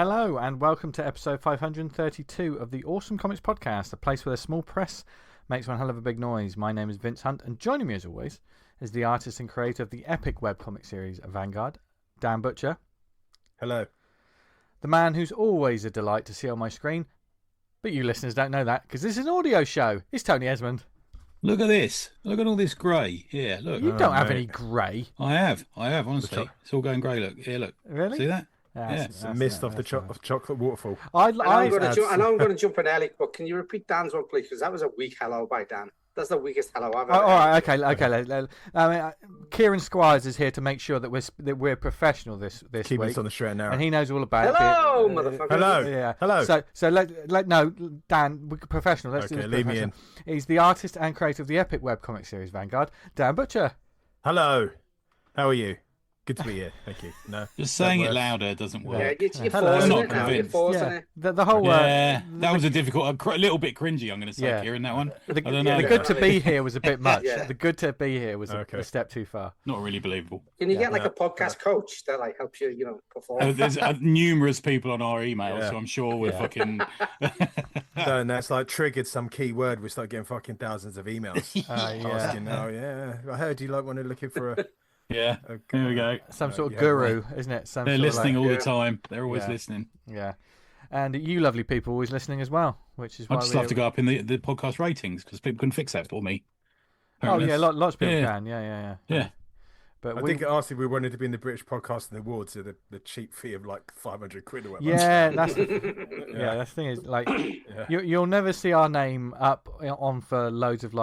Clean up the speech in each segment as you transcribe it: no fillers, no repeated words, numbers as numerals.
Hello and welcome to episode 532 of the Awesome Comics Podcast, a place where the small press makes one hell of a big noise. My name is Vince Hunt, and joining me as always is the artist and creator of the epic webcomic series Vanguard, Dan Butcher. Hello. The man who's always a delight to see on my screen, but you listeners don't know that because this is an audio show. It's Tony Esmond. Look at this. Look at all this grey. Here, look. You don't have any grey. I have, honestly. It's all going grey, look. Here, look. Really? See that? It's the mist of the chocolate waterfall. I know I'm going to jump in early, but can you repeat Dan's one, please? Because that was a weak hello by Dan. That's the weakest hello I've ever All right, okay. Kieran Squires is here to make sure that we're professional this Keep week. us on the straight and narrow. And he knows all about Hello, it. motherfucker. Hello. Yeah. Hello. So no, Dan, we're professional. Let's do this leave me in. He's the artist and creator of the epic webcomic series Vanguard, Dan Butcher. Hello. How are you? Good to be here. Thank you. No. Just saying it louder doesn't work. Yeah, you're forcing it now. You're forcing it. The whole that was a difficult, a little bit cringy, I'm going to say, Kieran, that one. I don't know. The good to be here was a bit much. Yeah. The good to be here was a step too far. Not really believable. Can you get like a podcast coach that like helps you, perform? There's numerous people on our email, so I'm sure we're fucking... So that's like triggered some key word. We start getting fucking thousands of emails asking, I heard you wanted looking for a... Yeah, there we go. Some sort of guru, isn't it? They're listening all the time. They're always listening. Yeah. And you lovely people always listening as well, which is why I'd just love to go up in the podcast ratings because people can fix that for me. Apparently. Oh, yeah, lots of people can. Yeah. But I think asked if we wanted to be in the British Podcasting Awards at the cheap fee of like 500 quid or whatever. Yeah, that's that's the thing is like you'll never see our name up on for loads of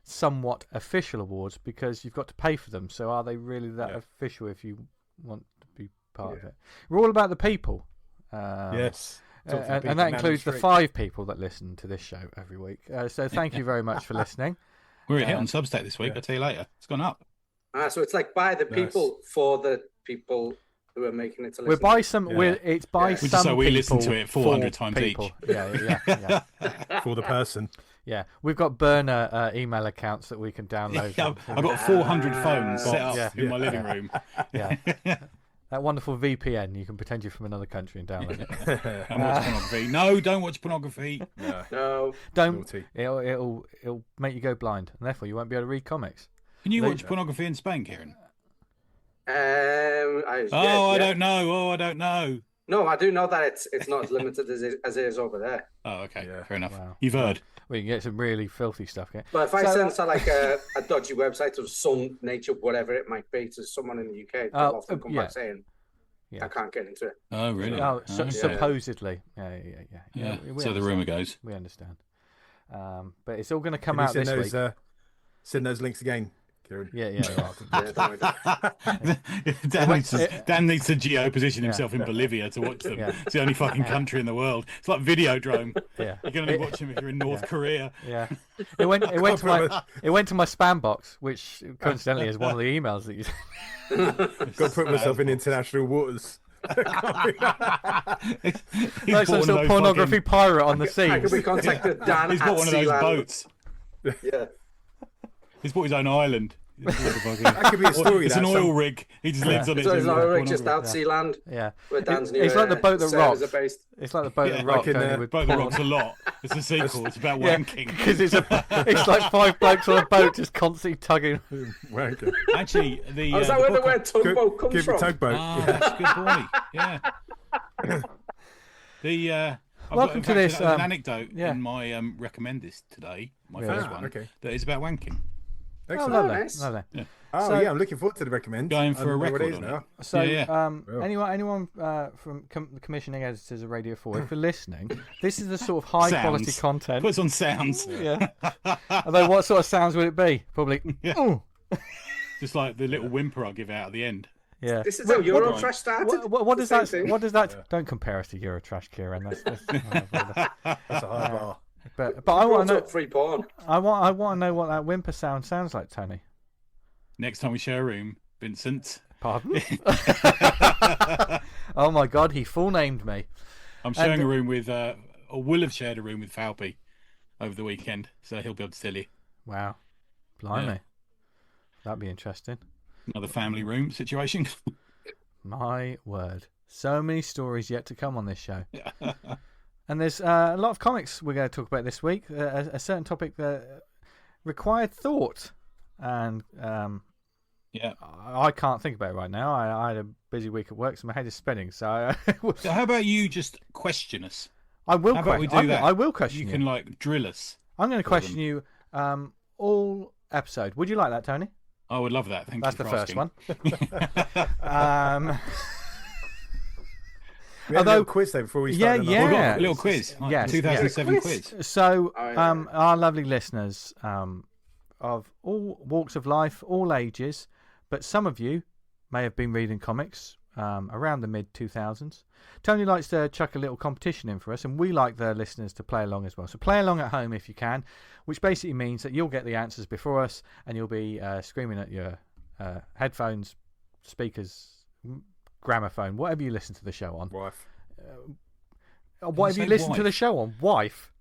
somewhat official awards because you've got to pay for them. So are they really that official if you want to be part of it? We're all about the people. Yes. And that includes the 5 people that listen to this show every week. So thank you very much for listening. We're a hit on Substack this week, I'll tell you later. It's gone up. So it's like by the people for the people who are making it to listen. It's by some So we people listen to it 400 times people. each. Yeah. For the person. Yeah, we've got burner email accounts that we can download. I've got 400 phones set up in my living room. Yeah. That wonderful VPN, you can pretend you're from another country and download it. And watch pornography. No, don't watch pornography. No. Don't. It'll make you go blind, and therefore you won't be able to read comics. Can you watch pornography in Spain, Kieran? I don't know. No, I do know that it's not as limited as it is over there. Oh, okay. Yeah. Fair enough. Wow. You've heard. We can get some really filthy stuff. But if I send like a dodgy website of some nature, whatever it might be, to someone in the UK, they'll often come back saying, I can't get into it. Oh, really? Supposedly. Yeah. So the rumour goes. We understand. But it's all going to come out this week. Send those links again, Kieran. Yeah. Dan needs to geo-position himself in Bolivia to watch them. It's the only fucking country in the world. It's like Videodrome. Yeah. You're going to be watching if you're in North Korea. Yeah. It went to my spam box, which coincidentally is one of the emails that you Got to put myself in international waters. Like some sort of pornography pirate on the sea. I could be contacted Dan. He's bought one of those boats. Yeah. He's bought his own island. That could be a story. It's an oil rig. He just lives on it. So it's an oil rig just out sea land. Yeah. Where Dan's It's like the boat that rocks. It's like the boat that rocks. Boat that rocks a lot. It's a sequel. It's about wanking. Because it's like 5 blokes on a boat just constantly tugging. Wanking. Actually, is that where the word tugboat comes from? Tugboat. That's a good point. Yeah. Welcome to this. An anecdote in my recommend this today. My first one. Okay. That is about wanking. Excellent. Lovely. Yeah. I'm looking forward to the recommend. Going for a record on now. it. So, anyone from the commissioning editors of Radio 4, if you're listening, this is the sort of high quality content. Puts on sounds. Yeah. Although, what sort of sounds would it be? Probably. Yeah. Just like the little whimper I give out at the end. Yeah. This is how Eurotrash started. What does that? What does that? Don't compare us to Eurotrash, Kieran. That's a high bar. But I want to know. Free porn. I want to know what that whimper sound sounds like, Tony. Next time we share a room, Vincent. Pardon? Oh my God, he full named me. I'm sharing a room with, or will have shared a room with Falpy over the weekend, so he'll be able to tell you. Wow, blimey, that'd be interesting. Another family room situation. My word. So many stories yet to come on this show. And there's a lot of comics we're going to talk about this week. A certain topic that required thought. And I can't think about it right now. I had a busy week at work, so my head is spinning. So how about you just question us? I will. How about we do that? I will question you. You can like drill us. I'm going to question you all episode. Would you like that, Tony? I would love that. Thank That's you. That's the first one. We had a little quiz though before we started. We've got a little quiz. Yes, 2007 quiz. So, our lovely listeners of all walks of life, all ages, but some of you may have been reading comics around the mid-2000s. Tony likes to chuck a little competition in for us, and we like the listeners to play along as well. So play along at home if you can, which basically means that you'll get the answers before us, and you'll be screaming at your headphones, speakers, gramophone, whatever you listen to the show on. Wife. Whatever you listen to the show on. Wife.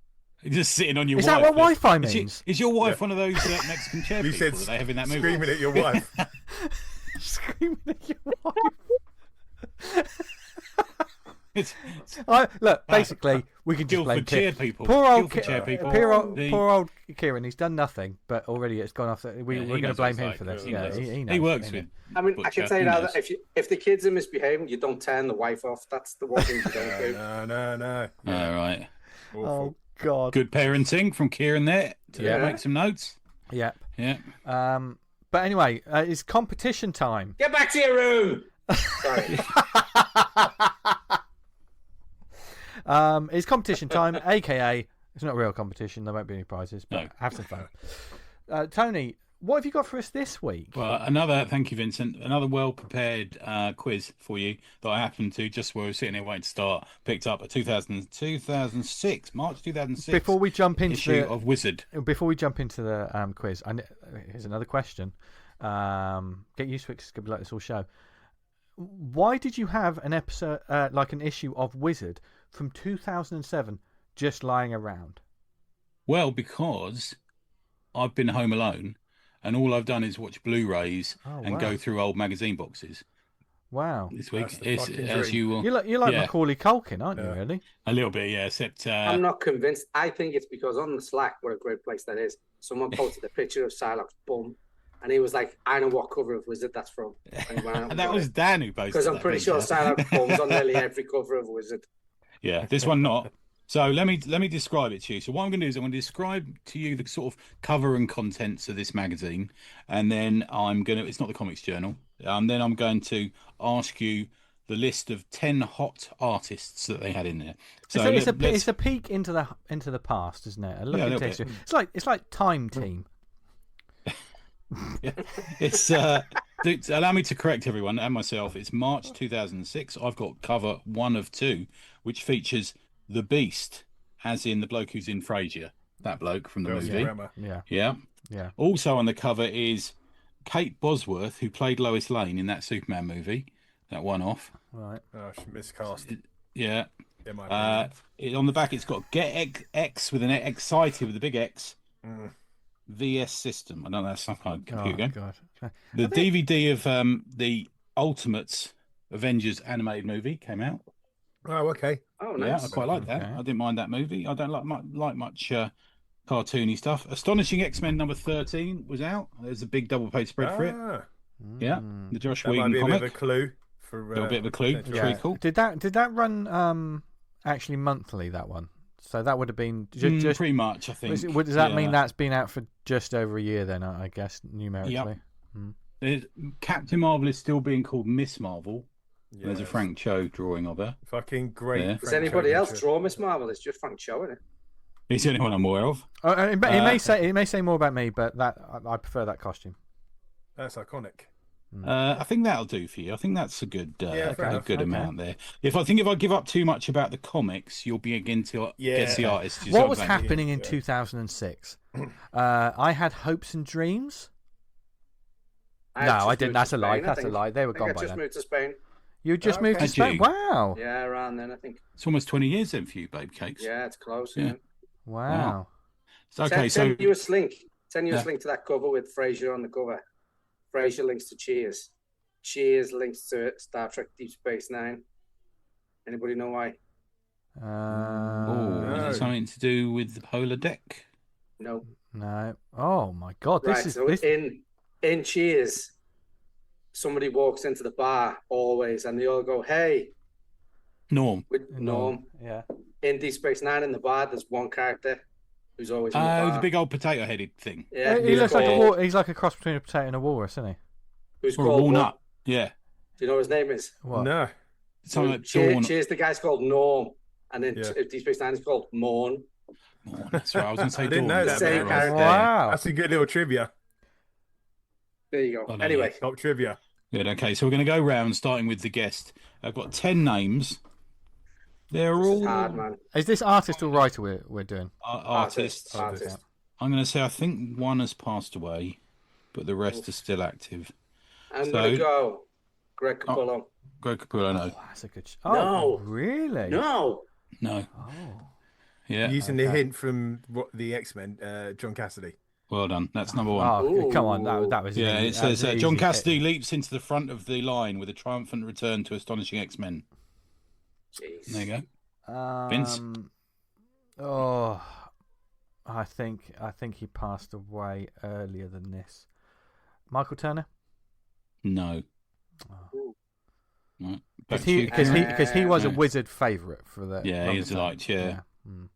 You're just sitting on your wife. Is that what Wi-Fi means? Is your wife one of those Mexican chair you people said that they have in that movie? Screaming at your wife. Screaming at your wife. Basically, we can just blame Kieran. Poor old Kieran. He's done nothing, but already it's gone off. We're going to blame him for this. He knows, works with. I mean, I can tell you now that if the kids are misbehaving, you don't turn the wife off. That's the one thing you don't do. No. All right. Oh God. Good parenting from Kieran there. Make some notes. Yep. Yeah. But anyway, it's competition time. Get back to your room. Sorry. It's competition time, aka it's not real competition. There won't be any prizes, but have some fun. Tony, what have you got for us this week? Well, thank you, Vincent. Another well-prepared quiz for you that I happened to, just where we were sitting here waiting to start, picked up at 2006, March 2006. Before we jump into issue of Wizard. Before we jump into the quiz, here's another question. Get used to it, 'cause it's going to be like this all show. Why did you have an episode, like an issue of Wizard from 2007 just lying around? Well, because I've been home alone and all I've done is watch Blu-rays and go through old magazine boxes. Wow. This week, as you will. You're like Macaulay Culkin, aren't you, really? A little bit, yeah, except... I'm not convinced. I think it's because on the Slack, what a great place that is, someone posted a picture of Psylocke's bum. And he was like, I know what cover of Wizard that's from. And that was Dan who posted because I'm pretty sure Psylocke bum's on nearly every cover of Wizard. Yeah, this one not. So let me describe it to you. So what I'm going to do is I'm going to describe to you the sort of cover and contents of this magazine, and then it's not the Comics Journal. Then I'm going to ask you the list of 10 hot artists that they had in there. So it's a peek into the past, isn't it? A look into history. It's like Time Team. Yeah. It's allow me to correct everyone and myself. It's March 2006. I've got cover 1 of 2, which features the Beast, as in the bloke who's in Frasier, that bloke from the movie. Yeah. Also on the cover is Kate Bosworth, who played Lois Lane in that Superman movie, that one off. Right. Oh, she miscast. Yeah. On the back, it's got Get X with an excited with a big X. VS System. I don't know, that's some kind of computer game. God. The DVD of the Ultimates Avengers animated movie came out. Oh, okay. Oh, nice. Yeah, I quite like that. I didn't mind that movie. I don't like much cartoony stuff. Astonishing X-Men number 13 was out. There's a big double page spread for it. Yeah, the Josh Whedon might be comic. A bit of a clue. A little bit of a clue. Pretty cool. Did that run actually monthly, that one? So that would have been just pretty much, I think. Does that mean that's been out for just over a year then, I guess, numerically? Yep. Captain Marvel is still being called Miss Marvel. Yes. There's a Frank Cho drawing of her. Fucking great. Yeah. Does anybody else draw Miss Marvel? It's just Frank Cho, isn't it? He's the only one I'm aware of. It may say more about me, but I prefer that costume. That's iconic. I think that'll do for you. I think that's a good amount there. If I give up too much about the comics, you'll begin to guess the artist. What was happening in 2006? I had hopes and dreams. I didn't. That's a lie. That's a lie. They were gone by then. I just moved to Spain. You just moved to Spain? Wow. Yeah, around then, I think. It's almost 20 years then for you, Babe Cakes. Yeah, it's close. Yeah. Wow. Okay, send you a link. Send you a link to that cover with Frasier on the cover. Frasier links to Cheers. Cheers links to Star Trek Deep Space Nine. Anybody know why? Is it something to do with the polar deck? No. No. Oh my God! Right. This is So in Cheers, somebody walks into the bar always, and they all go, "Hey." Norm. With Norm. Yeah. In Deep Space Nine, in the bar, there's one character who's always in the bar. The big old potato-headed thing. Yeah. He looks like he's like a cross between a potato and a walrus, isn't he? Who's Or called a walnut. what? Yeah. Do you know what his name is? What? No. Something like Cheers, the guy's called Norm, and then Deep Space Nine is called Morn. That's right. I was going to say I didn't Dawn. know that. Same character. Wow. That's a good little trivia. There you go. Oh, no, Anyway, Top trivia. Good. Okay, so we're going to go round, starting with the guest. I've got 10 names. They're this all is hard, man. Is this artist or writer we're doing? artists. Artist. I'm going to say I think one has passed away, but the rest are still active. I'm going to go Greg Capullo. Greg Capullo, no. Oh, that's a good. No. Really? No. No. Oh. Yeah. Using the hint from the X-Men, John Cassidy. Well done. That's number one. Oh, come on. That was Yeah, easy. it says That was John easy Cassidy hit. leaps into the front of the line with a triumphant return to Astonishing X-Men. Jeez. There you go. Vince? Oh, I think he passed away earlier than this. Michael Turner? No. Oh. Right. Because he was a No. wizard favourite for the. Yeah, he's liked, yeah. Mm.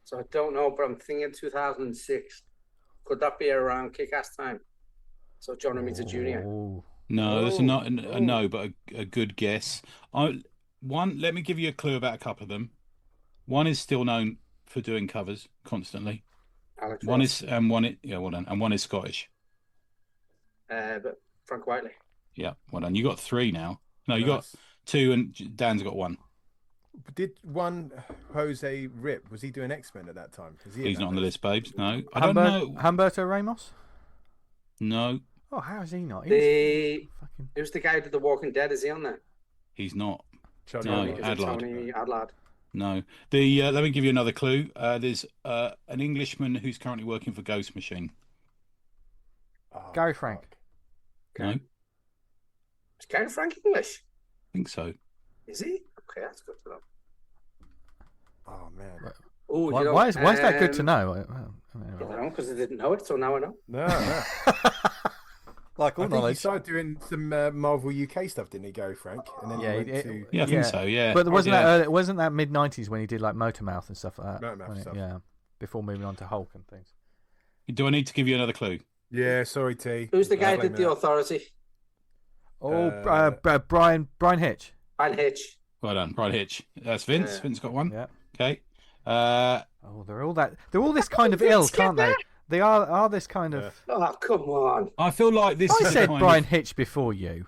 So I don't know, but I'm thinking 2006. Could that be around Kick-Ass time? So John Romita Jr. Oh. No, that's not a no, but a good guess. Let me give you a clue about a couple of them. One is still known for doing covers constantly. Alex One Ross. is well done, and one is Scottish. But Frank Whiteley. Yeah, well done. You got 3 now. No, you got 2, and Dan's got 1. Did one Jose Rip? Was he doing X-Men at that time? He's not on the list, babes. No, I don't know. Humberto Ramos? No, Oh, how is he not? Who's the guy who did The Walking Dead? Is he on there? he's not. Tony No, Adler. Is it Adlard. Tony Adlard? No. Let me give you another clue. There's an Englishman who's currently working for Ghost Machine. Oh, Gary Frank. No, I Is Gary Frank English? think so. Is he? Okay, that's good to know. Oh man. Oh, Why is that good to know? I don't know, because I didn't know it, so now I know. No. Like all I think he knowledge. started doing some Marvel UK stuff, didn't he, Gary Frank? And then he went to Yeah, I think so. Yeah, But wasn't yeah. that wasn't that mid-90s when he did like Motormouth and stuff like that? Motormouth stuff. Yeah, before moving on to Hulk and things. Do I need to give you another clue? Yeah, sorry, T. Who's the guy who did The Authority? Oh, Bryan Hitch. Brian Hitch. Well done, Bryan Hitch. That's Vince. Yeah. Vince got 1. Yeah. Okay. Oh, they're all this kind of ill, can't they? They are this kind of. Oh, come on. I feel like this I is said kind Bryan of... Hitch before you.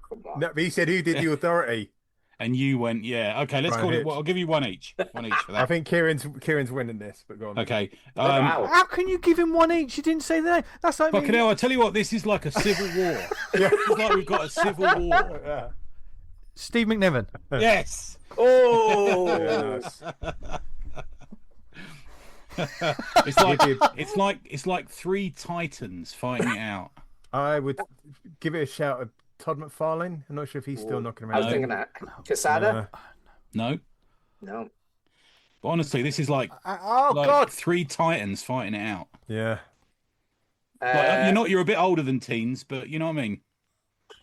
Come on. No, but he said who did the Authority. And you went, yeah. Okay, let's Bryan call it. Hitch. Well, I'll give you 1 each. 1 each for I that. think Kieran's winning this, but go on. Okay. Wow. How can you give him 1 each? You didn't say the name. That's like Fucking me. hell, I tell you what, this is like a civil war. It's like we've got a civil war. Yeah. Steve McNiven. Yes. Oh. Yeah, nice. It's like 3 titans fighting it out. I would give it a shout at Todd McFarlane. I'm not sure if he's still knocking I around. was thinking that. Casada? No. No. But honestly, this is like, God. 3 titans fighting it out. Yeah. You're a bit older than teens, but you know what I mean.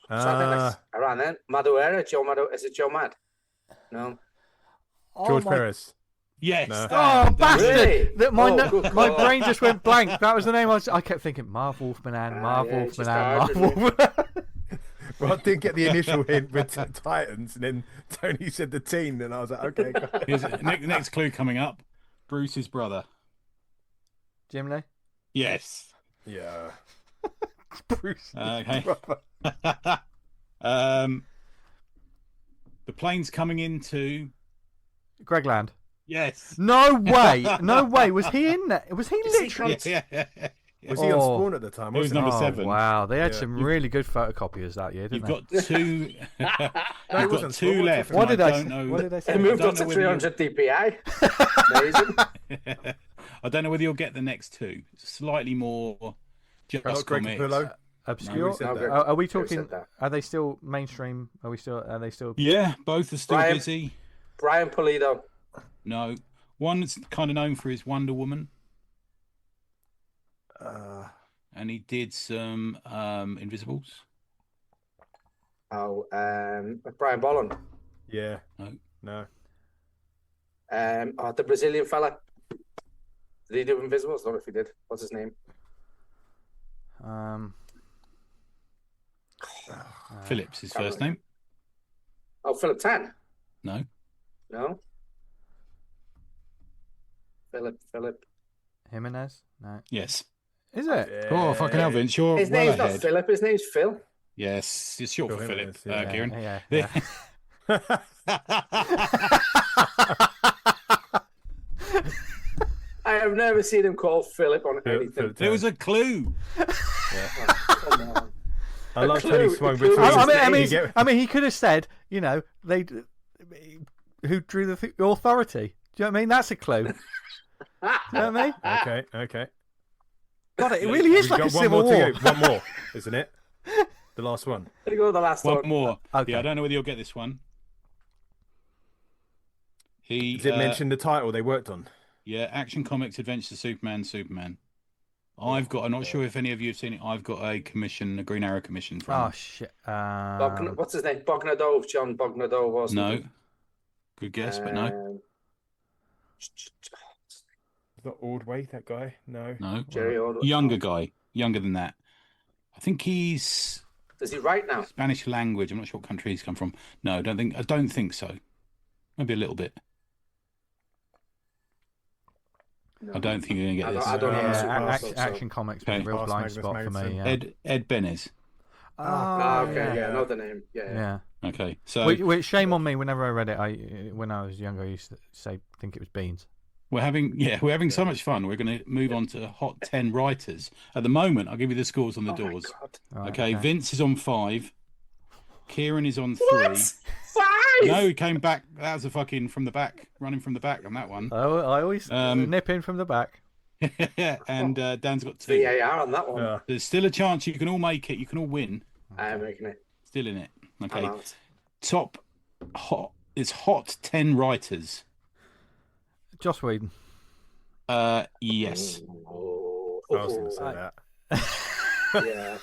So I think that's around then. Maduera, is it Joe Mad? No. George Perez. Yes. No. Oh, bastard! Really? My brain just went blank. That was the name I kept thinking. Marv Wolfman and Marv yeah, Wolfman just and hard, Marv isn't it? Wolfman. Well, I did get the initial hint with Titans, and then Tony said the teen, and I was like, okay. Here's next clue coming up. Bruce's brother. Jim Lee? Yes. Yeah. Bruce. Okay. The plane's coming into. Greg Land. Yes. No way. No way. Was he in there? Was he Is he literally? Yeah. Was he on Spawn at the time? He was Wasn't number he? 7. Wow, they had Yeah. some really good photocopiers that year, didn't You've they? got 2. No, he You've got wasn't 2 Spawn. left. What and did I don't say? know. What did I It say? moved don't up to know whether you- 300 DPI. Amazing. I don't know whether you'll get the next 2. Slightly more just Greg comics. Capullo. obscure. Are we talking? Are they still mainstream? Are they still? Yeah, both are still busy. Bryan Pulido. No, one's kind of known for his Wonder Woman. And he did some Invisibles. Oh, Brian Bolland. Yeah. No. The Brazilian fella. Did he do Invisibles? I don't know if he did. What's his name? Phillips, his first name. Oh, Philip Tan. No. Philip. Jimenez? No. Yes. Is it? Yeah. Oh, fucking hell, Vince, you're His well name's ahead. not Philip. His name's Phil. Yes, it's short for Philip, Jimenez, Kieran. Yeah. I have never seen him called Philip on anything. There was a clue. Come on. I love clue- Tony Swung the clue between. I mean, he could have said, who drew the authority. Do you know what I mean? That's a clue. Do you know what I mean? Okay. God, it really is like a civil war. One more, isn't it? The last one. There you go, the last one. One more. Okay. Yeah, I don't know whether you'll get this one. Did it mention the title they worked on? Yeah, Action Comics Adventures of Superman. I've got, I'm not sure if any of you have seen it, I've got a Green Arrow commission from Oh, shit. What's his name? Bognadove, John Bognadove, wasn't No. it? Good guess, but no. Is that Ordway, that guy? No. Jerry Ordway. Younger guy. Younger than that. I think he's Does he write now? Spanish language. I'm not sure what country he's come from. No, I don't think so. Maybe a little bit. No. I don't think you're going to get this. I don't know. Action Comics been a real blind spot for me. Yeah. Ed Benes. Okay, yeah, I know the name. Yeah. Okay, so which shame on me. Whenever I read it, when I was younger, I used to think it was Beans. we're having so much fun. We're going to move on to Hot 10 writers. At the moment, I'll give you the scores on the doors. Right, Okay, Vince is on 5. Kieran is on 3. What? 5? No, he came back. That was a fucking from the back, running from the back on that one. I always nip in from the back. And Dan's got 2. VAR on that one. Yeah. There's still a chance you can all make it. You can all win. I am making it. Still in it. Okay. I'm out. Top hot is Hot 10 writers. Joss Whedon. Yes. Oh. I was going to say Yeah,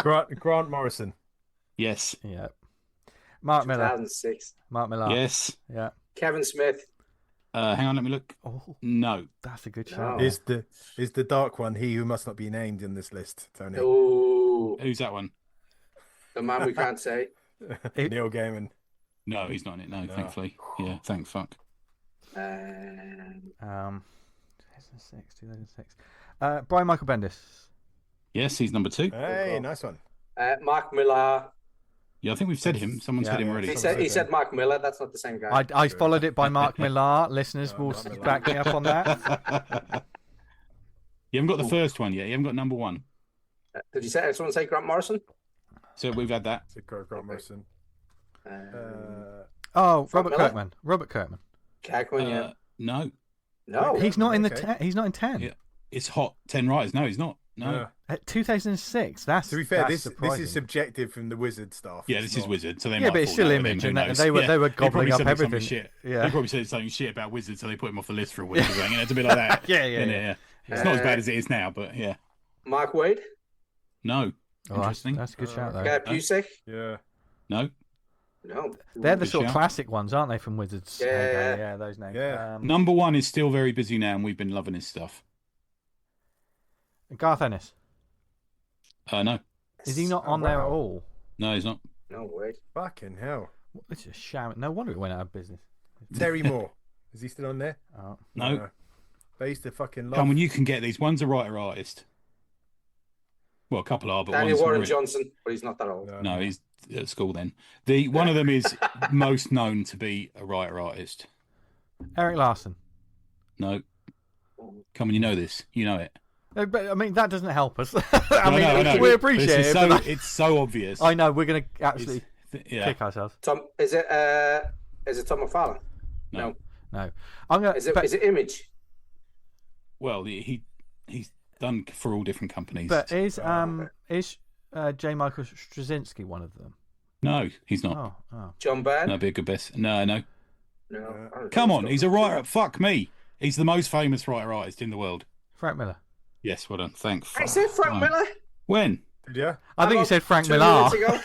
that Grant Morrison. Yes. Yeah. Mark Miller. 2006. Mark Miller. Yes. Yeah. Kevin Smith. Hang on, let me look. Oh, No. that's a good No. shout. Is the dark one he who must not be named in this list, Tony? Oh, Who's that one? the man we can't say. Neil Gaiman. No, he's not in it. No, thankfully. Yeah, thank fuck. 2006. Brian Michael Bendis. Yes, he's number 2. Hey, nice one. Mark Miller. Yeah, I think we've said him. Someone said him already. He said Mark Miller. That's not the same guy. I followed it by Mark Millar. Listeners will Mark Millar. back me up on that. You haven't got the first one yet. You haven't got number 1. Did you say someone say Grant Morrison? So we've had that. Grant Morrison. Robert Miller? Kirkman. Robert Kirkman. Kirkman, yeah. No. No. He's not in the. Okay. He's not in 10. Yeah. It's Hot 10 writers. No, he's not. No. At 2006. That's To be fair, that's this surprising. is subjective from the Wizard staff. Yeah, It's this is not- Wizard, so they Yeah, might but it's fall still down, Image, then who and knows? they were They gobbling probably up said something everything. Shit. Yeah. They probably said something shit about Wizard, so they put him off the list for a week. Or something. It's a bit like that. Yeah. It's not as bad as it is now, but yeah. Mark Wade. No. Oh, Interesting. That's a good shout, though. Pusek. Yeah. No. No. They're the Good sort of shout. classic ones, aren't they, from Wizards? Yeah. Yeah, those names. Yeah. Number 1 is still very busy now, and we've been loving his stuff. Garth Ennis. No. Is he not on there at all? No, he's not. No way. Fucking hell. It's a shout. No wonder it went out of business. Terry Moore. Is he still on there? Oh. No. They used to fucking love. Come on, you can get these. One's a writer-artist. Well, a couple are, but Daniel one's Warren really- Johnson, but he's not that old. No, he's at school then. One of them is most known to be a writer-artist. Eric Larson. No. Come on, you know this. You know it. But I mean, that doesn't help us. I know. We appreciate This is it. it's so obvious. I know we're going to absolutely Yeah. kick ourselves. Tom, is it Tom McFarlane? No. No, I'm going. Is it Image? Well, he's done for all different companies. But is Is J. Michael Straczynski one of them? No, he's not. Oh. John Byrne? That'd be a good best. No. No. Come on, he's a writer. Fuck me. He's the most famous writer artist in the world. Frank Miller. Yes, well done. Thanks. I said Frank Miller. When? Did you? I think you said Frank 2 Miller. minutes ago.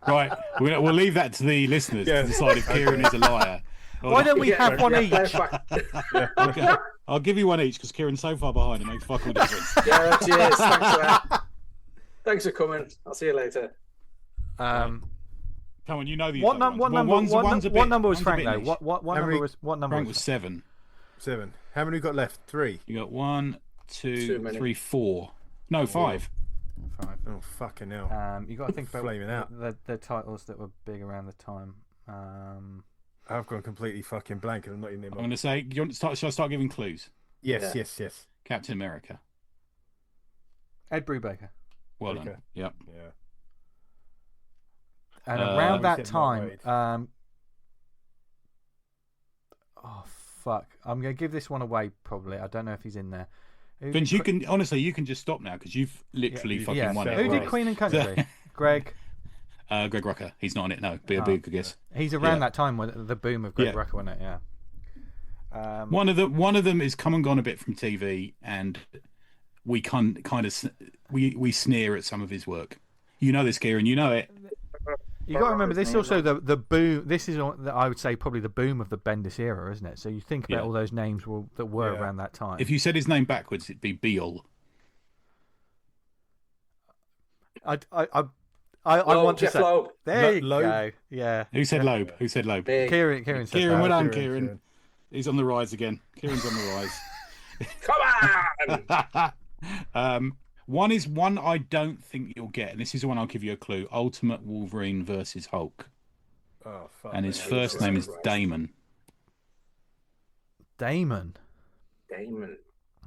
Right, we'll leave that to the listeners to decide if Kieran is a liar. Why don't we have one each? Okay. I'll give you one each because Kieran's so far behind it makes fuck all difference. Yeah, cheers. Thanks for that. Thanks for coming. I'll see you later. Come on, you know the what number was Frank though? What number was Frank was 7. 7. How many we got left? 3. You got 1, 2, 3, 4. No, 5. 5. Oh fucking hell! You got to think about Flaming out. the titles that were big around the time. I've gone completely fucking blank, and I'm not even in. I'm going to say, shall I start giving clues? Yes. Captain America. Ed Brubaker. Well done. Yep. Yeah. And around that said time, Mark oh fuck! I'm going to give this one away. Probably, I don't know if he's in there. Vince, you can just stop now because you've literally fucking won it. Who did Queen and Country? Greg. Greg Rucka. He's not on it. No, be a big guess. He's around that time with the boom of Greg Rucka, wasn't it? Yeah. One of them is come and gone a bit from TV, and we kind of we sneer at some of his work. You know this, Kieran. You know it. You got to remember, this is also the boom. This is, I would say, probably the boom of the Bendis era, isn't it? So you think about all those names that were around that time. If you said his name backwards, it'd be Beale. I want to Jeff say. Loeb. There you go. Yeah. Who said Loeb? Who said Loeb? Kieran said Kieran, well done, Kieran. Kieran. He's on the rise again. Kieran's on the Come on! One I don't think you'll get, and this is the one I'll give you a clue. Ultimate Wolverine versus Hulk. Oh fuck! And his first name is Damon. Damon.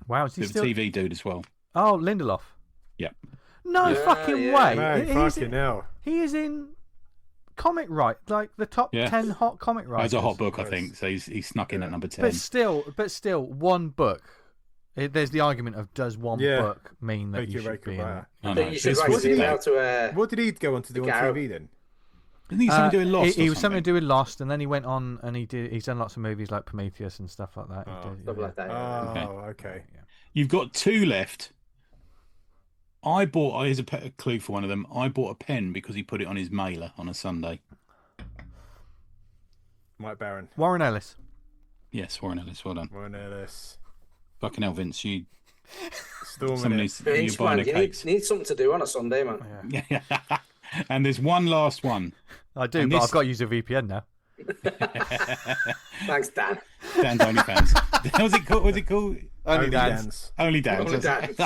Wow, is he The still... TV dude as well. Oh, Lindelof. Yep. No fucking way. Man, fucking hell. He is in comic like the top 10 hot comic writers. It's a hot book, I think. So he's snuck in at number 10. But still, one book. There's the argument of does one book mean that you should be in it? I think you should write an email to what did he go on to do on TV then? Didn't he something to do with Lost? He was something to do with Lost, and then he went on and he's done lots of movies like Prometheus and stuff like that. Stuff like that. Oh, okay. Yeah. You've got 2 left. Here's a clue for one of them. I bought a pen because he put it on his mailer on a Sunday. Mike Barron. Warren Ellis. Yes, Warren Ellis. Well done. Warren Ellis. Fucking hell, Vince. You Storming it. Vince, man, you need something to do on a Sunday, man. Yeah. And there's one last one. I do, but I've got to use a VPN now. Thanks, Dan. Dan's OnlyFans. Was it called? Only Dan's. Only Dan's. Only Dan's.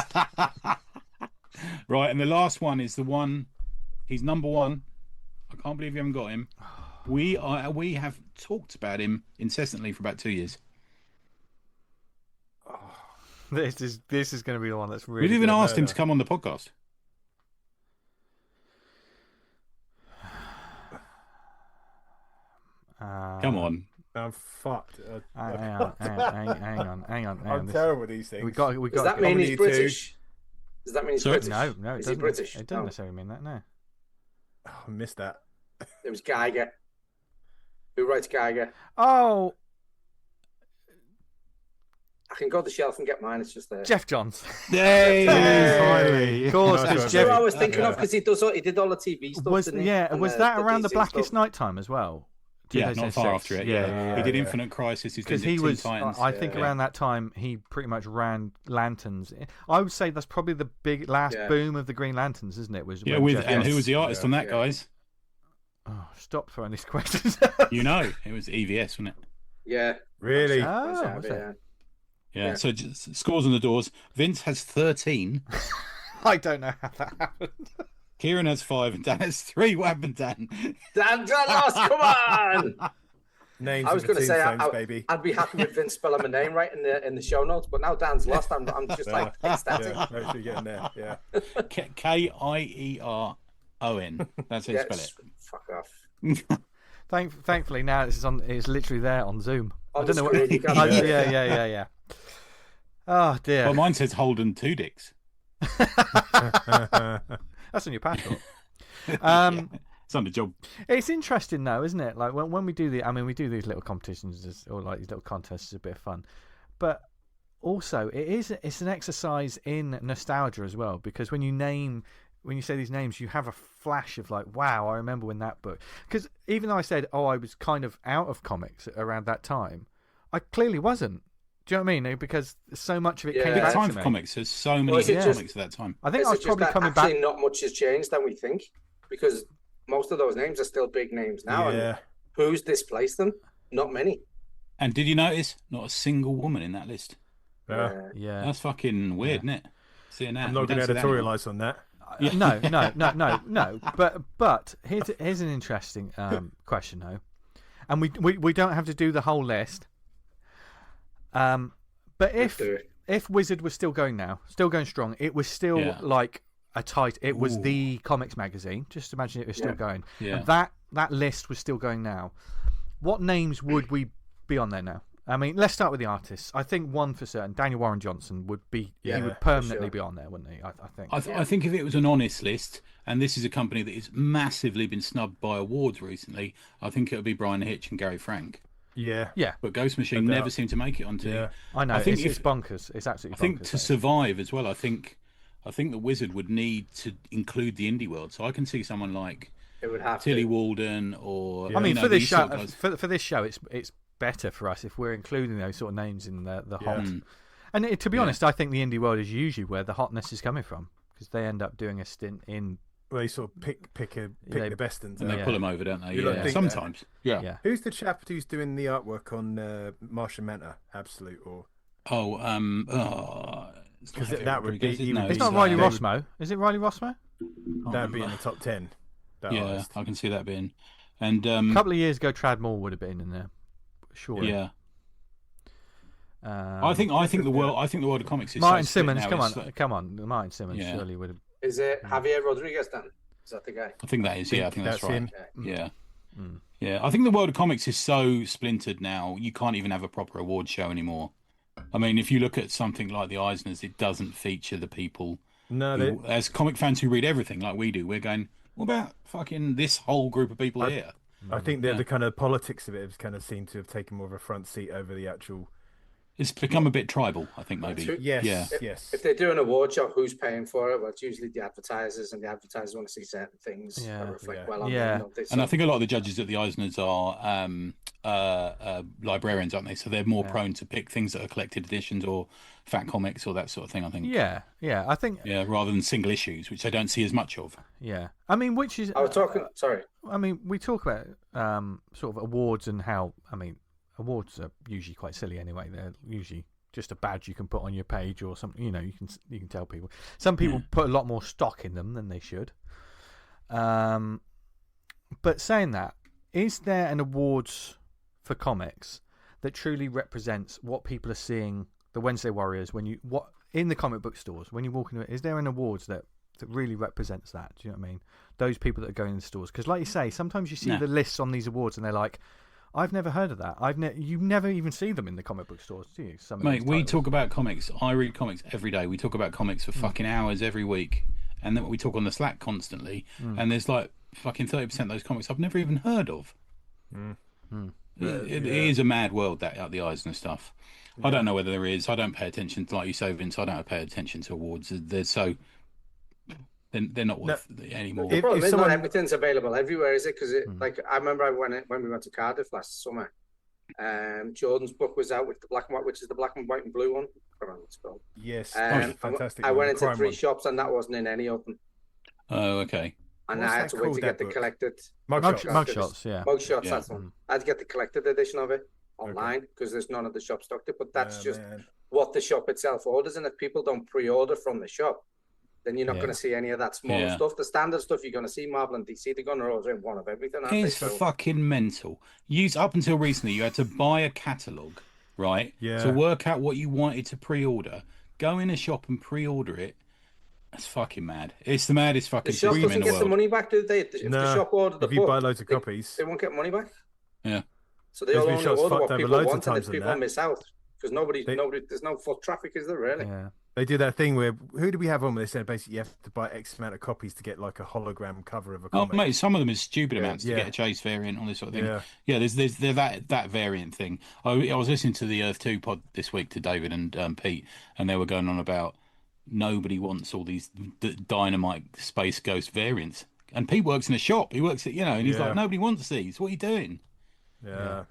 Right, and the last one is the one. He's number 1. I can't believe you haven't got him. We have talked about him incessantly for about 2 years. This is going to be the one that's really. We've even asked him to come on the podcast. Come on. I'm fucked. Hang on. I'm terrible with these things. We got. Does that mean he's British? Does that mean he's British? No, it Is doesn't. he British? It doesn't necessarily mean that. No. Oh, I missed that. It was Geiger. Who writes Geiger? Oh, I can go to the shelf and get mine. It's just there. Jeff Johns. Yay! Finally. Of course, That's who I was thinking of because he did all the TV stuff. Was didn't he? And was that around the DC Blackest stuff. Night time as well? Yeah, not far after it. Yeah. He did Infinite Crisis. Because he was, I think around that time, he pretty much ran Lanterns. I would say that's probably the big last boom of the Green Lanterns, isn't it? Was and who was the artist on that, guys? Oh, stop throwing these questions. You know, it was EVS, wasn't it? Yeah. Really? Oh, was it? Yeah. So just scores on the doors. Vince has 13. I don't know how that happened. Kieran has 5 and Dan has 3. What happened, Dan? Dan lost. Come on. Names I was going to say baby. I'd be happy with Vince spelling my name right in the show notes, but now Dan's lost. I'm just like ecstatic. Yeah, actually getting there. Yeah. Kieron. That's how you spell it. Fuck off. Thankfully now it's literally there on Zoom. On I don't know what. screen, Yeah. Oh dear. Well, mine says Holden 2 Dicks. That's on your passport. It's on the job. It's interesting though, isn't it? Like when we do we do these little competitions or like these little contests. It's a bit of fun, but also it's an exercise in nostalgia as well, because when you say these names, you have a flash of like, wow, I remember when that book. Because even though I said, I was kind of out of comics around that time, I clearly wasn't. Do you know what I mean? Because so much of it came back time to for me. comics. There's so many comics at that time. I think I was probably coming back. Not much has changed than we think, because most of those names are still big names now. Yeah. And who's displaced them? Not many. And did you notice? Not a single woman in that list. Yeah. That's fucking weird, isn't it? Seeing that. I'm not going to editorialise on that. No. But here's an interesting question though, and we don't have to do the whole list. But if Wizard was still going strong, it was still like a tight. It was the comics magazine. Just imagine it was still going. Yeah. And that list was still going now. What names would we be on there now? I mean, let's start with the artists. I think one for certain, Daniel Warren Johnson would be. He would permanently be on there, wouldn't he? I think. I think if it was an honest list, and this is a company that has massively been snubbed by awards recently, I think it would be Bryan Hitch and Gary Frank. Yeah. But Ghost Machine never seemed to make it onto. Yeah. I know. It's bonkers. It's absolutely. I think to survive as well. I think the Wizard would need to include the indie world. So I can see someone like Tilly Walden or. I mean, for this show, for this show, it's better for us if we're including those sort of names in the hot. And to be honest, I think the indie world is usually where the hotness is coming from, because they end up doing a stint in. Well, they sort of pick the best and they pull them over, don't they? Sometimes. Yeah. Who's the chap who's doing the artwork on Martian Manhunter? Absolute or? Because that would be. It's not Riley Rossmo. Is it Riley Rossmo? That would be in the top 10. I can see that being. And a couple of years ago, Trad Moore would have been in there. Sure. Yeah. I think the world of comics is Martin so split Simmons. now. Come on. Martin Simmons surely would have. Is it Javier Rodriguez then? Is that the guy? I think that is. I think that's right. Him. Yeah. Yeah. I think the world of comics is so splintered now. You can't even have a proper award show anymore. I mean, if you look at something like the Eisners, it doesn't feature the people. No, as comic fans who read everything like we do, we're going, what about fucking this whole group of people here? I think the kind of politics of it has kind of seemed to have taken more of a front seat over the actual. It's become a bit tribal, I think, maybe. Yes. If they do an award show, who's paying for it? Well, it's usually the advertisers, and the advertisers want to see certain things that reflect well on them. And I think a lot of the judges at the Eisners are librarians, aren't they? So they're more prone to pick things that are collected editions or fat comics or that sort of thing, I think. Yeah, I think. Yeah, rather than single issues, which I don't see as much of. Yeah. I mean, which is. I was talking. Sorry. I mean, we talk about sort of awards and how. I mean, awards are usually quite silly anyway. They're usually just a badge you can put on your page or something. You know, you can tell people. Some people put a lot more stock in them than they should. But saying that, is there an awards for comics that truly represents what people are seeing? The Wednesday Warriors, in the comic book stores, when you walk into it, is there an awards that really represents that? Do you know what I mean? Those people that are going in the stores, because like you say, sometimes you see the lists on these awards and they're like, I've never heard of that. You never even see them in the comic book stores, do you? Mate, we talk about comics. I read comics every day. We talk about comics for fucking hours every week, and then we talk on the Slack constantly. And there's like fucking 30% of those comics I've never even heard of. It is a mad world, that out the Eisner stuff. I don't know whether there is. I don't pay attention to, like you say, Vince. I don't pay attention to awards. They're not worth it anymore. The problem is not everything's available everywhere, is it? Because like I remember when we went to Cardiff last summer, Jordan's book was out with the black and white, which is the black and white and blue one. I don't know what it's called. Yes, fantastic. I went into 3 shops and that wasn't in any of them. Oh, okay. And I had to wait to get the collected mugshots. Yeah, mugshots. That's one. I had to get the collected edition of it online because there's none of the shop stocked it. But that's just what the shop itself orders, and if people don't pre-order from the shop, then you're not going to see any of that smaller stuff. The standard stuff you're going to see, Marvel and DC, they're going to order in one of everything. It's fucking mental. Up until recently, you had to buy a catalogue, right? Yeah. To work out what you wanted to pre-order. Go in a shop and pre-order it. That's fucking mad. It's the maddest fucking thing in the world. The shop doesn't get the money back, do they? If the shop ordered the book, if you buy loads of copies, they won't get money back. Yeah. So they all only order what people want, and if people miss out. because there's no foot traffic, is there really? Yeah. They do that thing where, who do we have on where they said basically you have to buy X amount of copies to get like a hologram cover of a comic? Oh, mate, some of them is stupid amounts to get a chase variant on this sort of thing. Yeah, there's that variant thing. I was listening to the Earth 2 pod this week to David and Pete, and they were going on about nobody wants all these dynamite space ghost variants. And Pete works in a shop. He works at, and he's like, nobody wants these. What are you doing? Yeah.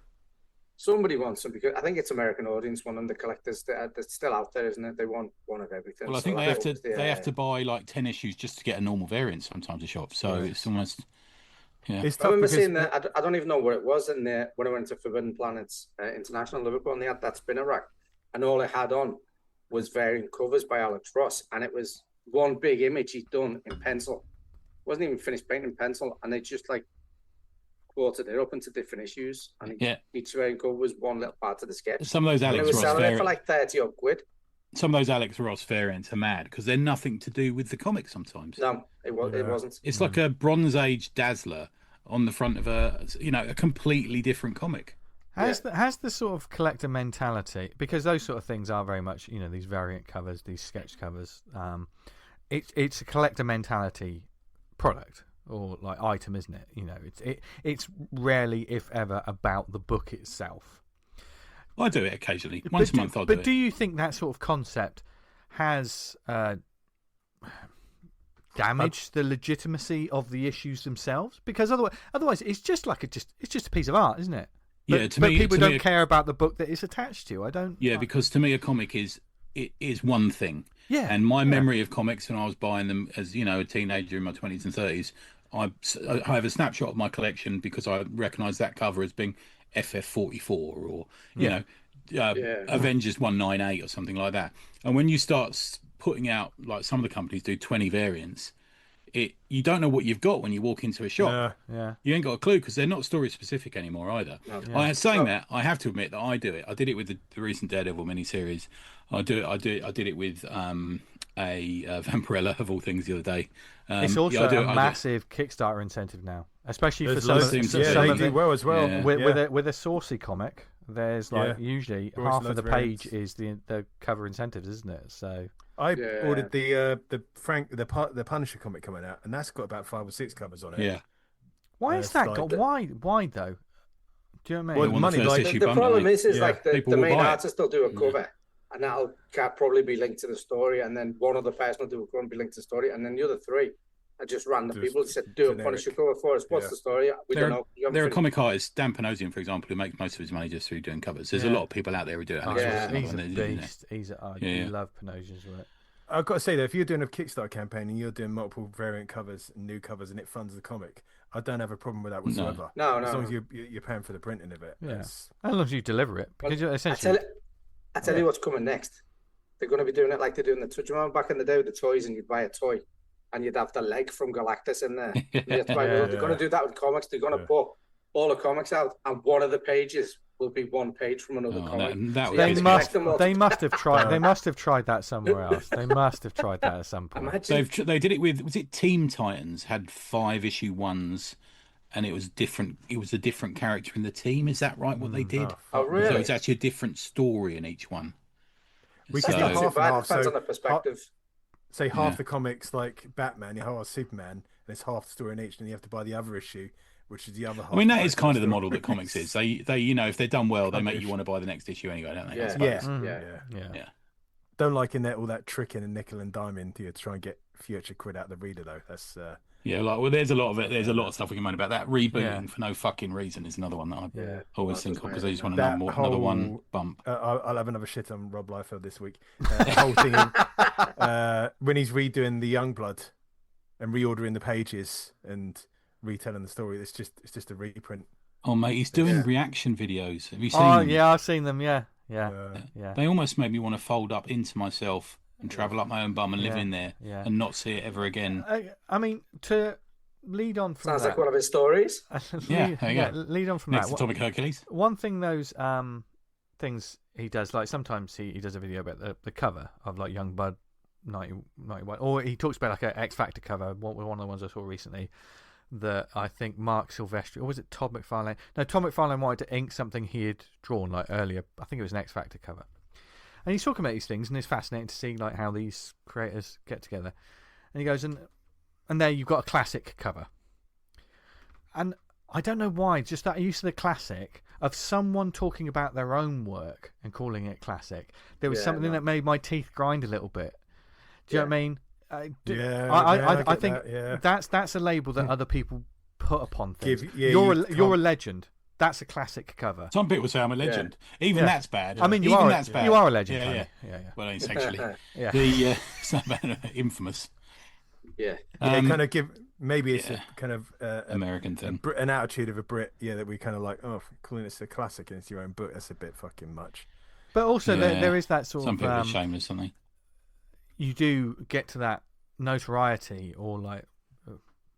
Somebody wants them because I think it's American audience want them. The collectors that's still out there, isn't it? They want one of everything. Well, I think they have to buy like 10 issues just to get a normal variant sometimes at shop. So it's almost It's tough. I remember seeing that. I don't even know where it was in there when I went to Forbidden Planets International Liverpool, and they had that spinner rack, and all it had on was variant covers by Alex Ross, and it was one big image he'd done in pencil. Wasn't even finished painting in pencil, and they just like quartered it up into different issues, and each variant cover was one little part of the sketch. Some of those Alex Ross selling variants it for like 30 odd quid. Some of those Alex Ross variants are mad because they're nothing to do with the comic sometimes. No, it wasn't. It's like a Bronze Age Dazzler on the front of a completely different comic. Has the sort of collector mentality, because those sort of things are very much, these variant covers, these sketch covers, it's a collector mentality product or like item, isn't it? It's rarely, if ever, about the book itself. I do it occasionally. Once a month I'll do it. But do you think that sort of concept has damaged the legitimacy of the issues themselves? Because otherwise it's just like it's just a piece of art, isn't it? But people don't care about the book that it's attached to. I don't. Yeah, because to me a comic is one thing. Yeah. And my memory of comics when I was buying them as a teenager in my 20s and 30s, I have a snapshot of my collection because I recognise that cover as being FF44 or Avengers 198 or something like that. And when you start putting out, like some of the companies do 20 variants, you don't know what you've got when you walk into a shop. You ain't got a clue because they're not story specific anymore either. That, I have to admit that I do it. I did it with the recent Daredevil miniseries. I did it with a Vampirella of all things the other day. It's also a massive Kickstarter incentive now, especially for some of it well as well. Yeah. With a saucy comic, there's usually half of the page is the cover incentives, isn't it? So I ordered the Punisher comic coming out, and that's got about 5 or 6 covers on it. Yeah. Why is that? Why though? Do you know what I mean? Well, the problem is like the main artist will do a cover, and that'll probably be linked to the story, and then one other person will do a cover and be linked to the story, and then the other 3 are just random people that said, do a Punisher cover for us. What's the story? We don't know. There are comic artists, Dan Panosian, for example, who makes most of his money just through doing covers. There's a lot of people out there who do it. He's a beast. I love Panosian's work. I've got to say, though, if you're doing a Kickstarter campaign and you're doing multiple variant covers and new covers and it funds the comic, I don't have a problem with that whatsoever. No. As long as you're paying for the printing of it. Yeah. As long as you deliver it. Because essentially... I tell you what's coming next. They're going to be doing it like they do in the touch. Remember back in the day with the toys, and you'd buy a toy and you'd have the leg from Galactus in there. They're going to do that with comics. They're going to put all the comics out, and one of the pages will be one page from another comic. They must have tried. They must have tried that somewhere else. They must have tried that at some point. They did it with, was it Teen Titans had 5-issue ones, and it was different. It was a different character in the team. Is that right? What they did? Oh, really? So it's actually a different story in each one. We can half and half. Depends on the perspective. Say half the comics like Batman, Superman, and it's half the story in each, and you have to buy the other issue, which is the other half. I mean, that is kind of the model that comics is. They if they're done well, they make you want to buy the next issue anyway, don't they? Yeah. Don't like in there all that tricking and nickel and diming to try and get a few extra quid out of the reader, though. That's there's a lot of it. There's a lot of stuff we can moan about. That rebooting for no fucking reason is another one that I always think of because I just want another one bump. I'll have another shit on Rob Liefeld this week. The whole thing when he's redoing the Youngblood and reordering the pages and retelling the story. It's just a reprint. Oh mate, he's doing reaction videos. Have you seen? Oh yeah, I've seen them. Yeah. They almost made me want to fold up into myself and travel up my own bum and live in there and not see it ever again. I mean, to lead on from sounds that, like one of his stories. Lead on from Next that. Atomic Hercules. One thing those things he does, like sometimes he does a video about the cover of like Youngblood 91, or he talks about like an X Factor cover. One of the ones I saw recently that I think Mark Silvestri, or was it Todd McFarlane? No, Todd McFarlane wanted to ink something he had drawn like earlier. I think it was an X Factor cover. And he's talking about these things, and it's fascinating to see like how these creators get together. And he goes, and there you've got a classic cover. And I don't know why, just that use of the classic of someone talking about their own work and calling it classic. There was something that made my teeth grind a little bit. Do you know what I mean? I think that's a label that other people put upon things. You're a legend. That's a classic cover. Some people say I'm a legend. Even that's bad. I mean, you are a legend. Yeah. Well, it's actually it's not bad, infamous. Yeah. Kind of give. Maybe it's a kind of American thing, an attitude of a Brit. Yeah, that we kind of like. Oh, calling it a classic and it's your own book. That's a bit fucking much. But also, there is that sort of. Some people are shameless, something. You do get to that notoriety or like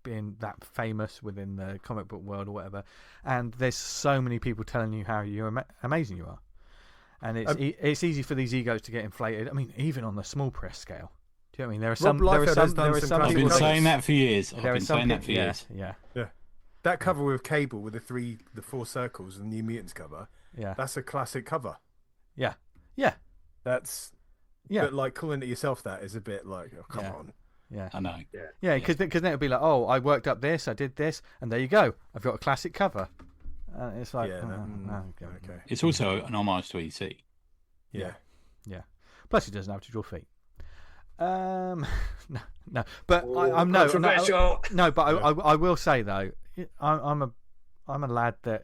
being that famous within the comic book world or whatever, and there's so many people telling you how amazing you are, and it's easy for these egos to get inflated. I mean, even on the small press scale. Do you know what I mean? There are some. I've been saying that for years. Yeah. That cover with Cable with the 4 circles and New Mutants cover. Yeah. That's a classic cover. Yeah. That's. Yeah. But like calling it yourself that is a bit like, oh, come on. Yeah. I know. Yeah, because then it'll be like, oh, I worked up this, I did this, and there you go. I've got a classic cover. It's like, okay. It's also an homage to EC. Yeah. Plus, he doesn't have to draw feet. No, but I'm no, but I will say though, I'm a lad that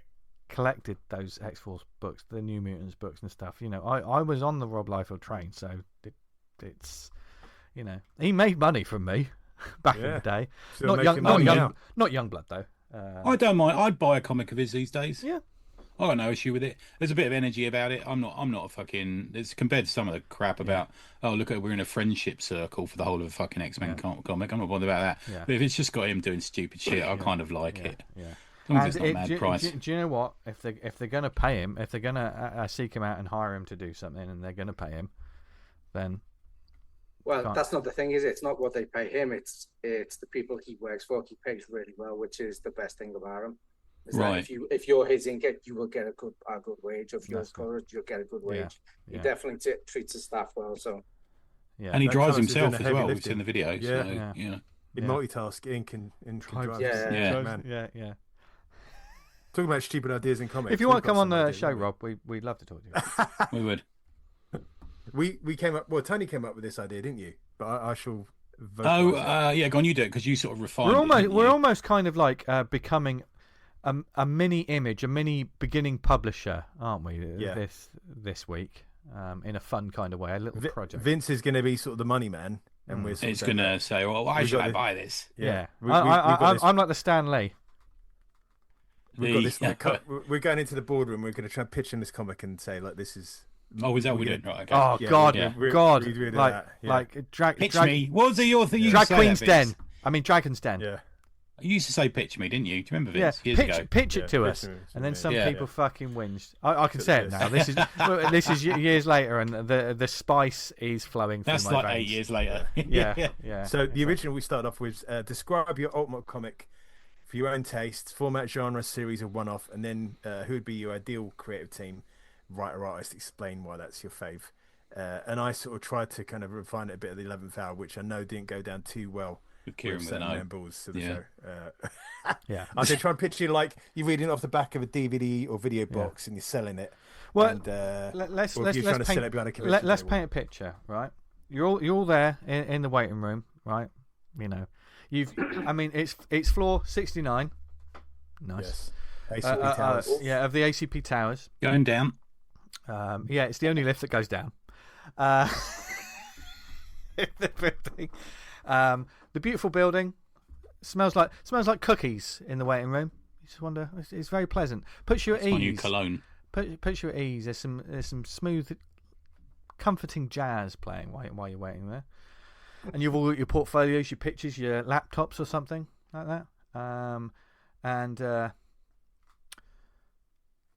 collected those X-Force books, the New Mutants books and stuff. You know, I was on the Rob Liefeld train, so it's, you know, he made money from me back in the day. Still Not Youngblood though. I don't mind. I'd buy a comic of his these days. Yeah. I got no issue with it. There's a bit of energy about it. I'm not a fucking. It's compared to some of the crap about. Oh, look at we're in a friendship circle for the whole of a fucking X-Men comic. I'm not bothered about that. Yeah. But if it's just got him doing stupid shit, I kind of like it. Yeah. As long as it's not mad price. Do you know what? If they're gonna pay him, if they're gonna seek him out and hire him to do something, and they're gonna pay him, then. Well, that's not the thing, is it? It's not what they pay him. It's the people he works for. He pays really well, which is the best thing about him. Right. If you're his inket, you will get a good wage. If you're his color, you'll get a good wage. He definitely treats his staff well. So. Yeah. And he drives himself as well. We've seen the video. Yeah. So, you know. He multitask, Ink and drive. Yeah. Talking about stupid ideas in comics. If you want to come on the show, Rob, we'd love to talk to you. We would. We came up. Well, Tony came up with this idea, didn't you? But I shall. Go on, you do it because you sort of refined. We're almost kind of like becoming a mini image, a mini beginning publisher, aren't we? This week, in a fun kind of way, a little project. Vince is going to be sort of the money man, and he's going to say, "Well, why should I buy this?" Yeah, I'm like the Stan Lee. We've got this. We're going into the boardroom. We're going to try and pitch in this comic and say, like, this is. Oh, is that what we did? Right, okay. Oh, God. Pitch me. What was your thing? Drag Queen's Den. I mean, Dragon's Den. Yeah. You used to say pitch me, didn't you? Do you remember Vince? Yeah, pitch it to us. And then some people fucking whinged. I can say it now. This is years later, and the spice is flowing through my veins. That's like 8 years later. Yeah. So the original we started off with, describe your ultimate comic for your own taste, format, genre, series, or one-off, and then who would be your ideal creative team, writer, artist, explain why that's your fave. And I sort of tried to kind of refine it a bit at the 11th hour, which I know didn't go down too well with Kieran with certain members of the show. I did try and picture you like you're reading it off the back of a DVD or video box and you're selling it. Well, and, let's paint a picture, right? You're all there in the waiting room, right? You know, it's floor 69. Nice. Yes. ACP Towers. Of the ACP Towers. Going down. It's the only lift that goes down. The beautiful building smells like cookies in the waiting room. You just wonder. It's very pleasant. Puts you at ease. My new cologne. Puts you at ease. There's some smooth, comforting jazz playing while you're waiting there. And you've all got your portfolios, your pictures, your laptops, or something like that.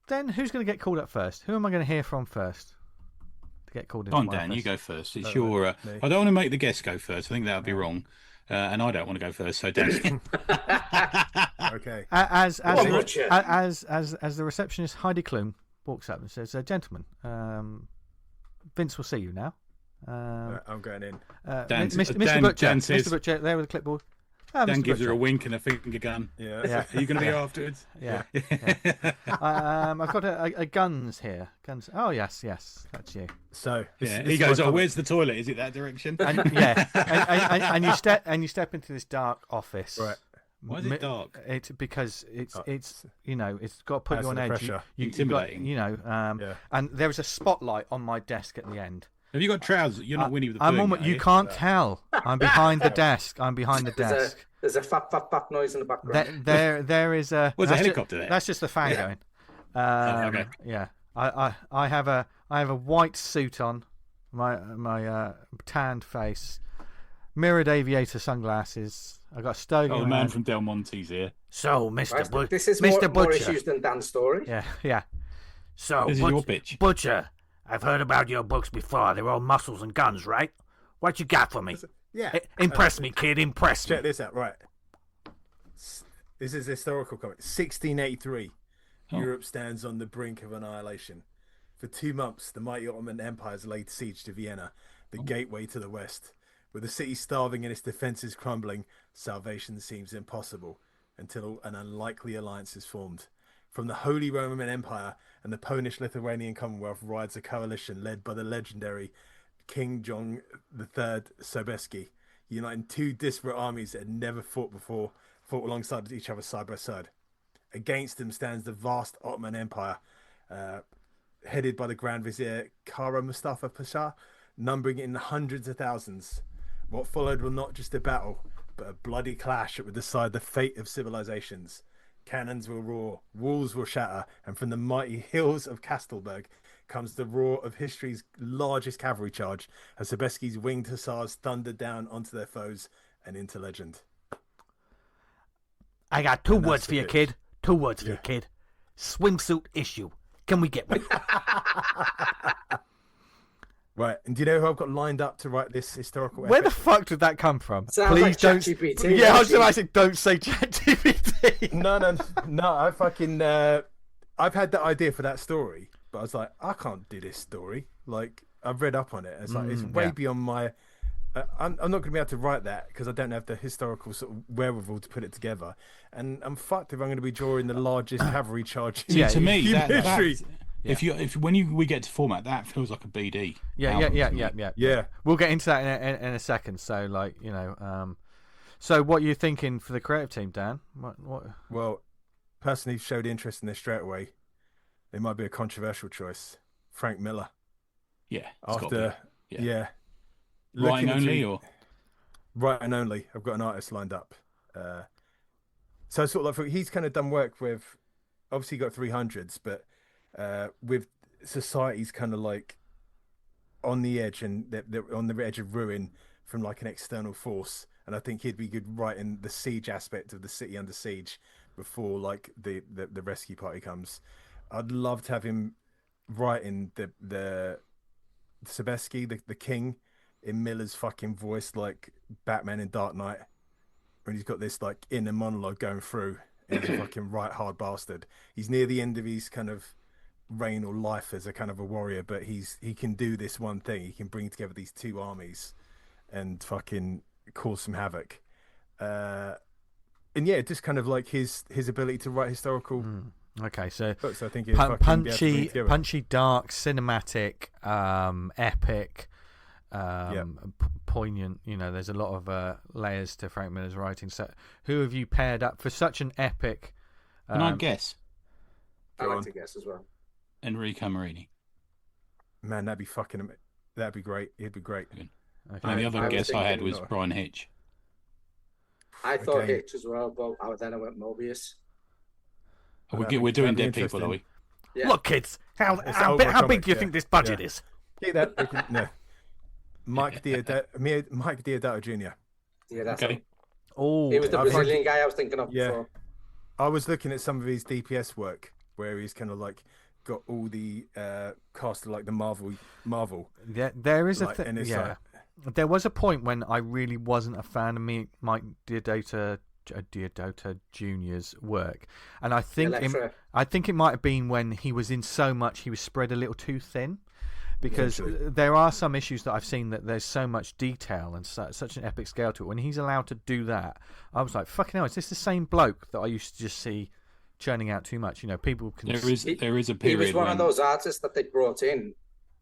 Then who's going to get called up first? Who am I going to hear from first to get called in? Come on, Dan, you go first. It's your. I don't want to make the guest go first. I think that would be wrong, and I don't want to go first. So Dan. Okay. As the receptionist Heidi Klum walks up and says, "Gentlemen, Vince will see you now. I'm going in. Mr. Butcher, there with the clipboard. Dan Mr. gives her Butcher. a wink and a finger gun. Yeah. Are you going to be afterwards? Yeah. I've got a guns here. Guns. Oh yes, that's you. So He goes, "Oh, where's the toilet? Is it that direction?" And, and you step into this dark office. Right. Why is it dark? It's because it's it's got to put you on edge. Pressure. Intimidating. And there is a spotlight on my desk at the end. Have you got trousers? You're not Winnie the Pooh. You can't tell. I'm behind the desk. There's a fap noise in the background. There is a. There's a helicopter there. That's just the fan going. Okay. Yeah. I have a white suit on, my tanned face, mirrored aviator sunglasses. I got a Stogie. Oh, the man from Del Monte's here. So, Mr. Butcher. This is Mr. more Butcher. issues than Dan's story. Yeah. So, This is your pitch. Butcher, I've heard about your books before. They're all muscles and guns, right? What you got for me? Yeah. Impress me, kid. Impress me. Check this out. Right. This is a historical comment. 1683. Europe stands on the brink of annihilation. For 2 months, the mighty Ottoman Empire has laid siege to Vienna, the gateway to the west. With the city starving and its defences crumbling, salvation seems impossible until an unlikely alliance is formed. From the Holy Roman Empire and the Polish-Lithuanian Commonwealth rides a coalition led by the legendary King John III Sobieski, uniting 2 disparate armies that had never fought before, fought alongside each other side by side. Against them stands the vast Ottoman Empire, headed by the Grand Vizier Kara Mustafa Pasha, numbering in the hundreds of thousands. What followed was not just a battle, but a bloody clash that would decide the fate of civilizations. Cannons will roar, walls will shatter, and from the mighty hills of Kastelberg comes the roar of history's largest cavalry charge as Sobieski's winged hussars thundered down onto their foes and into legend. I got 2 words for you, kid. 2 words for you, kid. Swimsuit issue. Can we get one? Right, and do you know who I've got lined up to write this historical Where epic? the fuck did that come from? Sounds Please like don't. ChatGPT. Yeah, I was going to say, don't say ChatGPT. No. I fucking. I've had that idea for that story, but I was like, I can't do this story. Like, I've read up on it. It's like it's way beyond my. I'm not going to be able to write that because I don't have the historical sort of wherewithal to put it together, and I'm fucked if I'm going to be drawing the largest cavalry charge. See, to me, in history. we get to format, that feels like a BD. Yeah. We'll get into that in a second. So, so what are you thinking for the creative team, Dan? What? Well, person who showed interest in this straight away, it might be a controversial choice. Frank Miller. Yeah. Writing only, or writing only. I've got an artist lined up. So sort of like he's kind of done work with, obviously got 300s, but with society's kind of like on the edge, and they're on the edge of ruin from like an external force. And I think he'd be good writing the siege aspect of the city under siege before like the rescue party comes. I'd love to have him writing the Sobieski, the king, in Miller's fucking voice, like Batman in Dark Knight, when he's got this like inner monologue going through, and he's a fucking right hard bastard. He's near the end of his kind of reign or life as a kind of a warrior, but he can do this one thing. He can bring together these 2 armies and fucking cause some havoc. And yeah, just kind of like his ability to write historical. Okay, so books, I think punchy, dark, cinematic, epic. Poignant. There's a lot of layers to Frank Miller's writing. So, who have you paired up for such an epic? Can I guess? I like to guess as well. Enrico Marini. Man, that'd be great. He'd be great. Okay. And the other guess I had was Brian Hitch. I thought Hitch as well, but then I went Mobius. We're doing dead people, are we? Yeah. Look, kids, how big do you think this budget is? Yeah, that no. Mike Deadato Jr. Yeah, that's okay. Oh, he was the Brazilian guy I was thinking of before. I was looking at some of his DPS work where he's kind of like got all the cast of like the Marvel. Yeah, there is like, a thing. Yeah, there was a point when I really wasn't a fan of Mike Deadato Jr.'s work, and I think it might have been when he was in so much he was spread a little too thin. because there are some issues that I've seen that there's so much detail and such an epic scale to it. When he's allowed to do that, I was like, fucking hell, is this the same bloke that I used to just see churning out too much? You know, people can... There is a period. He was one of those artists that they brought in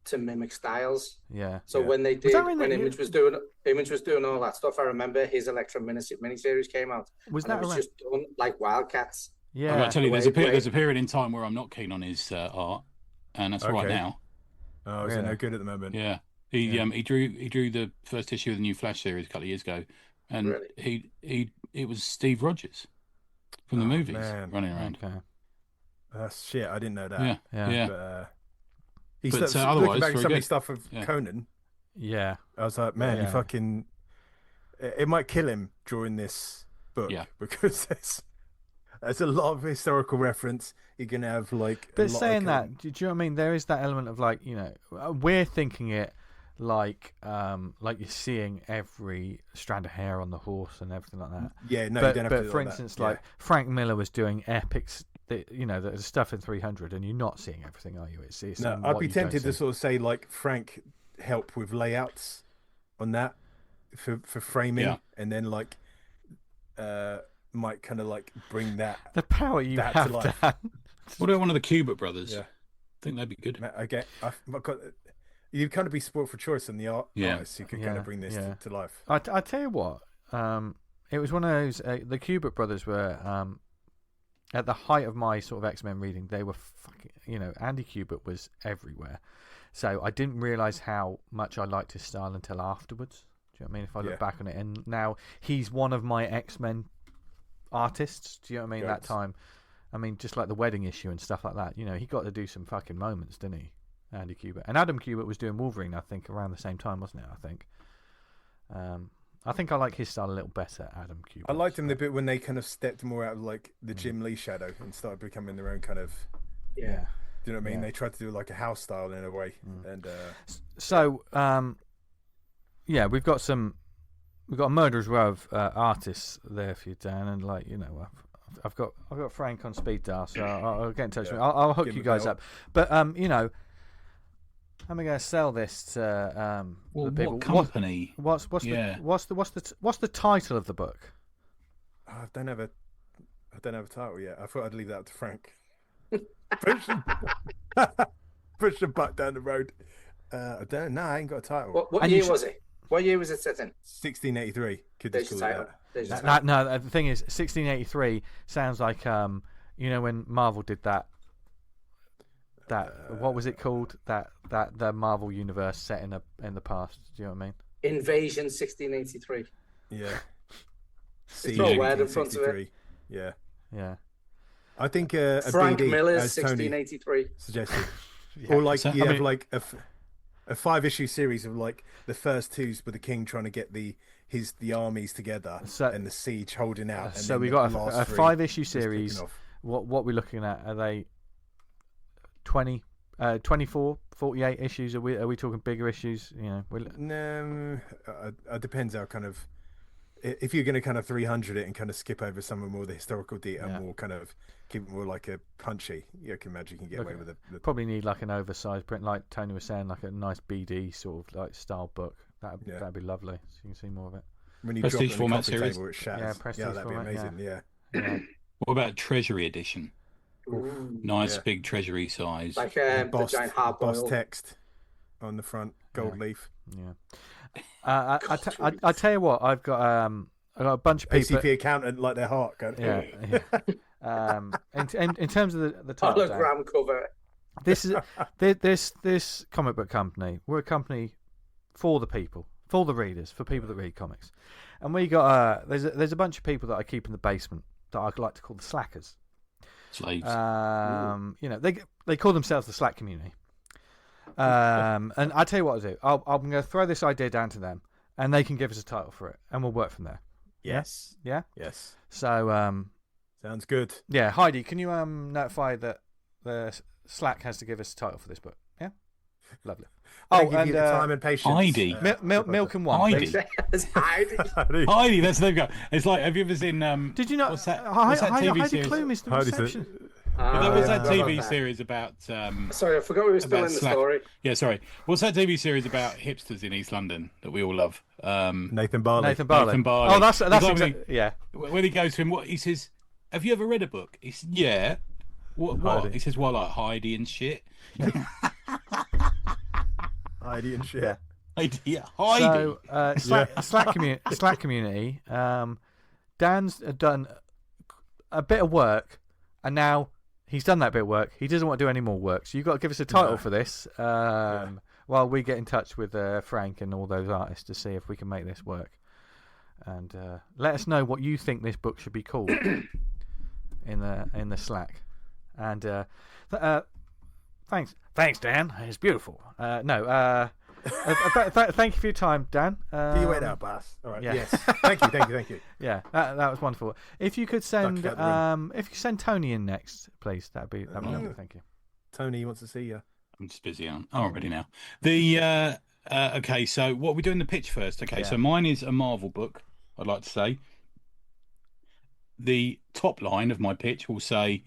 to mimic styles. Yeah. So when they did, when Image was doing all that stuff, I remember his Electra miniseries came out. Was and that it was around... just done like Wildcats. Yeah. I'm going to tell you, there's a period in time where I'm not keen on his art, and that's right now. Oh, is it no good at the moment? Yeah. He drew the first issue of the new Flash series a couple of years ago, and it was Steve Rogers from the movies running around. Okay. Shit, I didn't know that. Yeah. But, But looking otherwise, back at some of good. his stuff of Conan, Yeah. I was like, man, you fucking... It might kill him during this book because there's a lot of historical reference. You're going to have like... But saying that, do you know what I mean? There is that element of like, you know, we're thinking it like you're seeing every strand of hair on the horse and everything like that. Yeah, no, but, you don't have to do for all instance, that. like Frank Miller was doing epics, you know, the stuff in 300, and you're not seeing everything, are you? It's no, I'd be tempted to sort of say like Frank help with layouts on that for framing, and then like might kind of like bring that the power you have to life. What about one of the Kubert brothers? Yeah, I think that'd be good. I've got. You'd kind of be spoiled for choice on the artists who could kind of bring this to life. I tell you what, it was one of those. The Kubert brothers were at the height of my sort of X-Men reading. They were fucking, you know, Andy Kubert was everywhere. So I didn't realise how much I liked his style until afterwards. Do you know what I mean? If I look back on it, and now he's one of my X-Men artists. Do you know what I mean? That time, I mean, just like the wedding issue and stuff like that. You know, he got to do some fucking moments, didn't he? Andy Kubert. And Adam Kubert was doing Wolverine, I think, around the same time, wasn't it? I think I like his style a little better, Adam Kubert. I liked him the bit when they kind of stepped more out of like the Jim Lee shadow and started becoming their own kind of... Do you know what I mean? Yeah. They tried to do like a house style in a way. And So, we've got a murderer's row of artists there for you, Dan, and like, you know, I've got Frank on speed dial, so I'll get in touch with you. I'll hook you guys up. But you know, how am I going to sell this to the people? What company? What's the title of the book? I don't have a title yet. I thought I'd leave that up to Frank. Push the butt down the road. I don't know. I ain't got a title. What year was it? What year was it set in? 1683. Could just call it that. No, the thing is, 1683 sounds like you know, when Marvel did that what was it called? That the Marvel universe set in the past. Do you know what I mean? Invasion 1683. Yeah. Throw a word in front of it. Yeah. Yeah. I think Frank BD, Miller's 1683 suggested, or like you have like a 5-issue series of like the first twos with the king trying to get the armies together and the siege holding out. And so we got a 5-issue series. What we're looking at, are they 20, 24, 48 issues? Are we talking bigger issues? You know, no, it depends how kind of. If you're going to kind of 300 it and kind of skip over some of more of the historical detail, more kind of keep it more like a punchy, you can imagine you can get away with it. Probably need like an oversized print, like Tony was saying, like a nice BD sort of like style book. That'd be lovely. So you can see more of it. When you Prestige drop it on format the coffee series. table, it shatters. Yeah, prestige that'd format, be amazing. Yeah. What about Treasury edition? Ooh, Nice big Treasury size. like the giant hard boss text on the front, gold leaf. Yeah. I tell you what, I've got a bunch of people. ACP accountant like their heart going. Yeah. In terms of the title, hologram cover. This is this comic book company. We're a company for the people, for the readers, for people that read comics, and we got there's a bunch of people that I keep in the basement that I like to call the slackers. Slaves. You know, they call themselves the Slack community. And I tell you what I'll do. I'm going to throw this idea down to them, and they can give us a title for it, and we'll work from there. Yes. Yeah. Yes. So sounds good. yeah, Heidi, can you notify that the Slack has to give us a title for this book? Yeah. Lovely. Thank you for your time and patience. Heidi. Milk and one. Heidi. Heidi. Heidi, that's what they've got. It's like, have you ever seen? Did you not? What's that Heidi TV Heidi series? Klum is the Heidi's reception. But what's that forgot TV about that. series about? Sorry, I forgot we were still in the story. Yeah, sorry. What's that TV series about hipsters in East London that we all love? Nathan Barley. Nathan Barley. Oh, that's like yeah. When he goes to him, he says, "Have you ever read a book?" He says, "Yeah." What? He says, "Well, like Heidi and shit." Heidi and shit. Heidi. So, Slack community. Dan's done a bit of work, and now he's done that bit of work. He doesn't want to do any more work. So you've got to give us a title for this. While we get in touch with Frank and all those artists to see if we can make this work, and let us know what you think this book should be called in the Slack. And thanks, Dan. It's beautiful. Thank you for your time, Dan. Do you wait out, boss? All right. Yeah. Yes. Thank you. Yeah, that was wonderful. If you could send Tony in next, please, that'd be lovely. Thank you. Tony wants to see you. I'm just busy. I'm ready now. Okay. So what we doing the pitch first? Okay. So mine is a Marvel book. I'd like to say. The top line of my pitch will say,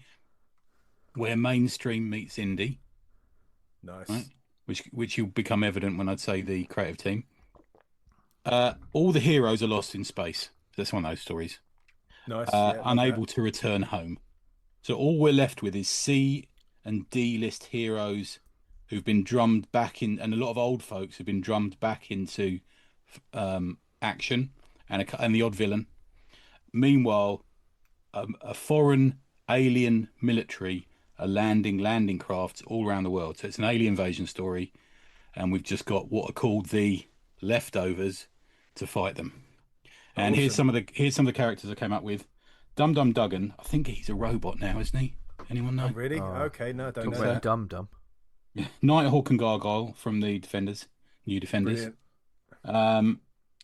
"Where mainstream meets indie." Nice. Right? Which will become evident when I'd say the creative team. All the heroes are lost in space. That's one of those stories. Nice. Unable to return home. So all we're left with is C and D list heroes who've been drummed back in, and a lot of old folks who've been drummed back into action, and the odd villain. Meanwhile, a foreign alien military are landing crafts all around the world. So it's an alien invasion story, and we've just got what are called the leftovers to fight them. And here's some of the characters I came up with. Dum Dum Duggan. I think he's a robot now, isn't he? Anyone know? Oh, really? Okay, no, I don't know. Well, Dum. Yeah. Nighthawk and Gargoyle from the New Defenders.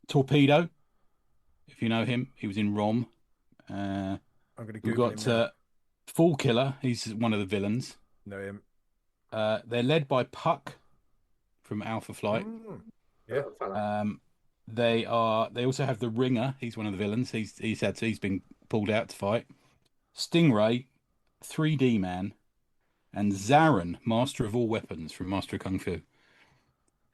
Torpedo, if you know him, he was in Rom. I'm going to Google we've got him now. Fall Killer. He's one of the villains. Know him. They're led by Puck from Alpha Flight. Yeah. They also have the Ringer. He's one of the villains. He's been pulled out to fight. Stingray, 3D Man, and Zarin, Master of All Weapons from Master of Kung Fu.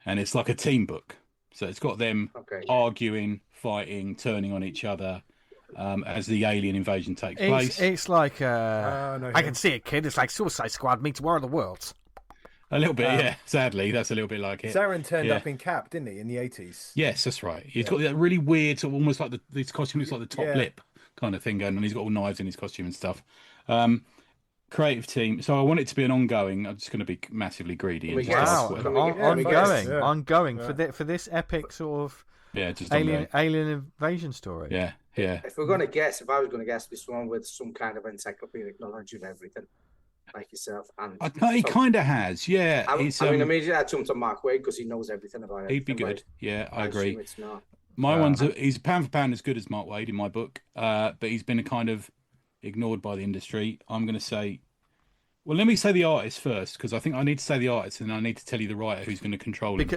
And it's like a team book. So it's got them arguing, fighting, turning on each other as the alien invasion takes place. It's like I can see it, kid. It's like Suicide Squad meets War of the Worlds. A little bit, yeah. Sadly, that's a little bit like it. Zarin turned up in Cap, didn't he, in the 80s? Yes, that's right. He's got that really weird, sort of almost like his costume looks like the top lip kind of thing going on. He's got all knives in his costume and stuff. Creative team. So I want it to be an ongoing. I'm just going to be massively greedy. Ongoing for this epic sort of just alien invasion story. Yeah. If I was going to guess this one with some kind of encyclopedic knowledge of everything, like yourself. And he kind of has, yeah. I mean, immediately I jumped on Mark Waid because he knows everything about it. He'd be good. Yeah, I agree. It's not. My he's pound for pound as good as Mark Waid in my book, but he's been kind of ignored by the industry. I'm going to say, well, let me say the artist first, because I think I need to say the artist, and I need to tell you the writer who's going to control him.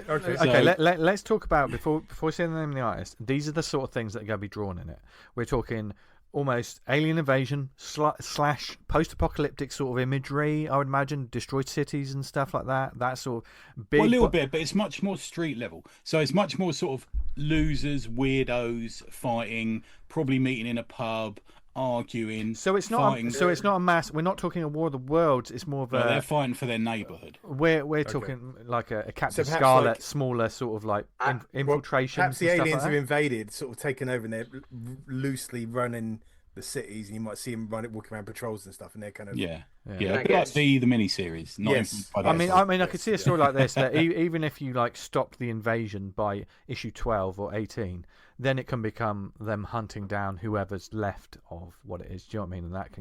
Let's talk about before we say the name of the artist. These are the sort of things that are going to be drawn in it. We're talking almost alien invasion slash post-apocalyptic sort of imagery. I would imagine destroyed cities and stuff like that. That sort of big. Well, a little bit, but it's much more street level. So it's much more sort of losers, weirdos fighting, probably meeting in a pub, arguing. So it's not. It's not a mass. We're not talking a War of the Worlds. It's more of a. They're fighting for their neighbourhood. We're talking like a Captain Scarlet, smaller sort of like infiltration. Perhaps the aliens have invaded, sort of taken over, and they're loosely running the cities, and you might see them walking around patrols and stuff, and they're kind of like the mini-series. I mean, I could see a story like this that even if you like stopped the invasion by issue 12 or 18, then it can become them hunting down whoever's left of what it is. Do you know what I mean? And that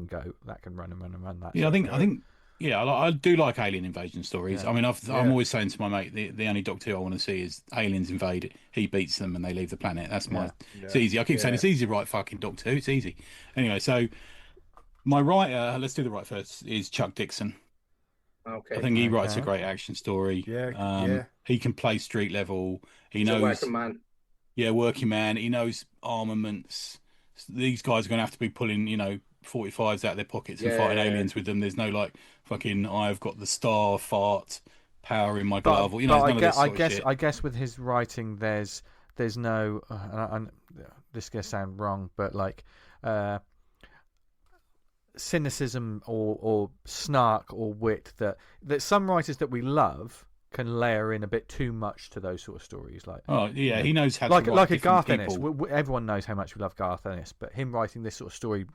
can run and run and run. I do like alien invasion stories. Yeah. I mean, I'm always saying to my mate, the only Doctor Who I want to see is aliens invade, he beats them, and they leave the planet. That's my. Yeah. It's easy. I keep saying it's easy, right? Fucking Doctor Who, it's easy. Anyway, so my writer, let's do the right first, is Chuck Dixon. Okay. I think he writes a great action story. He can play street level. He knows. Working man. Yeah, working man. He knows armaments, these guys are going to have to be pulling, 45s out of their pockets and fighting aliens with them. There's no like fucking I've got the star fart power in my glove. Or, I guess with his writing, there's no. This is gonna sound wrong, but like cynicism or snark or wit that some writers that we love can layer in a bit too much to those sort of stories. Like, he knows how like to like a write Garth different Ennis. people. Everyone knows how much we love Garth Ennis, but him writing this sort of story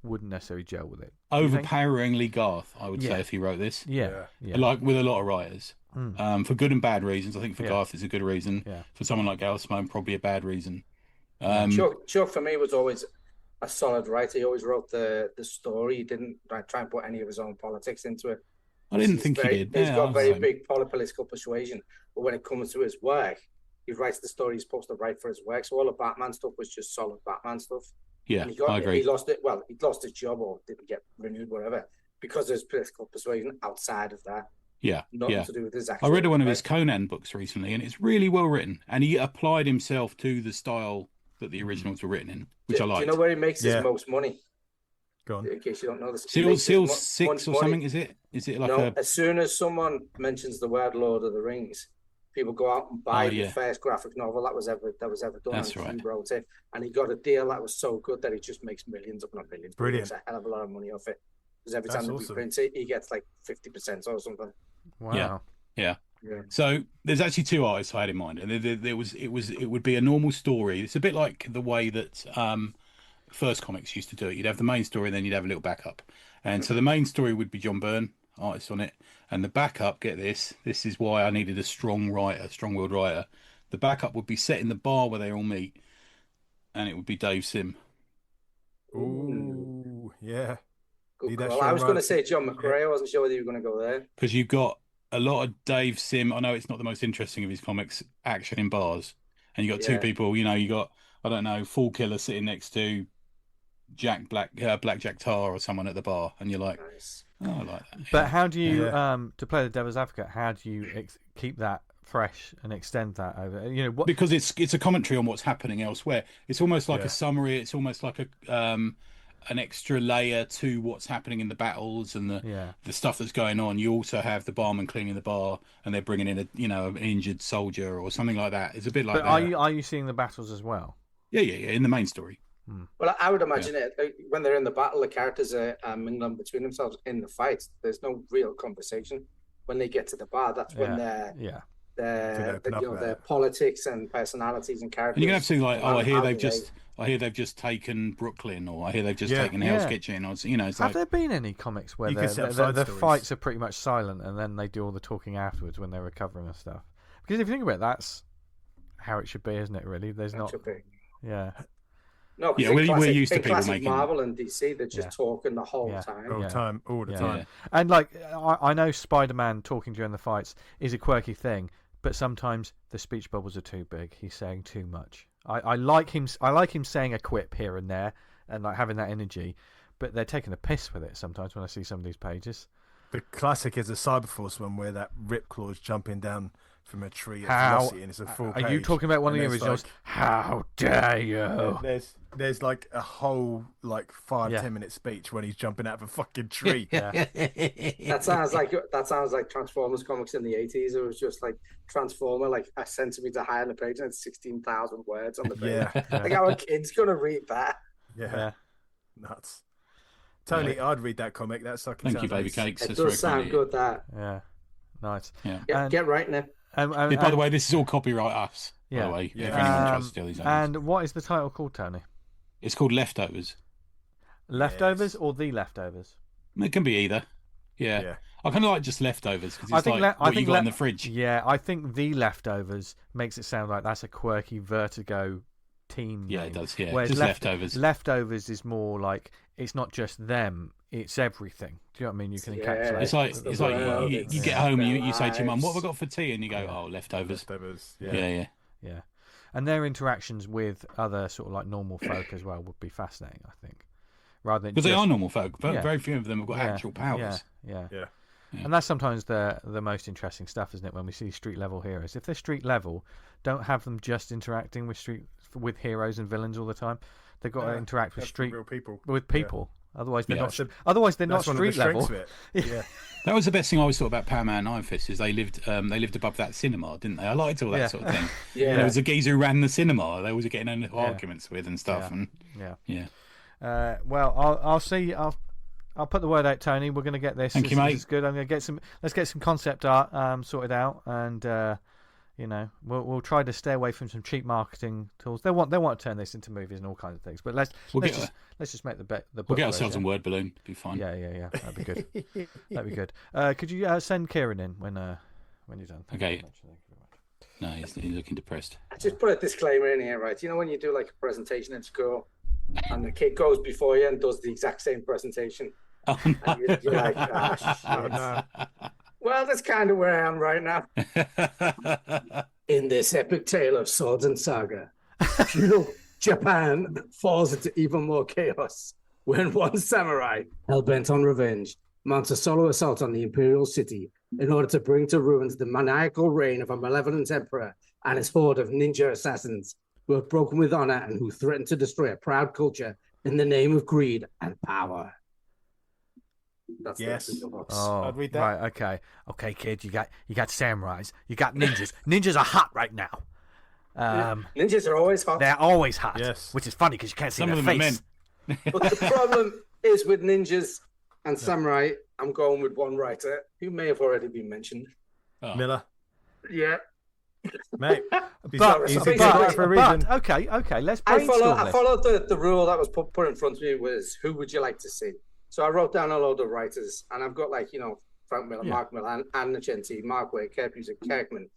wouldn't necessarily gel with it. Overpoweringly Garth, I would say, if he wrote this. Yeah. Like with a lot of writers. For good and bad reasons. I think for Garth it's a good reason. Yeah. For someone like Gareth Simone, probably a bad reason. Chuck for me was always a solid writer. He always wrote the story. He didn't try and put any of his own politics into it. I didn't think he did. He's got very big political persuasion, but when it comes to his work, he writes the story he's supposed to write for his work. So all the Batman stuff was just solid Batman stuff. Yeah, I agree. He lost it. Well, he lost his job or didn't get renewed, whatever, because of his political persuasion outside of that. Yeah, nothing to do with his actual. I read one of his Conan books recently, and it's really well written. And he applied himself to the style that the originals were written in, which I liked. Do you know where he makes his most money? Go on. In case you don't know this. Seal 6 or something, is it? Is it like as soon as someone mentions the word Lord of the Rings, people go out and buy the first graphic novel that was ever done. That's right. He wrote it, and he got a deal that was so good that he just makes millions, if not millions. Brilliant. He makes a hell of a lot of money off it. Because every time he prints it, he gets like 50% or something. Wow. Yeah. So there's actually two artists I had in mind, and it would be a normal story. It's a bit like the way that first comics used to do it. You'd have the main story, and then you'd have a little backup. And so the main story would be John Byrne, artist on it, and the backup. Get this is why I needed a strong-willed writer. The backup would be set in the bar where they all meet, and it would be Dave Sim. Ooh, yeah. Well, I was going to say John McRae. I wasn't sure whether you were going to go there. Because you've got a lot of Dave Sim. I know it's not the most interesting of his comics, action in bars. And you got two people, you got, I don't know, Fall Killer sitting next to Black Jack Tar or someone at the bar. And you're like, nice. Oh, I like that. But how do you, to play the devil's advocate, how do you keep that fresh and extend that over? Because it's a commentary on what's happening elsewhere. It's almost like a summary. It's almost like an extra layer to what's happening in the battles and the stuff that's going on. You also have the barman cleaning the bar, and they're bringing in an injured soldier or something like that. It's a bit like that. But are you seeing the battles as well? Yeah, in the main story. Well, I would imagine it when they're in the battle, the characters are mingling between themselves in the fight. There's no real conversation. When they get to the bar, that's when their politics and personalities and characters. And you're gonna have to like, I hear they've just taken Brooklyn, or I hear they've just taken Hell's Kitchen, or it's have there been any comics where the fights are pretty much silent, and then they do all the talking afterwards when they're recovering and stuff? Because if you think about it, that's how it should be, isn't it? Really, there's not. No, we're used to people making Marvel and DC. They're just talking the whole time, all the time. And like, I know Spider-Man talking during the fights is a quirky thing, but sometimes the speech bubbles are too big. He's saying too much. I like him. I like him saying a quip here and there, and like having that energy. But they're taking a piss with it sometimes when I see some of these pages. The classic is a Cyberforce one where that Ripclaw's jumping down from a tree at Velocity, and it's a full page. Are you talking about one of the originals? How dare you? There's like a whole 5-10 minute speech when he's jumping out of a fucking tree. That sounds like Transformers comics in the 80s. It was just like Transformer like a centimeter high on the page and it's 16,000 words on the page. Like how a kid's gonna read that? Nuts. Tony, I'd read that comic. That's like thank you, baby cakes. It does sound good. That nice. Get right now. By the way, this is all copyright us. By the way, if anyone tries to steal these. And what is the title called, Tony? It's called Leftovers. Leftovers or The Leftovers? It can be either. Yeah. I kind of like just Leftovers because it's what you got in the fridge. Yeah, I think The Leftovers makes it sound like that's a quirky Vertigo team name. It does. Yeah, whereas just Leftovers. Leftovers is more like it's not just them. It's everything. Do you know what I mean? You can encapsulate. It's like you get home and you say to your mum, "What have I got for tea?" And you go, "Oh, leftovers." Yeah. And their interactions with other sort of like normal folk as well would be fascinating, I think. Rather than because they are normal folk, but very few of them have got actual powers. Yeah. And that's sometimes the most interesting stuff, isn't it? When we see street level heroes, if they're street level, don't have them just interacting with heroes and villains all the time. They've got to interact with real people. With people. Otherwise, they're not. That's Otherwise, they're not one of the street level. strengths of it. Yeah. That was the best thing I always thought about Power Man and Iron Fist is they lived above that cinema, didn't they? I liked all that sort of thing. Yeah. There was a geezer who ran the cinema. They always getting into arguments with and stuff. Well, I'll see. I'll put the word out, Tony. We're going to get this. Thank you, mate. This is good. I'm going to get some. Let's get some concept art sorted out, and we'll try to stay away from some cheap marketing tools. They want to turn this into movies and all kinds of things. But let's just make the book. We'll get ourselves on Word Balloon. Be fine. Yeah. That'd be good. That'd be good. Could you send Kieran in when you're done? Okay. No, he's looking depressed. I just put a disclaimer in here, right? You know when you do like a presentation at school, and the kid goes before you and does the exact same presentation. Oh, no. And you're like, no. Well, that's kind of where I am right now. In this epic tale of swords and saga, feudal Japan falls into even more chaos when one samurai, hell-bent on revenge, mounts a solo assault on the imperial city in order to bring to ruins the maniacal reign of a malevolent emperor and his horde of ninja assassins who have broken with honor and who threaten to destroy a proud culture in the name of greed and power. That's the box. Oh, I'd read that. Right, okay, kid. You got samurais. You got ninjas. Ninjas are hot right now. Ninjas are always hot. They're always hot. Yes. Which is funny because you can't see Some their of them face. are men. But the problem is with ninjas and samurai, I'm going with one writer who may have already been mentioned. Oh. Miller. Yeah. Mate. But for a reason. Okay, let's I brainstorm this. followed the rule that was put in front of me was who would you like to see? So I wrote down a load of writers, and I've got Frank Miller, Mark Miller, Anne Nocenti, Mark Waid, Kerr Busick, Kirkman,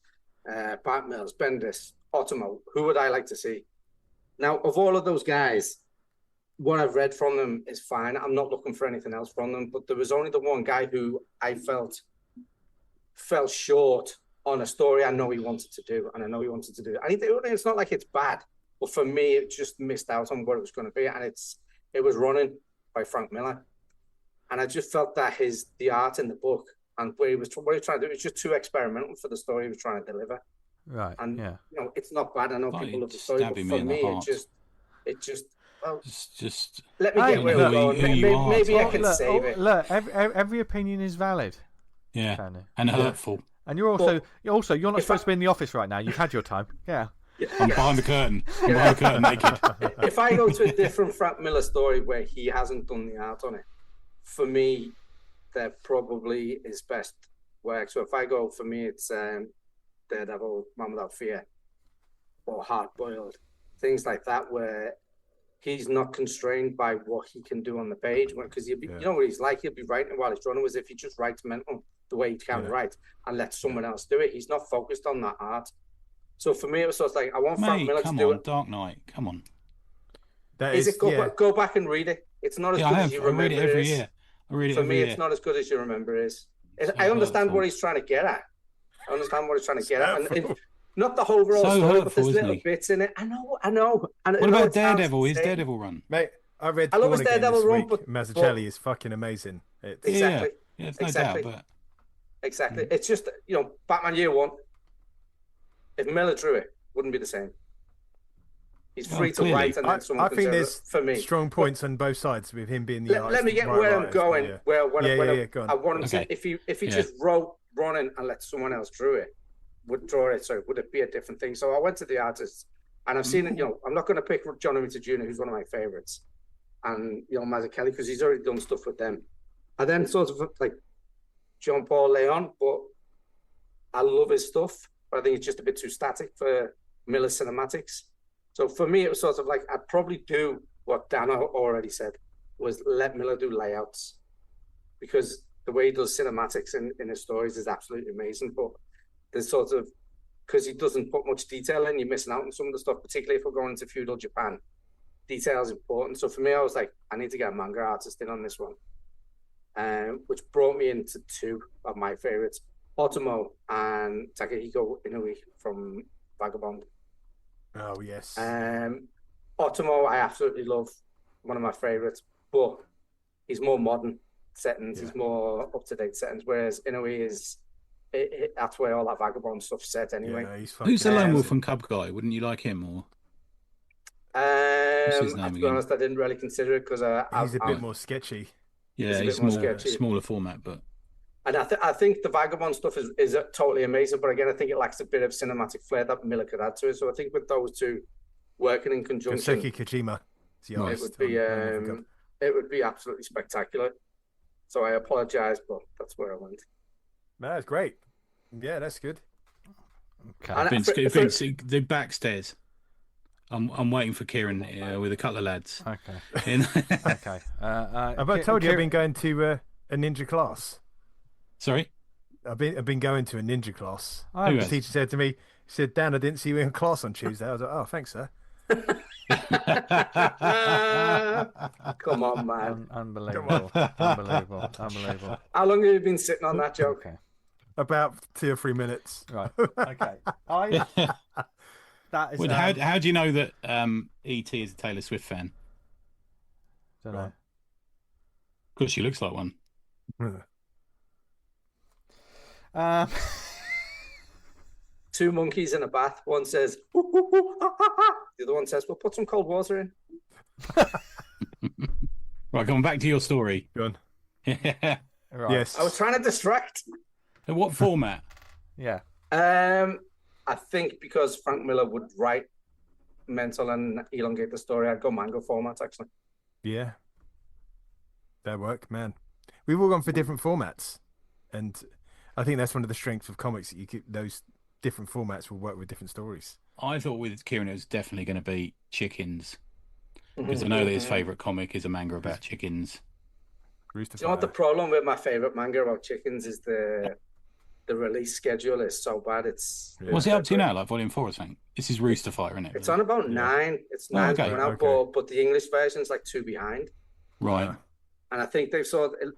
Bart Mills, Bendis, Otomo. Who would I like to see? Now, of all of those guys, what I've read from them is fine. I'm not looking for anything else from them, but there was only the one guy who I felt fell short on a story I know he wanted to do, and it's not like it's bad, but for me, it just missed out on what it was going to be, and it was Running by Frank Miller. And I just felt that the art in the book and what he was trying to do was just too experimental for the story he was trying to deliver. Right. And it's not bad. I know people love the story, but for me, it just. Well, just let me get where we're going. Maybe I can save it. Look, every opinion is valid. Yeah, Tony. and hurtful. And you're not supposed to be in the office right now. You've had your time. Yeah. I'm behind the curtain. I'm behind the curtain naked. If I go to a different Frank Miller story where he hasn't done the art on it, for me, that probably his best work. So if I go, for me, it's Daredevil, Man Without Fear, or Hard Boiled, things like that, where he's not constrained by what he can do on the page. Because you know what he's like, he'll be writing while he's running, as if he just writes mental the way he can write and let someone else do it. He's not focused on that art. So for me, it was sort of like, I want Frank Miller to do it. Dark Knight, come on. Go back and read it. It's not as good as you remember it is. I read it every year. For me, it's not as good as you remember it is. I understand what he's trying to get at. And not the whole overall story, but there's little bits in it. I know. And what about Daredevil? His Daredevil run? Mate, I read love his Daredevil run, but Mazzucchelli is fucking amazing. Exactly. Yeah, no doubt. But... Exactly. It's just, Batman Year One, if Miller drew it, wouldn't be the same. He's free to write, and then someone can do it. For me, strong points on both sides with him being the. Let me get where I'm going. Go on. I want him to. If he just wrote Running and let someone else draw it, would it be a different thing? So I went to the artists, and I've seen it. I'm not going to pick John Romita Jr., who's one of my favorites, and Mazzucchelli, because he's already done stuff with them. I then sort of like John Paul Leon, but I love his stuff, but I think it's just a bit too static for Miller cinematics. So for me, it was sort of like, I'd probably do what Dan already said, was let Miller do layouts, because the way he does cinematics in his stories is absolutely amazing. But there's sort of, because he doesn't put much detail in, you're missing out on some of the stuff, particularly if we're going into feudal Japan. Detail is important. So for me, I was like, I need to get a manga artist in on this one, which brought me into two of my favorites, Otomo and Takehiko Inoue from Vagabond. Oh, yes. Otomo, I absolutely love, one of my favorites, but he's more modern settings, he's more up-to-date settings, whereas Inoue is, that's where all that Vagabond stuff's set anyway. Yeah, who's the Lone Wolf and Cub guy? Wouldn't you like him? Or What's his To name be again? honest, I didn't really consider it because he's a bit more sketchy. Yeah, He's he's a bit more more sketchy. smaller format, but And I think the Vagabond stuff is totally amazing, but again, I think it lacks a bit of cinematic flair that Miller could add to it. So I think with those two working in conjunction, Koseki Kojima, it would be absolutely spectacular. So I apologize, but that's where I went. No, that's great. Yeah, that's good. Okay. Vince, the backstairs. I'm waiting for Kieran with a couple of lads. Okay. Okay. I've told you I've been going to a ninja class. Sorry? I've been going to a ninja class. Oh, the teacher said to me, Dan, I didn't see you in class on Tuesday. I was like, oh, thanks, sir. Come on, man. Unbelievable. Unbelievable. Unbelievable. How long have you been sitting on that joke? Okay. About 2 or 3 minutes. Right. Okay. That is. Well, how do you know that E.T. is a Taylor Swift fan? Don't know. Because she looks like one. Two monkeys in a bath. One says, the other one says, well, put some cold water in. Right, coming back to your story. Go on. Right. Yes. I was trying to distract. In what format? Yeah. I think because Frank Miller would write mental and elongate the story, I'd go manga formats, actually. Yeah. That work, man. We've all gone for different formats. And I think that's one of the strengths of comics. That you keep those different formats will work with different stories. I thought with Kieran it was definitely going to be chickens. Because I know that his favourite comic is a manga about chickens. Do you know what the problem with my favourite manga about chickens is? The release schedule is so bad. What's it up to now? Like Volume 4 or something? This is Rooster Fighter, isn't it? It's on about 9. It's 9 coming out, but the English version's like 2 behind. Right. And I think it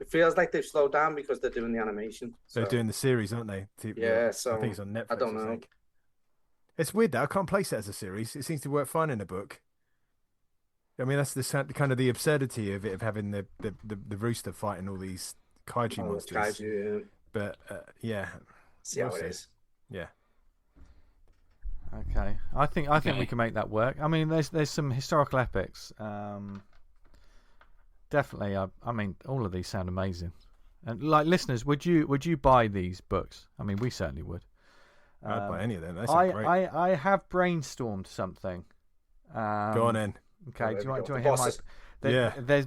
feels like they've slowed down because they're doing the animation. They're doing the series, aren't they? Yeah, so I think it's on Netflix. I don't know. It's weird though. I can't place it as a series. It seems to work fine in a book. I mean, that's kind of the absurdity of it, of having the rooster fighting all these kaiju monsters. Kaiju, yeah. But yeah, see how it is. Yeah. Okay. I think we can make that work. I mean, there's some historical epics. Definitely. I mean, all of these sound amazing. And like listeners, would you buy these books? I mean, we certainly would. I'd buy any of them. They sound great. I have brainstormed something. Go on in. Okay. Do you want to hear my?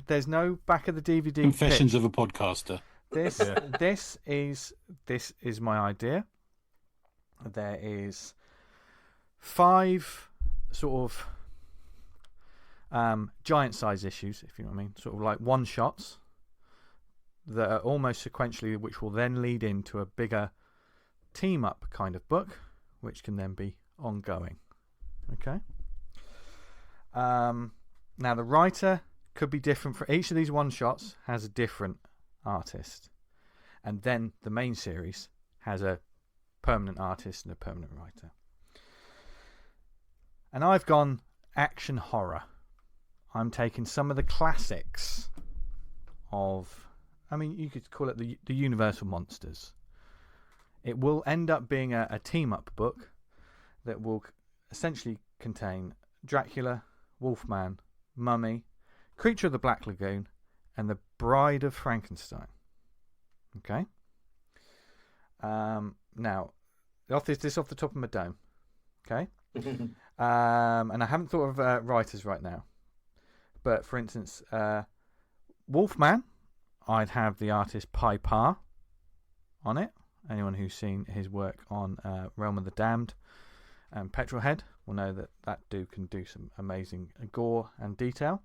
There's no back of the DVD. Confessions pitch. of a Podcaster. This is my idea. There is 5 sort of giant size issues, if you know what I mean, sort of like one shots that are almost sequentially, which will then lead into a bigger team up kind of book, which can then be ongoing. Okay. Now the writer could be different for each of these one shots. Has a different artist, and then the main series has a permanent artist and a permanent writer. And I've gone action horror. I'm taking some of the classics of, I mean, you could call it the Universal monsters. It will end up being a team-up book that will essentially contain Dracula, Wolfman, Mummy, Creature of the Black Lagoon, and the Bride of Frankenstein. Okay? Now, this off the top of my dome. Okay? And I haven't thought of writers right now. But, for instance, Wolfman, I'd have the artist Pai Pa on it. Anyone who's seen his work on Realm of the Damned and Petrolhead will know that dude can do some amazing gore and detail.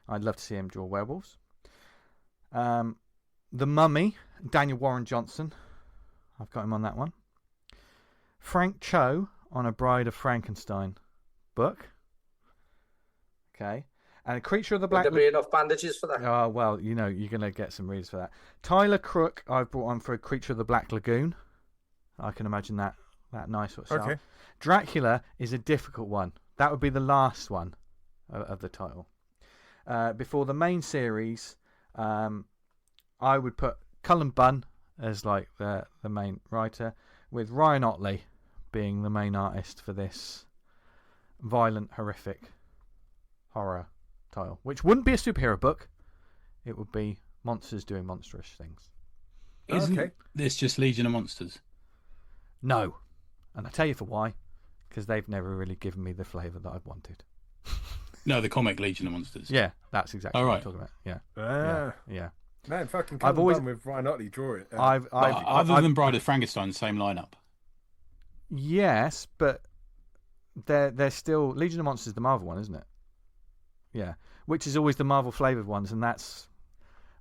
I'd love to see him draw werewolves. The Mummy, Daniel Warren Johnson. I've got him on that one. Frank Cho on a Bride of Frankenstein book. Okay. And a Creature of the Black... Would there be enough bandages for that? Oh, well, you know, you're going to get some readers for that. Tyler Crook, I've brought on for a Creature of the Black Lagoon. I can imagine that nice sort of style. Okay. Dracula is a difficult one. That would be the last one of the title. Before the main series, I would put Cullen Bunn as like the main writer, with Ryan Otley being the main artist for this violent, horrific horror title, which wouldn't be a superhero book. It would be monsters doing monstrous things. Isn't this just Legion of Monsters? No. And I tell you for why. Because they've never really given me the flavour that I've wanted. No, the comic Legion of Monsters. Yeah, that's exactly what I'm talking about. Yeah. Yeah. Man, fucking I've always with Ryan Otley draw it. Other than Bride of Frankenstein, same lineup. Yes, but they're still Legion of Monsters, the Marvel one, isn't it? Yeah, which is always the Marvel flavoured ones, and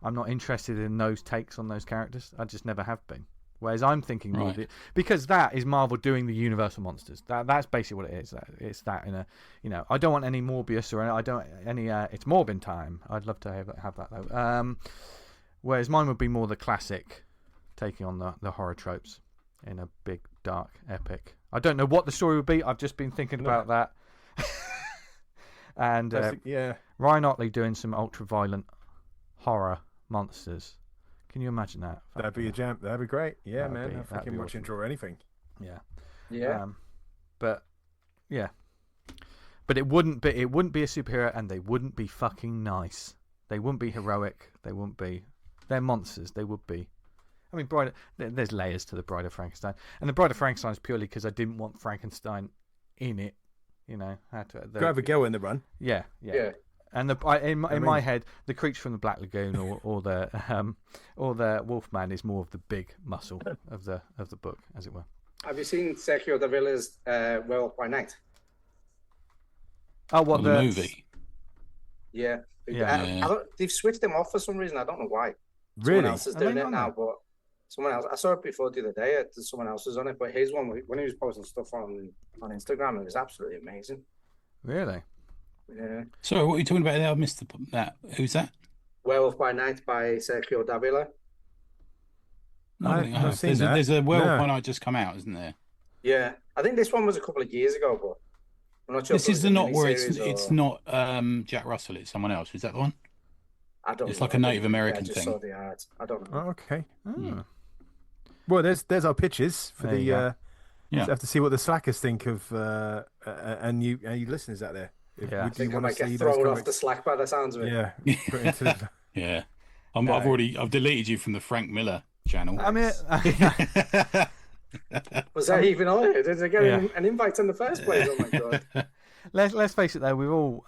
I'm not interested in those takes on those characters. I just never have been. Whereas I'm thinking more because that is Marvel doing the Universal monsters. That's basically what it is. It's that in a, I don't want any Morbius or I don't any. It's Morbin time. I'd love to have that though. Whereas mine would be more the classic, taking on the horror tropes in a big dark epic. I don't know what the story would be. I've just been thinking about that. And Ryan Otley doing some ultra violent horror monsters. Can you imagine that? That'd be a jam. That'd be great. Yeah, man. I fucking watch and draw anything. Yeah. Yeah. But it wouldn't be a superhero, and they wouldn't be fucking nice. They wouldn't be heroic. They wouldn't be. They're monsters. They would be. I mean, there's layers to the Bride of Frankenstein, and the Bride of Frankenstein is purely because I didn't want Frankenstein in it. Had to have a girl in the run. Yeah. And in my head, the creature from the Black Lagoon or the Wolfman is more of the big muscle of the book, as it were. Have you seen Sergio Davila's Werewolf by Night? Oh, what the movie? Yeah. They've switched him off for some reason. I don't know why. Really? Someone else is doing it now, but someone else. I saw it before the other day. Someone else was on it, but his one when he was posting stuff on Instagram, it was absolutely amazing. Really? Yeah. Sorry, what are you talking about there? I missed that. Who's that? Werewolf by Night by Sergio Davila. There's a Werewolf by Night just come out, isn't there? Yeah, I think this one was a couple of years ago, but I'm not sure. This is the not where it's not Jack Russell. It's someone else. Is that the one? I don't. It's like a Native American thing. I just saw the art. I don't know. Oh, okay. Well, there's our pitches for the. Yeah. So have to see what the slackers think of and you listeners out there. I think I might get thrown off the Slack by the sounds of it. Yeah. Yeah. I've deleted you from the Frank Miller channel. I mean, was that even on it? Did I get an invite in the first place? Oh my god! Let's face it, though, we all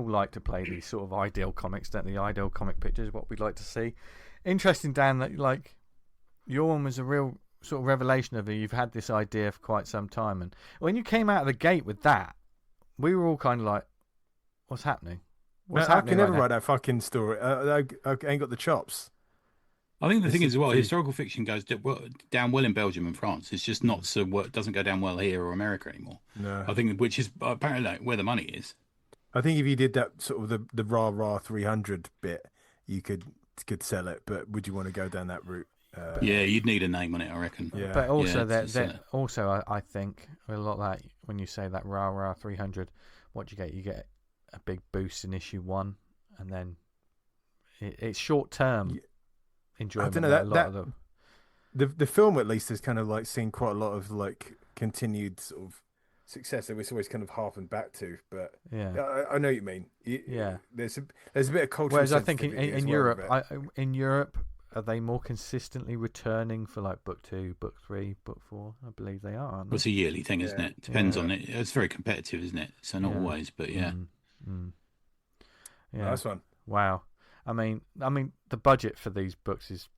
like to play these sort of ideal comics, don't they? The ideal comic pictures, what we'd like to see. Interesting, Dan, that like your one was a real sort of revelation of it. You've had this idea for quite some time, and when you came out of the gate with that, we were all kind of like, "What's happening? What's happening?" I can never write that fucking story. I ain't got the chops. I think the thing is, as well, historical fiction goes down well in Belgium and France. It's just not so. It doesn't go down well here or America anymore. No, I think which is apparently where the money is. I think if you did that sort of the rah 300 bit, you could sell it. But would you want to go down that route? Yeah, you'd need a name on it, I reckon. Yeah. But also, I think a lot of that when you say that rah 300, what do you get? You get a big boost in issue 1, and then it's short term enjoyment. I don't know the film at least has kind of like seen quite a lot of like continued sort of success that it's always kind of harpened back to. But I know what you mean. There's a bit of cultural. Whereas I think in Europe. Are they more consistently returning for like book 2, book 3, book 4? I believe they are, aren't they? It's a yearly thing, isn't it? Depends on it. It's very competitive, isn't it? So not always, but yeah. Yeah, nice one. Wow. I mean, the budget for these books is.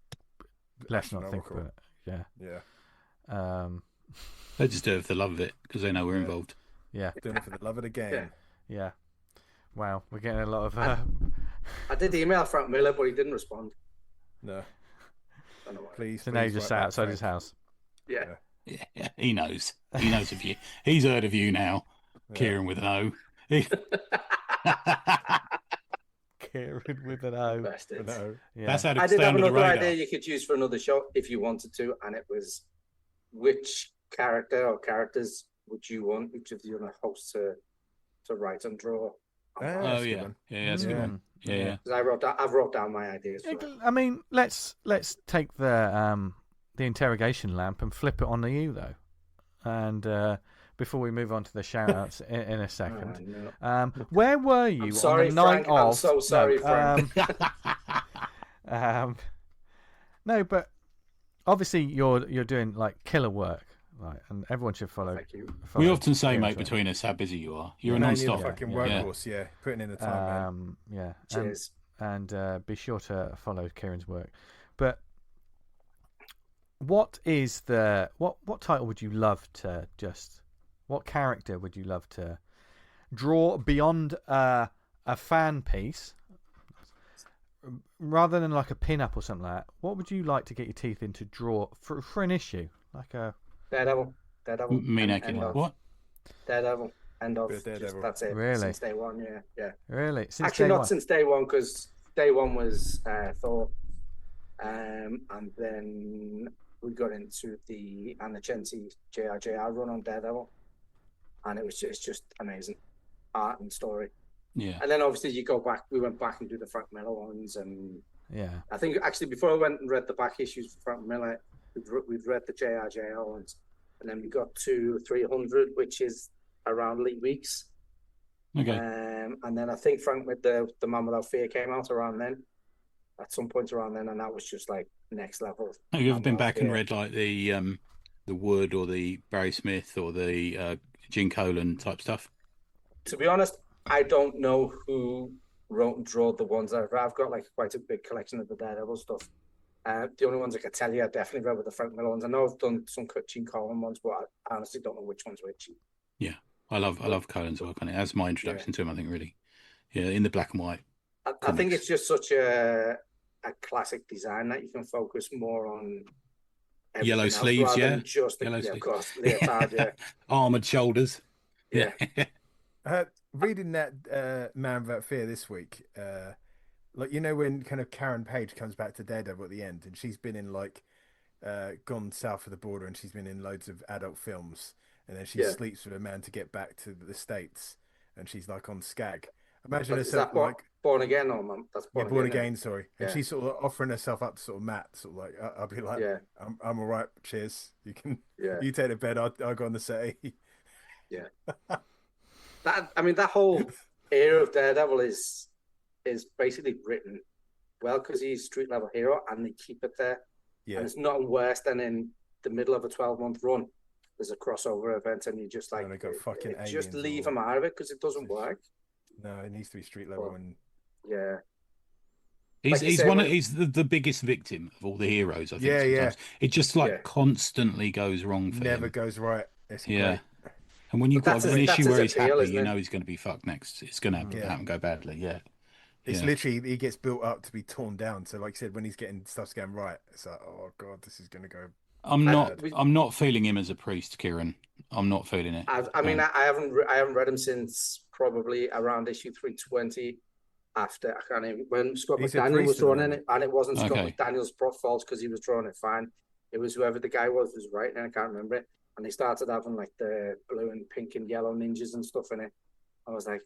Let's not think about it. Yeah. They just do it for the love of it because they know we're involved. Yeah. Doing it for the love of the game. Yeah. Wow, we're getting a lot of. I did email Frank Miller, but he didn't respond. No. Please. So now you just sat outside his house. Yeah. He knows. He knows of you. He's heard of you now. Kieran with an O. Kieran with an O. Yeah. That's how to I did stay have under the another radar. idea you could use for another show if you wanted to, and it was which character or characters would you want each of the other hosts to write and draw? That's a good one. Yeah. I've wrote down my ideas. I mean, let's take the interrogation lamp and flip it on you though, and before we move on to the shout-outs in a second. Oh, no. Where were you I'm sorry, on the night Frank. of... I'm so sorry, Frank. No, but obviously you're doing like killer work, right? And everyone should follow. Thank you. We often say, mate, between us, how busy you are. You're a non-stop. You're the fucking workhorse, putting in the time, man. Yeah. Cheers. And be sure to follow Kieran's work. But what is what title would you love to what character would you love to draw beyond a fan piece? Rather than like a pin-up or something like that, what would you like to get your teeth into draw for an issue? Like a... Daredevil. Me naked. What? Daredevil. End of. Daredevil. That's it. Really? Since day one, yeah. Really? Actually, not since day one, because day one was Thor. And then we got into the Anachensi JRJR run on Daredevil. And it's just amazing. Art and story. Yeah. And then obviously we went back and do the Frank Miller ones, and I think actually before I went and read the back issues for Frank Miller, we've read the JRJR ones, and then we got to 300, which is around Lee Weeks. Okay. And then I think Frank with the Man Without Fear came out around then, at some point around then, and that was just like next level. Have you ever been back and read like the Wood or the Barry Smith or the Gene Colan type stuff? To be honest, I don't know who wrote and drew the ones that I've got, like quite a big collection of the Daredevil stuff. The only ones I can tell you I definitely read were the Frank Miller ones. I know I've done some Gene Colan ones, but I honestly don't know which one's which. Yeah, I love Colan's work on it. That's my introduction to him, I think, really. Yeah, in the black and white. I think it's just such a classic design that you can focus more on yellow sleeves, just yellow sleeves. Of course, leotard, armored shoulders. Yeah. Reading that Man Without Fear this week, like when kind of Karen Page comes back to Daredevil at the end, and she's been in like gone south of the border, and she's been in loads of adult films, and then she sleeps with a man to get back to the States, and she's like on Skag. Imagine herself like Born Again, or man? That's Born Again. Sorry, and she's sort of offering herself up to sort of Matt, sort of like I'll be like, I'm all right. Cheers. You can, you take the bed. I'll go on the set. Yeah. That whole era of Daredevil is basically written well because he's street level hero, and they keep it there. Yeah. And it's not worse than in the middle of a 12-month run. There's a crossover event, and you just like just leave him out of it because it doesn't work. No, it needs to be street level, and he's he's the biggest victim of all the heroes. I think. Sometimes. It just constantly goes wrong for him. Never goes right. It's great. And when you've got an issue where he's happy, you know he's going to be fucked next. It's going to happen, go badly. Yeah. It's literally, he gets built up to be torn down. So like I said, when he's getting stuff's going right, it's like, oh God, this is going to go. I'm not feeling him as a priest, Kieran. I'm not feeling it. I haven't read him since probably around issue 320. After I can't even when Scott McDaniel was drawing in it, and it wasn't Scott McDaniel's fault because he was drawing it fine. It was whoever the guy was writing it. I can't remember it. And they started having like the blue and pink and yellow ninjas and stuff in it. I was like,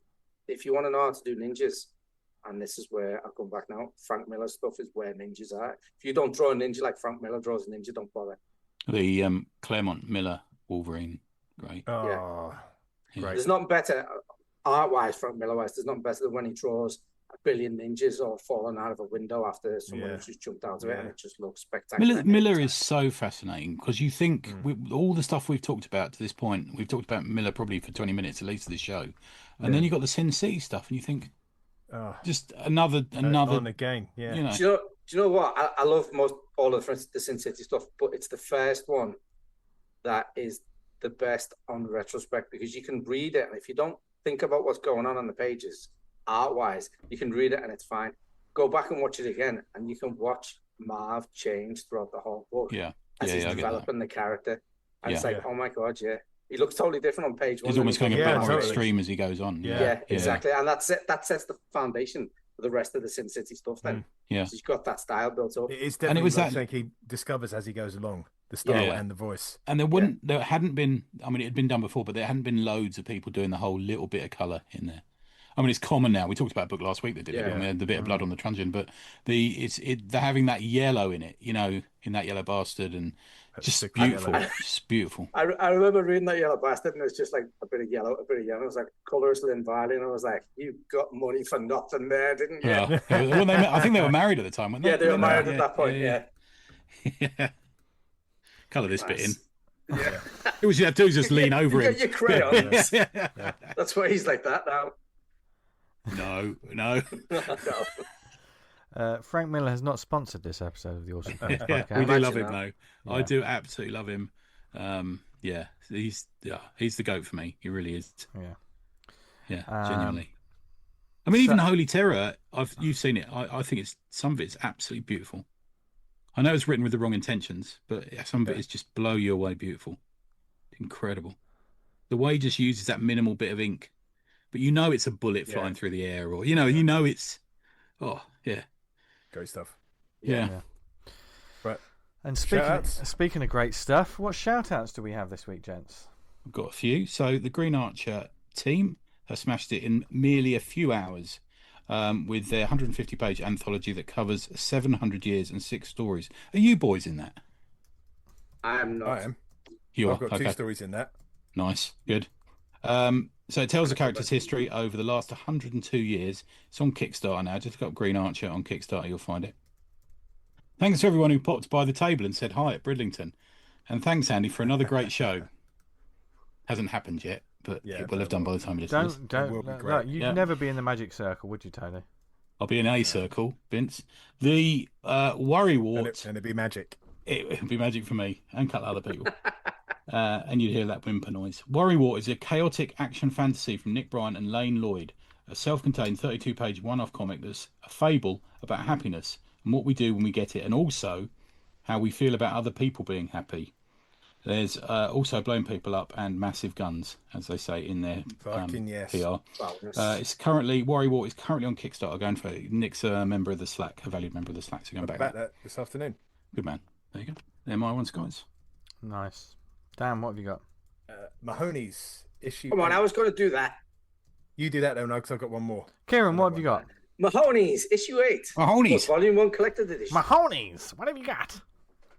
if you want to know how to do ninjas, and this is where I come back now, Frank Miller stuff is where ninjas are. If you don't draw a ninja like Frank Miller draws a ninja, don't bother. The Claremont Miller Wolverine, great. Oh, great. There's nothing better, art-wise, Frank Miller-wise, there's nothing better than when he draws a billion ninjas all falling out of a window after someone has just jumped out of it, and it just looks spectacular. Miller is so fascinating because you think all the stuff we've talked about to this point, we've talked about Miller probably for 20 minutes at least of this show, and then you've got the Sin City stuff, and you think just another on again. Yeah. You know. Do you know what? I love all of the Sin City stuff, but it's the first one that is the best on retrospect because you can read it, and if you don't think about what's going on the pages, art-wise, you can read it and it's fine. Go back and watch it again, and you can watch Marv change throughout the whole book. As he's developing the character, and it's like, oh my God, he looks totally different on page one. He's almost going a bit more extreme as he goes on. Yeah, exactly, and that's it. That sets the foundation for the rest of the Sin City stuff. Then, so he's got that style built up. It's definitely, and it was that he discovers as he goes along. The style and the voice. And there hadn't been, I mean, it had been done before, but there hadn't been loads of people doing the whole little bit of colour in there. I mean, it's common now. We talked about a book last week that did it. Yeah. And we had the bit of blood on the truncheon, but they're having that yellow in it, in that Yellow Bastard, and just beautiful. Just beautiful. I remember reading that Yellow Bastard, and it's just like a bit of yellow, a bit of yellow. It was like colours Lynn Varley, and I was like, "You got money for nothing there, didn't you?" Yeah. Well, I think they were married at the time, weren't they? Yeah, they were married at that point. Yeah. Colour this bit in. Yeah. It was you have to just lean over him. Get your crayons. That's why he's like that now. No. Frank Miller has not sponsored this episode of the Awesome Films Podcast. We do love him though. Yeah. I do absolutely love him. He's the goat for me. He really is. Yeah, genuinely. I mean, even Holy Terror. You've seen it. I think some of it's absolutely beautiful. I know it's written with the wrong intentions, but some of it is just blow you away beautiful. Incredible. The way he just uses that minimal bit of ink, but it's a bullet flying through the air, or it's great stuff. Yeah. Right. And speaking of great stuff, what shout-outs do we have this week, gents? I've got a few. So the Green Archer team have smashed it in merely a few hours. With their 150-page anthology that covers 700 years and 6 stories. Are you boys in that? I am not. I am. I've got 2 stories in that. Nice. Good. So it tells the character's history over the last 102 years. It's on Kickstarter now. Just look up Green Archer on Kickstarter. You'll find it. Thanks to everyone who popped by the table and said hi at Bridlington. And thanks, Andy, for another great show. Hasn't happened yet, but it will have done by the time it is. You'd never be in the magic circle, would you, Tony? I'll be in a circle, Vince. The Worry Wart. And it'd be magic. It would be magic for me and a couple other people. And you'd hear that whimper noise. Worry Wart is a chaotic action fantasy from Nick Bryan and Lane Lloyd, a self-contained 32-page one-off comic that's a fable about happiness and what we do when we get it, and also how we feel about other people being happy. There's also blowing people up and massive guns, as they say in their PR. It's currently Worry Wart is currently on Kickstarter. Going for it. Nick's a member of the Slack, a valued member of the Slack. So going back that this afternoon. Good man. There you go. They're my ones, guys. Nice. Dan, what have you got? Mahoneys issue. Come on, I was going to do that. You do that though, no, because I've got one more. Kieran, what have you got? Mahoneys issue 8. Mahoneys. Volume 1 collected edition. Mahoneys. What have you got?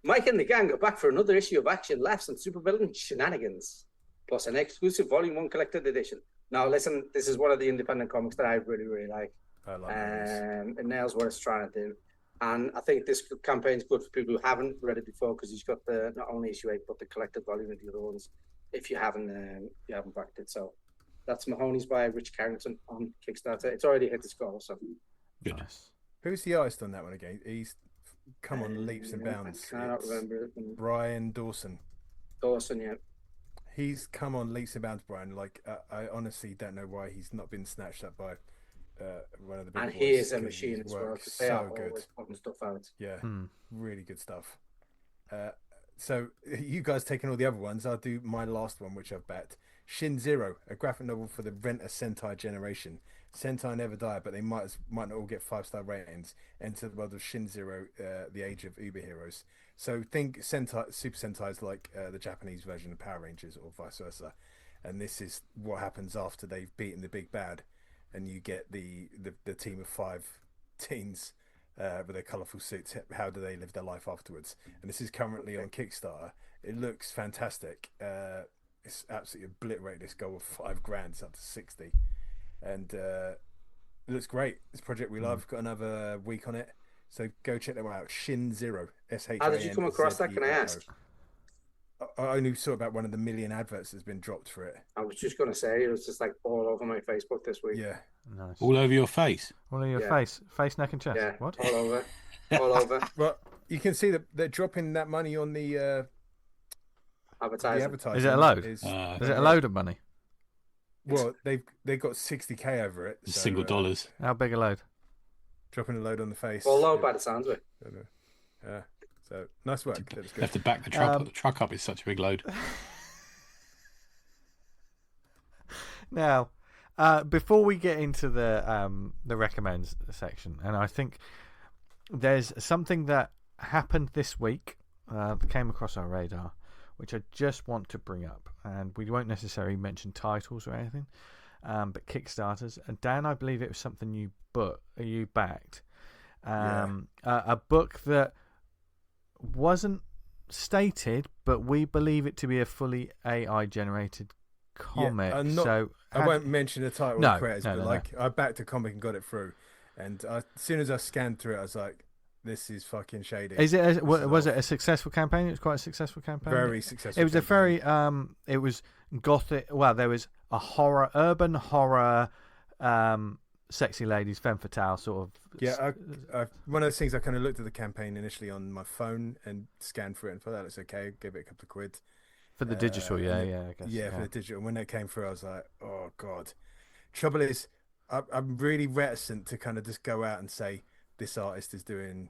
Mike and the gang are back for another issue of action, laughs, and supervillain shenanigans, plus an exclusive Volume 1 collected edition. Now, listen, this is one of the independent comics that I really, really like. I like it nails what it's trying to do. And I think this campaign is good for people who haven't read it before, because he's got not only issue 8, but the collected volume of the other ones, if you haven't backed it. So that's Mahoneys by Rich Carrington on Kickstarter. It's already hit its goal, so good. Nice. Who's the artist on that one again? He's come on leaps and bounds. I cannot remember it. Brian Dawson. Yeah. He's come on leaps and bounds, Brian. Like, I honestly don't know why he's not been snatched up by one of the big boys. And he is a machine as well. They are good. Always putting stuff out. Yeah, really good stuff. So you guys taking all the other ones. I'll do my last one, which I've backed. Shin Zero, a graphic novel for the Renter Sentai generation. Sentai never die, but they might not all get 5-star ratings. Enter the world of Shin Zero, the age of uber heroes. So think Sentai, Super Sentais like the Japanese version of Power Rangers, or vice versa. And this is what happens after they've beaten the big bad, and you get the team of 5 teens with their colourful suits. How do they live their life afterwards? And this is currently on Kickstarter. It looks fantastic. It's absolutely obliterated this goal of $5,000. It's up to 60. And it looks great. This project we love. Got another week on it, so go check them out. Shin Zero. SHIN. How did you come across that? Can I ask? I only saw about one of the million adverts that's been dropped for it. I was just going to say, it was just like all over my Facebook this week. Yeah. Nice. All over your face. All over your face, neck, and chest. Yeah. What? All over. All over. Well, you can see that they're dropping that money on the advertising. Is it a load? Is it a load of money? Well, they've got 60k over it. So, single dollars. How big a load? Dropping a load on the face. Well, load by the sounds of it. Yeah. So nice work. That was good. Have to back the truck up. The truck up is such a big load. Now, before we get into the recommends section, and I think there's something that happened this week that came across our radar, which I just want to bring up, and we won't necessarily mention titles or anything. but Kickstarters. And Dan, I believe it was something you backed. A book that wasn't stated, but we believe it to be a fully AI generated comic. I won't mention the title or creators, but I backed a comic and got it through, and as soon as I scanned through it, I was like, "This is fucking shady." Was it a successful campaign? It was quite a successful campaign. Very successful. It was campaign. it was gothic. Well, there was a urban horror, sexy ladies, femme fatale sort of. Yeah, one of those things, I kind of looked at the campaign initially on my phone and scanned through it and thought that looks okay. Gave it a couple of quid. For the digital, I guess. For the digital. When it came through, I was like, oh, God. Trouble is, I'm really reticent to kind of just go out and say this artist is doing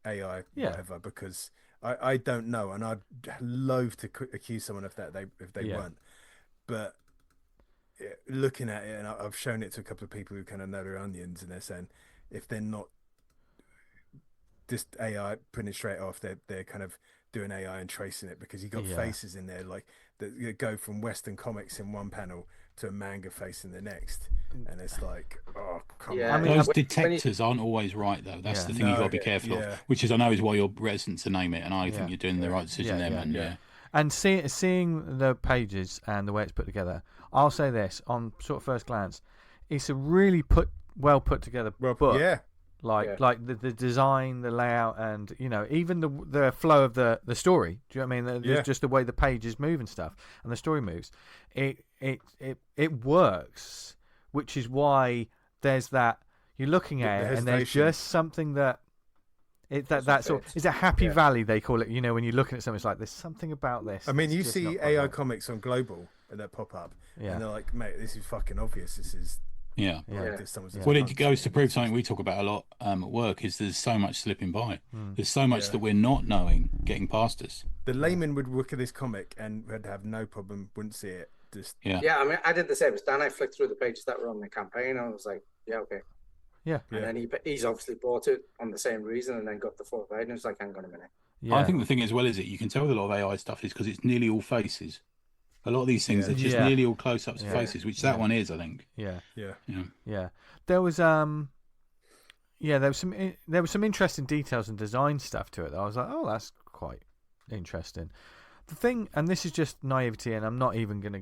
AI, whatever, because I don't know, and I'd loathe to accuse someone of that if they weren't. But looking at it, and I've shown it to a couple of people who kind of know their onions, and they're saying if they're not just AI printing straight off, they're kind of doing AI and tracing it, because you got faces in there like that go from Western comics in one panel to a manga face in the next, and it's like, oh, come on. I mean, those detectors aren't always right, though. That's the thing you've got to be careful of, which is, I know, is why you're reticent to name it, and I think you're doing the right decision there, man. And seeing the pages and the way it's put together, I'll say this on sort of first glance, it's a really well put together book. Yeah. Like the design, the layout, and even the flow of the story. Do you know what I mean? Just the way the pages move and stuff, and the story moves. It works, which is why there's that you're looking at it, and there's just something that it's a happy valley, they call it. When you're looking at something, it's like there's something about this. I mean, you see AI comics on Global that pop up, and they're like, mate, this is fucking obvious. This is. Well, it goes to prove something we talk about a lot at work, is there's so much slipping by. There's so much that we're not knowing getting past us. The layman would look at this comic and would have no problem, wouldn't see it. I mean, I did the same as Dan. I flicked through the pages that were on the campaign, and I was like, okay. And then he's obviously bought it on the same reason, and then got the full version. It's like, hang on a minute. I think the thing as well is that you can tell with a lot of AI stuff is because it's nearly all faces. A lot of these things are just nearly all close-ups of faces, which that one is, I think. Yeah. There was there was some interesting details and design stuff to it that I was like, oh, that's quite interesting. The thing, and this is just naivety, and I'm not even going to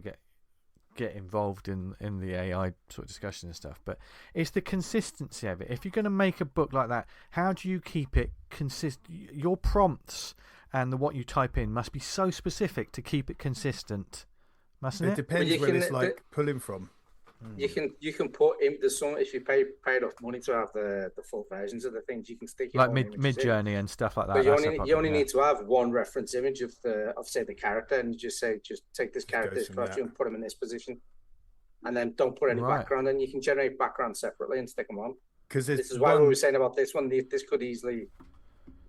get involved in the AI sort of discussion and stuff, but it's the consistency of it. If you're going to make a book like that, how do you keep it consistent? Your prompts and what you type in must be so specific to keep it consistent. Mustn't it? It depends where it's pulling from. You can put in the song if you paid enough money to have the full versions of the things. You can stick like Mid-Journey and stuff like that. But you only need to have one reference image of say the character, and just take this character's costume and put him in this position, and then don't put any background. And you can generate background separately and stick them on. Because this is why we were saying about this one. This could easily.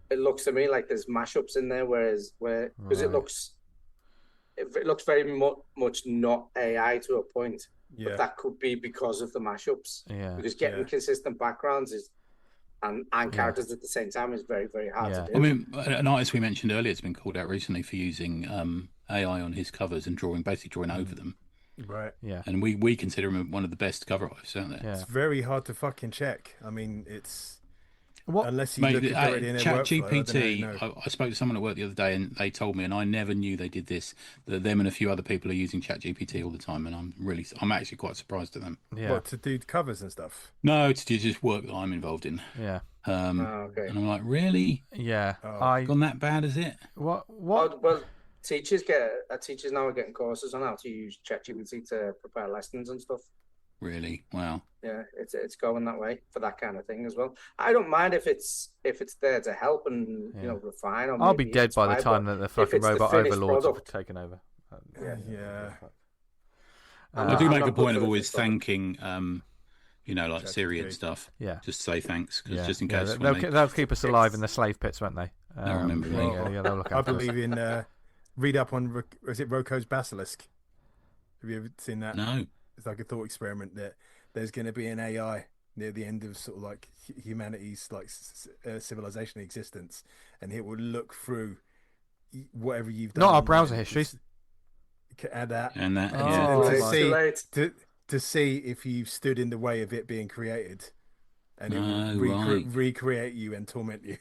It looks to me like there's mashups in there, because it looks very much not AI to a point, but that could be because of the mashups. Because getting consistent backgrounds and characters at the same time is very, very hard to do. I mean, an artist we mentioned earlier has been called out recently for using AI on his covers and basically drawing over them. Right. Yeah. And we consider him one of the best cover artists, don't they? Yeah. It's very hard to fucking check. I mean, it's. Unless you look at it in ChatGPT, I spoke to someone at work the other day, and they told me, and I never knew they did this, that them and a few other people are using ChatGPT all the time, and I'm actually quite surprised at them. Yeah. What, to do covers and stuff? No, to do just work that I'm involved in. Yeah. And I'm like, really? Yeah. Gone that bad, is it? What? Well, teachers now are getting courses on how to use ChatGPT to prepare lessons and stuff. Really? Wow. Yeah, it's going that way for that kind of thing as well. I don't mind if it's there to help and refine. Or I'll be dead by the time that the fucking robot overlords have taken over. I do make a point of always thanking, like Siri and stuff. Yeah. Just to say thanks, because just in case. They'll keep us alive in the slave pits, won't they? I remember. They'll look I believe in. Read up on. Was it Roko's Basilisk? Have you ever seen that? No. It's like a thought experiment that there's going to be an AI near the end of sort of like humanity's like civilization existence, and it will look through whatever you've done. Not our browser histories. Add that and that. to see if you stood in the way of it being created, and it will recreate you and torment you.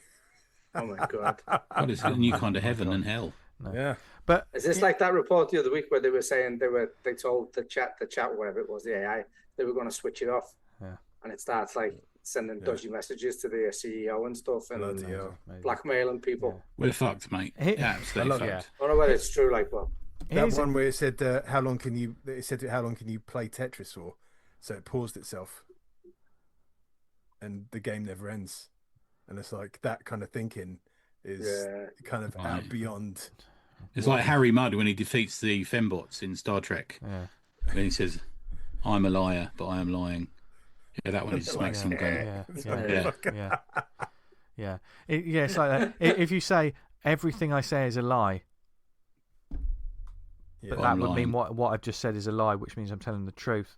Oh my god! What is a new kind of heaven and hell? No. Yeah, but is this like that report the other week where they were saying they told the chat whatever it was, the AI, they were going to switch it off, and it starts like sending dodgy messages to the CEO and stuff, and blackmailing people. We're fucked, mate. Absolutely fucked. I don't know whether it's true, like what. That one where it said, how long can you play Tetris for? So it paused itself, and the game never ends. And it's like that kind of thinking is kind of out beyond. It's like Harry Mudd when he defeats the fembots in Star Trek. Yeah. When he says, "I'm a liar, but I am lying." Yeah, that one just makes them go. Yeah. It's like that. If you say everything I say is a lie, but that would mean what I've just said is a lie, which means I'm telling the truth.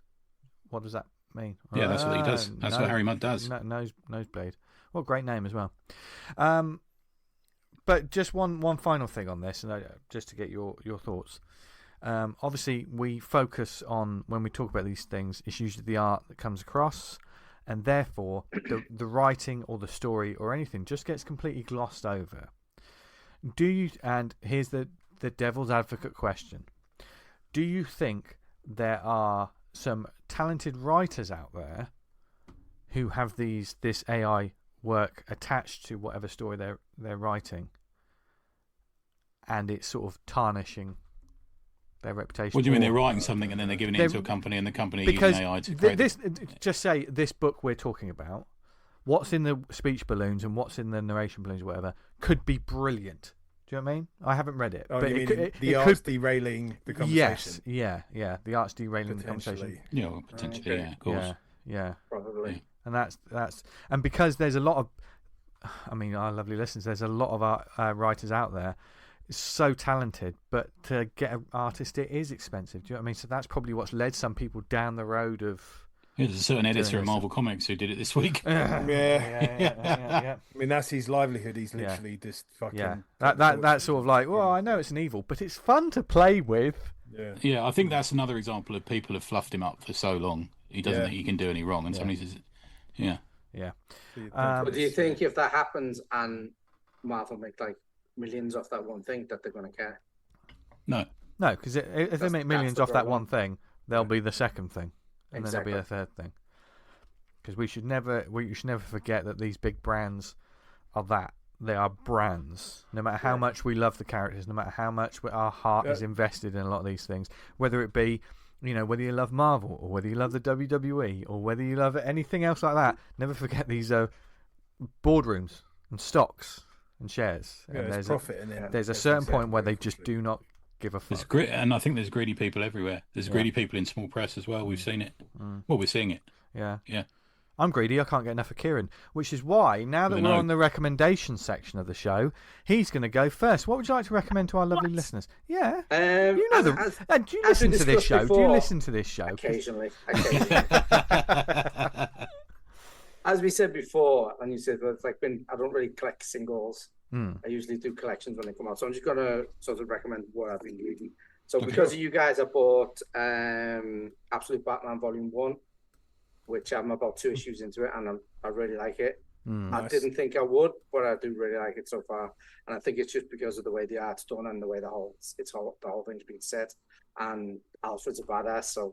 What does that mean? Yeah, that's what he does. That's what Harry Mudd does. Nosebleed. What a great name as well. But just one final thing on this, and just to get your thoughts. Obviously, we focus on, when we talk about these things, it's usually the art that comes across, and therefore the writing or the story or anything just gets completely glossed over. Do you? And here's the devil's advocate question: do you think there are some talented writers out there who have this AI work attached to whatever story they're writing, and it's sort of tarnishing their reputation? What do you mean they're writing something and then they're giving it to a company and the company using AI to create just say this book we're talking about, what's in the speech balloons and what's in the narration balloons or whatever could be brilliant. Do you know what I mean? I haven't read it. Oh, but you mean the art's derailing the conversation? Yes, yeah. The art's derailing the conversation. Yeah, potentially, of course. Yeah. Probably. Yeah. And that's and because there's a lot of, I mean, our lovely listeners, there's a lot of our writers out there, so talented, but to get an artist, it is expensive. Do you know what I mean? So that's probably what's led some people down the road of. There's a certain editor at Marvel Comics who did it this week. Yeah. I mean, that's his livelihood. He's literally just fucking. Yeah, that's sort of like, well, I know it's an evil, but it's fun to play with. Yeah, I think that's another example of people have fluffed him up for so long. He doesn't think he can do any wrong, and somebody says, Yeah. But do you think if that happens and Marvel make like millions off that one thing, that they're going to care? No, because if they make millions off that one thing, there'll be the second thing, and then there'll be a third thing. Because we should never forget that these big brands are that. They are brands. No matter how much we love the characters, no matter how much our heart is invested in a lot of these things, whether it be, whether you love Marvel or whether you love the WWE or whether you love anything else like that, never forget these are boardrooms and stocks and shares. And there's profit in it. There's a certain point where they just do not give a fuck. And I think there's greedy people everywhere. There's greedy people in small press as well. We've seen it. Well, we're seeing it. Yeah. Yeah. I'm greedy. I can't get enough of Kieran, which is why, now that we're on the recommendation section of the show, he's going to go first. What would you like to recommend to our lovely listeners? Yeah. Do you listen to this show? Do you listen to this show? Occasionally. As we said before, and you said, well, it's like I don't really collect singles. I usually do collections when they come out. So I'm just going to sort of recommend what I've been reading. So because of you guys, I bought Absolute Batman Volume 1. Which I'm about 2 issues into it, and I really like it. I didn't think I would, but I do really like it so far. And I think it's just because of the way the art's done and the way the whole thing's been set. And Alfred's a badass, so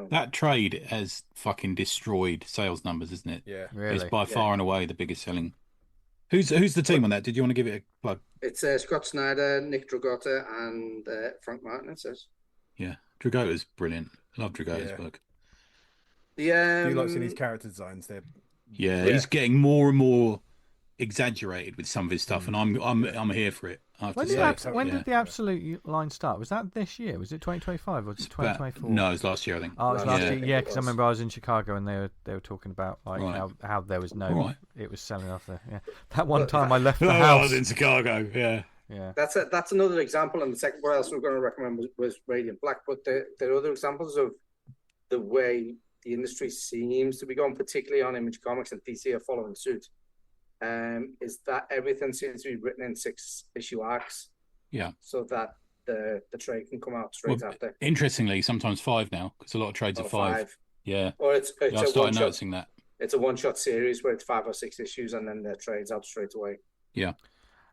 that trade has fucking destroyed sales numbers, isn't it? Yeah, really. It's by far and away the biggest selling. Who's the team on that? Did you want to give it a plug? It's Scott Snyder, Nick Dragotta, and Frank Martin. It says. Yeah, Dragotta's brilliant. I love Dragotta's work. Do you like seeing his character designs? He's getting more and more exaggerated with some of his stuff, and I'm here for it. When did the Absolute line start? Was that this year? Was it 2025 or 2024? No, it was last year, I think. Oh, it was last year. Yeah, because I remember I was in Chicago and they were talking about how there was it was selling off there. Yeah, that one time I left the house. I was in Chicago. Yeah. That's another example. And the second one else we're going to recommend was Radiant Black. But there are other examples of the way the industry seems to be going, particularly on Image Comics, and DC are following suit. Is that everything seems to be written in 6-issue arcs? Yeah. So that the trade can come out straight after. Interestingly, sometimes 5 now, because a lot of trades are 5. Yeah. Or it's I started noticing that. It's a one-shot series where it's 5 or 6 issues, and then the trade's out straight away. Yeah.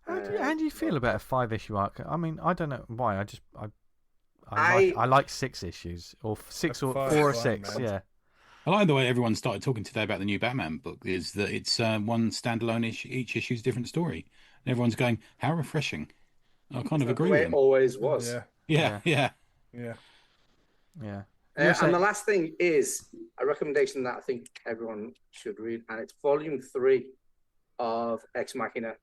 How do you feel about a 5-issue arc? I mean, I don't know why. I like 6 issues, or 6 or 4 or 6. Yeah. I like the way everyone started talking today about the new Batman book. Is that it's one standalone issue, each issue's a different story, and everyone's going, "How refreshing!" I kind of agree with them. It always was. Yeah. And the last thing is a recommendation that I think everyone should read, and it's volume 3 of Ex Machina.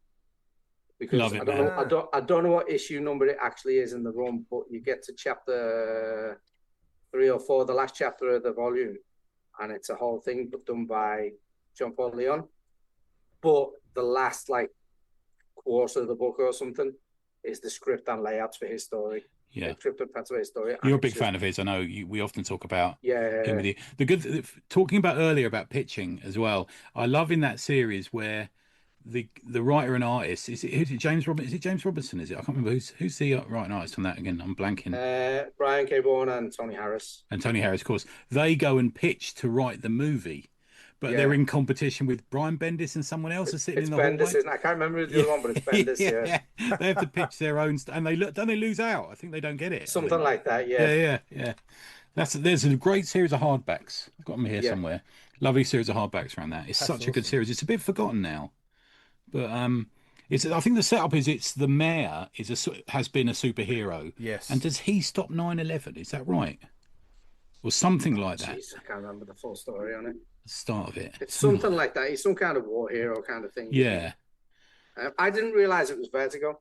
Because I don't know what issue number it actually is in the run, but you get to chapter 3 or 4, the last chapter of the volume, and it's a whole thing done by Jean-Paul Leon. But the last quarter of the book or something is the script and layouts for his story. Yeah, script and for his story. You're a big fan of his. I know we often talk about him with you. Talking about earlier about pitching as well. I love in that series where the writer and artist is it James Robinson? Is it James Robinson? Is it? I can't remember who's the writer and artist on that again. I'm blanking. Bryan K. Bourne and Tony Harris. And Tony Harris, of course. They go and pitch to write the movie, but they're in competition with Brian Bendis and someone else is sitting in the Bendis, hallway. Isn't it? I can't remember the other one, but it's Bendis. Yeah. They have to pitch their own, and don't they lose out? I think they don't get it. Something like that. Yeah. There's a great series of hardbacks. I've got them here somewhere. Lovely series of hardbacks around that. It's such a good series. It's a bit forgotten now. But I think the setup is it's the mayor has been a superhero. Yes. And does he stop 9/11? Is that right? Or something like that? Jeez, I can't remember the full story on it. The start of it. It's something like that. He's some kind of war hero kind of thing. Yeah. I didn't realize it was Vertigo.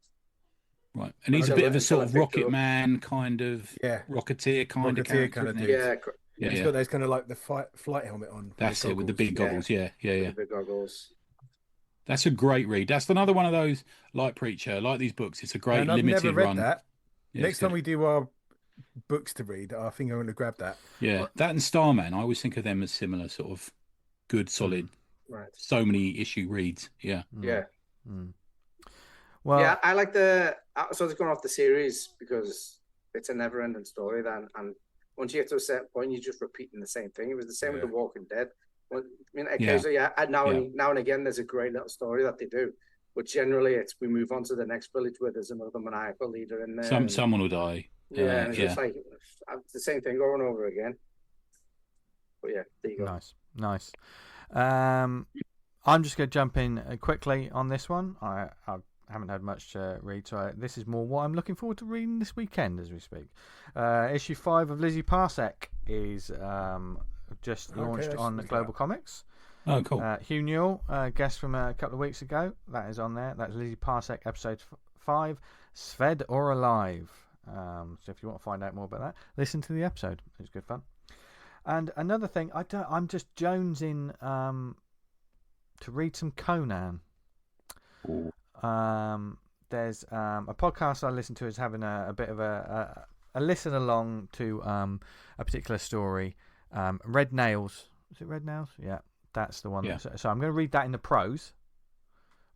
Right, and he's a bit of a sort of Rocket Man kind of rocketeer kind of character. Yeah. He's got those kind of like the flight helmet on. That's it, with the big goggles. Yeah. The big goggles. That's a great read. That's another one of those, like Preacher, like these books. It's a great limited I've never read run. That. Yeah, next time we do our books to read, I think I'm going to grab that. Yeah, that and Starman. I always think of them as similar, sort of good, solid. Right. So many issue reads. Yeah. Yeah. Well, yeah, I like so it's going off the series because it's a never-ending story. And once you get to a certain point, you're just repeating the same thing. It was the same with The Walking Dead. Well, I mean, occasionally, now and again, there's a great little story that they do, but generally, we move on to the next village where there's another maniacal leader in there. Someone will die. It's just like the same thing over and over again. But yeah, there you go. Nice. I'm just going to jump in quickly on this one. I haven't had much to read, so this is more what I'm looking forward to reading this weekend as we speak. Issue 5 of Lizzie Parsec is just launched on Global Comics. Oh, cool. Hugh Newell, guest from a couple of weeks ago, that is on there. That's Lizzie Parsec, episode 5, Sved or Alive. So if you want to find out more about that, listen to the episode. It's good fun. And another thing, I'm just jonesing to read some Conan. There's a podcast I listen to is having a bit of a listen along to a particular story. Red Nails. Is it Red Nails? Yeah, that's the one. Yeah. So I'm going to read that in the prose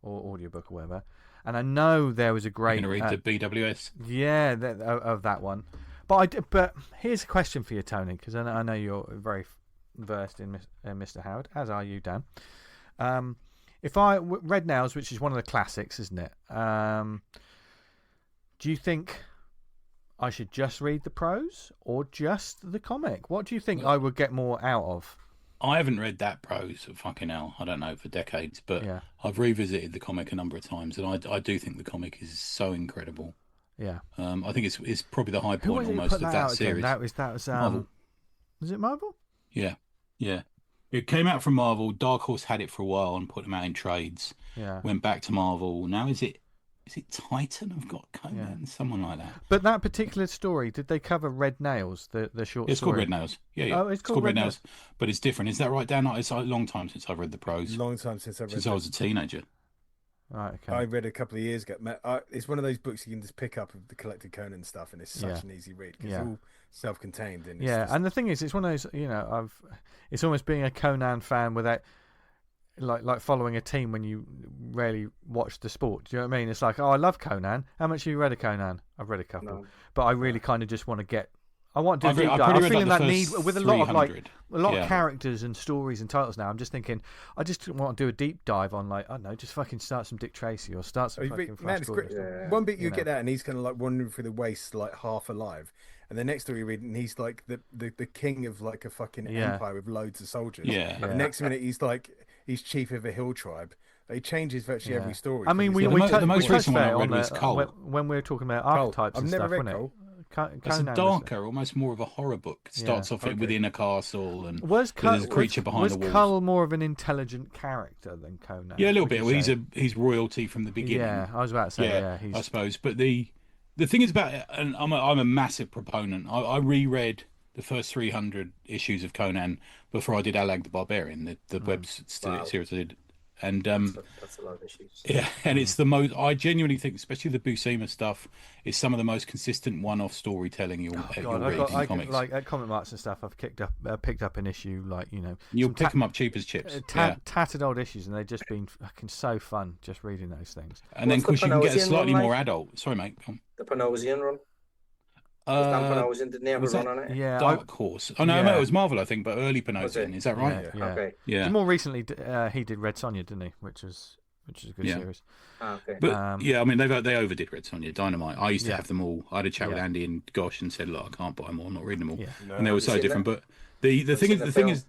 or audiobook or whatever. And I know there was a great. You're going to read the BWS. Yeah, of that one. But here's a question for you, Tony, because I know you're very versed in Mr. Howard, as are you, Dan. If Red Nails, which is one of the classics, isn't it? Do you think I should just read the prose or just the comic? What do you think I would get more out of? I haven't read that prose, fucking hell, I don't know, for decades, but I've revisited the comic a number of times, and I do think the comic is so incredible. Yeah. I think it's probably the high point almost of that series. That was Marvel. Was it Marvel? Yeah. It came out from Marvel. Dark Horse had it for a while and put them out in trades. Yeah. Went back to Marvel. Now is it Titan? I've got Conan, someone like that. But that particular story, did they cover Red Nails, the short story? It's called Red Nails. Yeah. Oh, it's called Red Nails. But it's different. Is that right, Dan? It's a long time since I've read the prose. Long time since I was a teenager. Right, okay. I read a couple of years ago. It's one of those books you can just pick up of the collected Conan stuff, and it's such an easy read because it's all self-contained. And and the thing is, it's one of those. It's almost being a Conan fan without like following a team when you rarely watch the sport. Do you know what I mean? It's like, oh, I love Conan. How much have you read of Conan? I've read a couple, No. but I really kind of just want to get. I want to do I've a deep I've dive. probably I'm read, feeling like, that the need first with a lot of 300. characters and stories and titles now. I'm just thinking, I just want to do a deep dive on, like, I don't know, just fucking start some Dick Tracy or start some fucking Flash it's Gordon. great. Yeah. One bit you get out, and he's kind of like wandering through the waste, like half alive. And the next story you read, and he's like the king of like a fucking empire with loads of soldiers. Yeah. The next minute he's chief of a hill tribe. He changes virtually every story. I mean, He's we like- the most touched recent one I there read on was Cull. when we were talking about Cull. archetypes I've and never stuff, read wasn't Cull. it? It's a Conan was darker, almost more of a horror book. It starts off within a castle, and there's a creature behind the was walls. Cull more of an intelligent character than Conan? Yeah, a little would bit. you Well, say? he's royalty from the beginning. Yeah, I was about to say. Yeah, I suppose. But the thing is about it, and I'm a massive proponent. I reread the first 300 issues of Conan before I did Alag the Barbarian, the web series I did. And that's a lot of issues. yeah, and it's the most. I genuinely think, especially the Buscema stuff, is some of the most consistent one-off storytelling you'll read in comics. Like at Comic Marts and stuff, I've picked up an issue, like, you know, You'll pick them up cheap as chips. Tattered old issues, and they've just been fucking so fun just reading those things. And then, of course, you can get a Panosian slightly one, more like? adult. Sorry, mate. Go on. The Panosian run. Dan Panosian didn't he have a run on it? Yeah, Dark Horse. Oh no, it was Marvel, I think, but early Panosian. Is that right? Yeah. Okay. Yeah. More recently, he did Red Sonja, didn't he? Which is a good series. Okay. But yeah, I mean, they overdid Red Sonja, Dynamite. I used to Yeah. have them all. I had a chat with Andy and Gosh and said, look, I can't buy them all. I'm not reading them all. Yeah. And they were so different. But the thing is,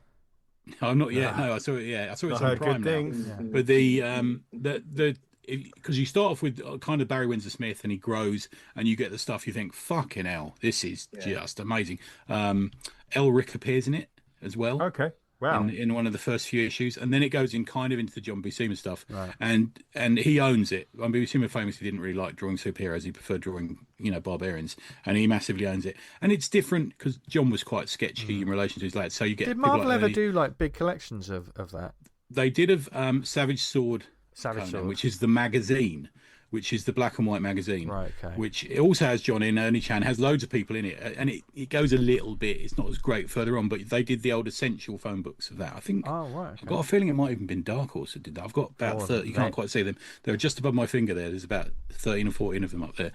I'm not yet. No, I saw it. Yeah, I saw it on Prime now. Yeah. But the because you start off with kind of Barry Windsor Smith, and he grows, and you get the stuff you think, fucking hell, this is just amazing. Elric appears in it as well. Okay. Wow. In one of the first few issues, and then it goes in kind of into the John Buscema stuff, Right. and he owns it. I mean, Buscema famously didn't really like drawing superheroes; he preferred drawing, barbarians, and he massively owns it. And it's different because John was quite sketchy in relation to his lads. So you get Did people Marvel like ever Ernie. do like big collections of that? They did of Savage Sword, Savage Sword, which is the magazine, which is the black and white magazine, Right, okay. which it also has John in. Ernie Chan has loads of people in it, and it goes a little bit. It's not as great further on, but they did the old essential phone books of that. I think. Oh, right. Okay. I've got a feeling it might have even been Dark Horse that did that. I've got about 30. You can't quite see them. They're just above my finger there. There's about 13 or 14 of them up there.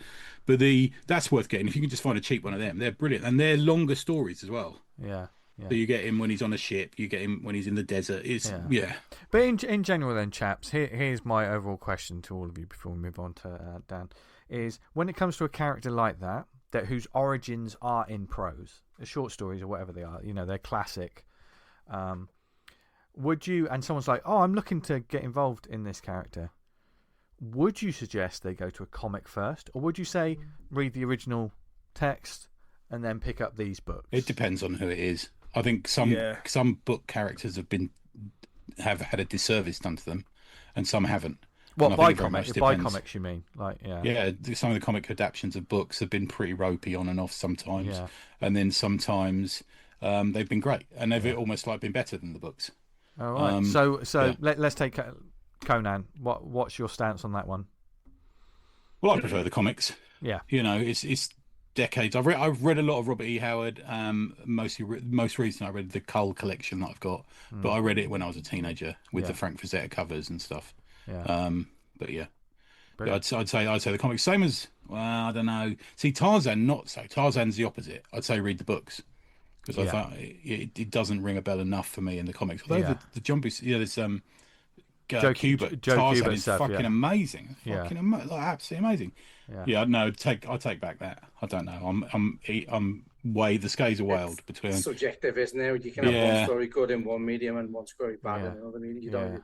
But that's worth getting. If you can just find a cheap one of them, they're brilliant. And they're longer stories as well. Yeah. Yeah. So you get him when he's on a ship. You get him when he's in the desert. Yeah. But in general, then, chaps, here's my overall question to all of you before we move on to Dan: is when it comes to a character like that whose origins are in prose, short stories or whatever they are, they're classic. Would you? And someone's like, "Oh, I'm looking to get involved in this character." Would you suggest they go to a comic first, or would you say read the original text and then pick up these books? It depends on who it is. I think some book characters have had a disservice done to them, and some haven't. What, by comics you mean? Yeah, some of the comic adaptations of books have been pretty ropey on and off sometimes, and then sometimes they've been great, and they've almost like been better than the books. All right. Let's take Conan. What's your stance on that one? Well, I prefer the comics. Yeah. It's decades. I've read a lot of Robert E. Howard. Most recently, I read the Cull collection that I've got, but I read it when I was a teenager with the Frank Frazetta covers and stuff. Yeah. But yeah, I'd say the comics. Same as I don't know. See, Tarzan, not so. Tarzan's the opposite. I'd say read the books because I thought it doesn't ring a bell enough for me in the comics. Although the John Buscema, there's Joe Kubert. Tarzan is fucking amazing. Absolutely amazing. Yeah. No, I'll take back that. I don't know. I'm way the scales are wild between. It's subjective, isn't it? You can have one story good in one medium and one story bad in another medium. You don't.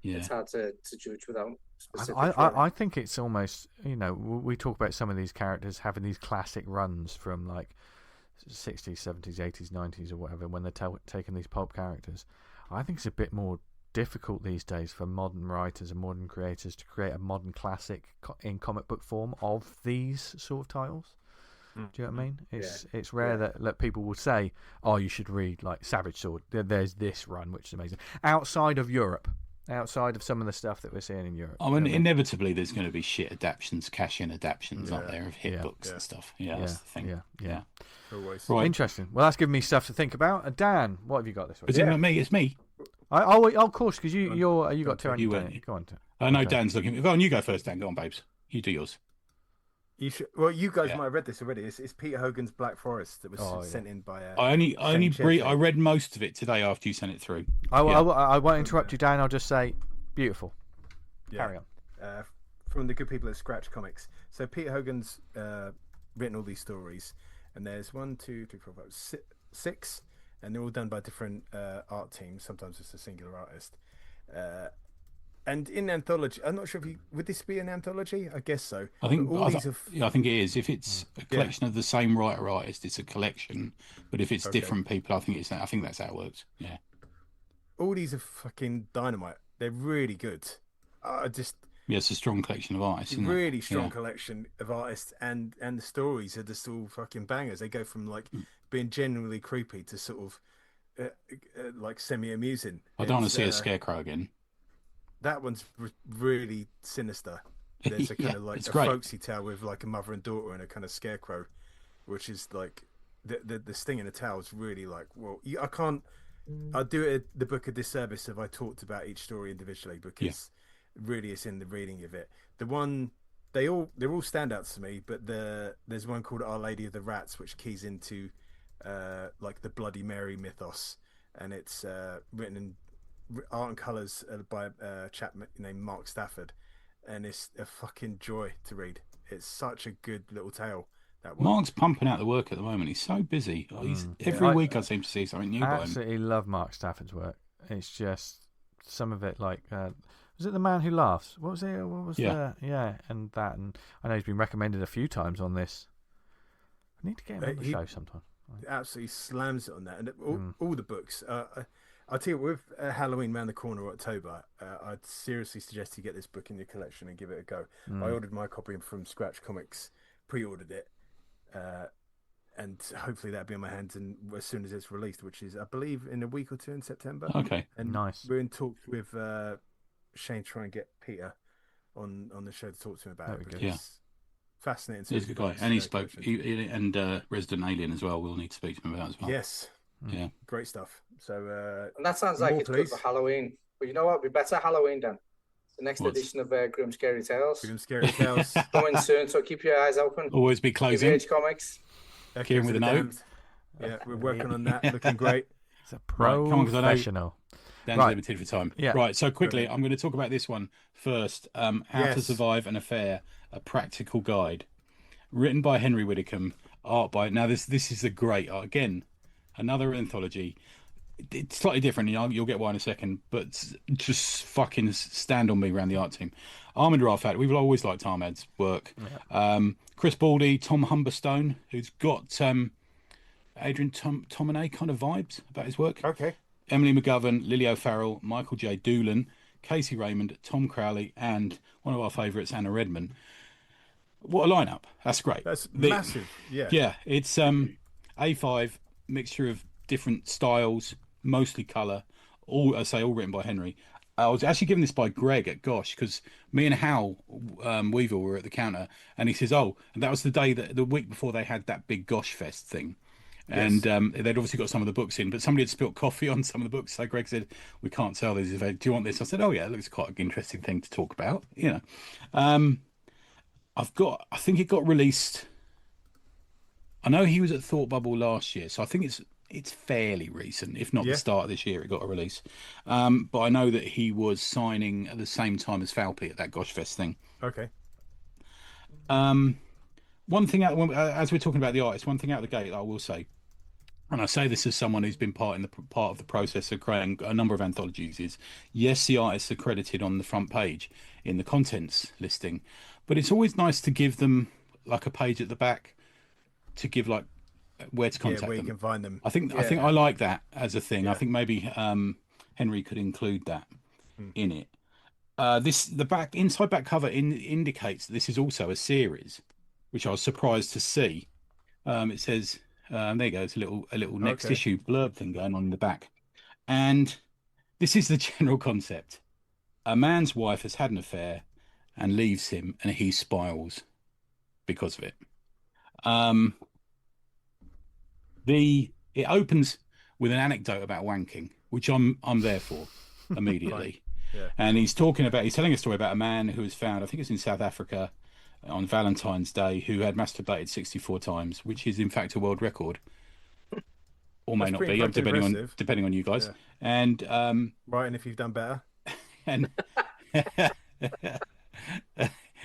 It's hard to judge without specific. I think it's almost we talk about some of these characters having these classic runs from like 60s, 70s, 80s, 90s, or whatever when they're taking these pulp characters. I think it's a bit more difficult these days for modern writers and modern creators to create a modern classic in comic book form of these sort of titles. Do you know what I mean? It's rare that people will say, "Oh, you should read like Savage Sword." There's this run which is amazing outside of Europe, outside of some of the stuff that we're seeing in Europe. I mean, inevitably there's going to be shit adaptions, cash-in adaptions out there of hit books and stuff. That's the thing. Yeah. Always. Right. Interesting. Well, that's given me stuff to think about. Dan, what have you got this week? Is it not me? It's me. Of course, because you got two. You go on. I know Dan's looking. Go on, you go first, Dan. Go on, babes. You do yours. You should. Well, you guys might have read this already. It's Peter Hogan's Black Forest that was sent in by. I read most of it today after you sent it through. I won't interrupt you, Dan. I'll just say, beautiful. Carry on. From the good people at Scratch Comics. So Peter Hogan's written all these stories, and there's 1, 2, 3, 4, 5, 6, and they're all done by different art teams. Sometimes it's a singular artist. And in anthology, I'm not sure if would this be an anthology? I guess so. I think it is. If it's a collection of the same writer artist, it's a collection. But if it's different people, I think that's how it works. Yeah. All these are fucking dynamite. They're really good. It's a strong collection of artists. Isn't really strong collection of artists, and the stories are just all fucking bangers. They go from like being genuinely creepy to sort of like semi-amusing. I don't want to see a scarecrow again. That one's really sinister. There's a kind of like a folksy tale with like a mother and daughter and a kind of scarecrow, which is like the sting in the tail is really like, well, I'll do the book a disservice if I talked about each story individually, because really it's in the reading of it. They're all standouts to me, but there's one called Our Lady of the Rats, which keys into like the Bloody Mary mythos, and it's written in art and colours by a chap named Mark Stafford, and it's a fucking joy to read. It's such a good little tale. That one. Mark's pumping out the work at the moment. He's so busy. Every week I seem to see something new by him. I absolutely love Mark Stafford's work. It's just some of it like was it The Man Who Laughs? What was it? What was and that, and I know he's been recommended a few times on this. I need to get him on the show sometime. Absolutely slams it on that, and all the books. I'll tell you, with Halloween around the corner, October, I'd seriously suggest you get this book in your collection and give it a go. I ordered my copy from Scratch Comics, pre-ordered it, and hopefully that'll be on my hands as soon as it's released, which is, I believe, in a week or two in September. Okay, and nice. We're in talks with Shane trying to get Peter on the show to talk to him about it. Yeah. Fascinating. He's a good guy, and he spoke, and Resident Alien as well. We'll need to speak to him about as well. Yes. Yeah, great stuff. So and that sounds like it's good for Halloween. But you know what? It'd be better Halloween then. The next edition of Grim Scary Tales. Grim Scary Tales coming soon. So keep your eyes open. Always be closing. GBH Comics. Kieran with a note. Yeah, we're working on that. Looking great. It's a professional. Dan's limited for time. Yeah. Right. So quickly, I'm going to talk about this one first. How to Survive an Affair: A Practical Guide, written by Henry Widdicombe, art by. Now this is a great art again. Another anthology. It's slightly different. You'll get why in a second, but just fucking stand on me around the art team. Armand Rafat. We've always liked Armad's work. Yeah. Chris Baldy, Tom Humberstone, who's got Adrian Tominay kind of vibes about his work. Okay. Emily McGovern, Lily O'Farrell, Michael J. Doolan, Casey Raymond, Tom Crowley, and one of our favourites, Anna Redman. What a lineup! That's great. That's massive. Yeah. Yeah. It's A5 mixture of different styles, mostly colour. All written by Henry. I was actually given this by Greg at Gosh, because me and Hal Weaver were at the counter, and he says, and that was the week before they had that big Gosh Fest thing. Yes. And they'd obviously got some of the books in, but somebody had spilt coffee on some of the books. So Greg said, "We can't sell these. Do you want this?" I said, "Oh yeah, it looks quite an interesting thing to talk about." You know, I think it got released. I know he was at Thought Bubble last year, so I think it's fairly recent, if not the start of this year. It got a release, but I know that he was signing at the same time as Falpy at that Gosh Fest thing. Okay. One thing as we're talking about the artist, one thing out of the gate I will say. And I say this as someone who's been part of the process of creating a number of anthologies, is yes, the artists are credited on the front page in the contents listing, but it's always nice to give them like a page at the back to give like where to contact them. Where you can find them. I think I like that as a thing. I think maybe Henry could include that in it. The inside back cover indicates that this is also a series, which I was surprised to see. It says. There you go. It's a little next issue blurb thing going on in the back. And this is the general concept. A man's wife has had an affair and leaves him, and he spirals because of it. It opens with an anecdote about wanking, which I'm there for immediately. Yeah. And he's telling a story about a man who was found, I think it's in South Africa, on Valentine's Day who had masturbated 64 times, which is in fact a world record, or may not be, depending on you guys. Yeah. And Brian, if you've done better, and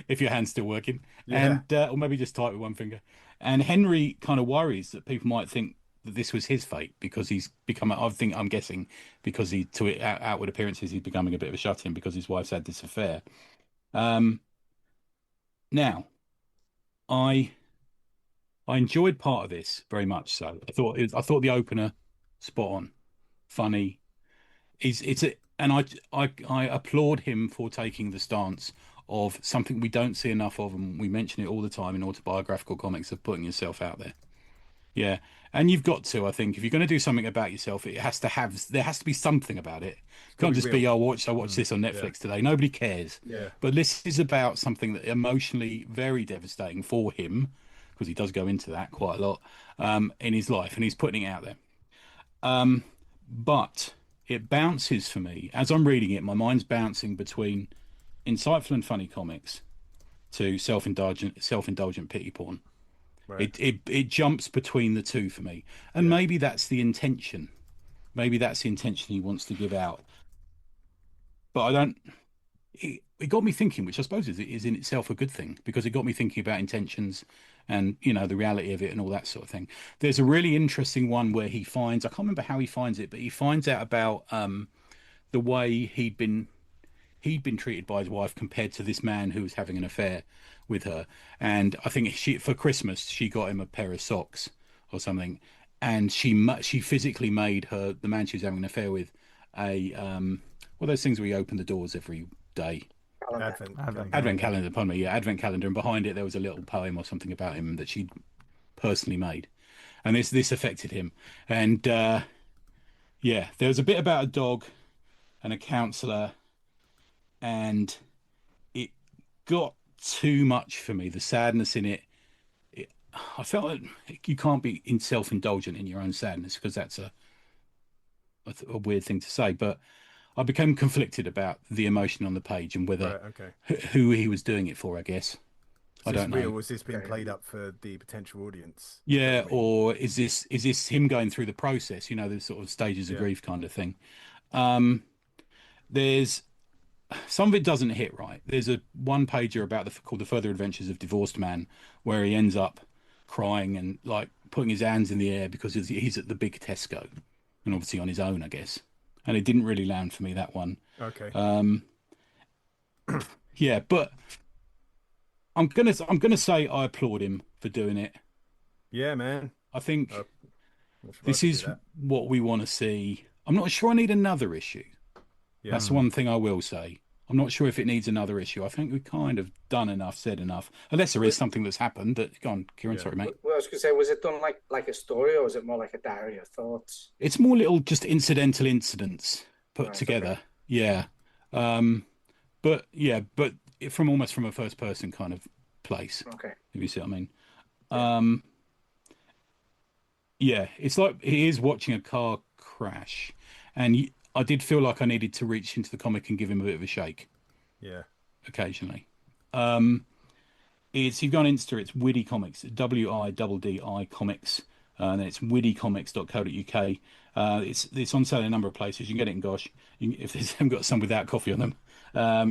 if your hand's still working, Yeah. and or maybe just type with one finger. And Henry kind of worries that people might think that this was his fate because he's become. I'm guessing because to outward appearances he's becoming a bit of a shut-in because his wife's had this affair. Now, I enjoyed part of this very much. So I thought the opener spot on, funny. And I applaud him for taking the stance of something we don't see enough of, and we mention it all the time in autobiographical comics, of putting yourself out there. Yeah, and you've got to. I think if you're going to do something about yourself, there has to be something about it. It can't just be I watched this on Netflix today. Nobody cares. Yeah. But this is about something that emotionally very devastating for him, because he does go into that quite a lot in his life, and he's putting it out there. But it bounces for me as I'm reading it. My mind's bouncing between insightful and funny comics to self-indulgent pity porn. Right. It jumps between the two for me, and maybe that's the intention. Maybe that's the intention he wants to give out. But I don't. It got me thinking, which I suppose is in itself a good thing, because it got me thinking about intentions and the reality of it and all that sort of thing. There's a really interesting one where he finds, I can't remember how he finds it, but he finds out about the way he'd been treated by his wife compared to this man who was having an affair with her. And I think for Christmas she got him a pair of socks or something, and she physically made the man she was having an affair with well, those things where you open the doors every day. Advent calendar, pardon me. Yeah, advent calendar, and behind it there was a little poem or something about him that she'd personally made, and this affected him. And there was a bit about a dog and a counsellor, and it got too much for me. The sadness in it, I felt like you can't be self-indulgent in your own sadness, because that's a weird thing to say, but I became conflicted about the emotion on the page and whether who he was doing it for, I guess. I don't know. Was this being played up for the potential audience? Yeah, or is this him going through the process, the sort of stages of grief kind of thing? There's some of it doesn't hit right. There's a one-pager called The Further Adventures of Divorced Man, where he ends up crying and like putting his hands in the air because he's at the big Tesco, and obviously on his own, I guess. And it didn't really land for me, that one. Okay. Yeah, but I'm gonna say I applaud him for doing it. Yeah, man. I think this is what we want to see. I'm not sure I need another issue. Yeah. That's one thing I will say. I'm not sure if it needs another issue. I think we've kind of done enough, said enough. Unless there is something that's happened that... Go on, Kieran, sorry, mate. Well, I was going to say, was it done like a story, or was it more like a diary of thoughts? It's more little just incidental incidents put together. Okay. Yeah. But from a first-person kind of place. Okay. If you see what I mean. Yeah, it's like he is watching a car crash, and I did feel like I needed to reach into the comic and give him a bit of a shake. Yeah. Occasionally. If you go on Insta, it's Widdy Comics, WIDDI Comics, and it's widdycomics.co.uk. It's on sale in a number of places. You can get it in Gosh. If they haven't got some without coffee on them,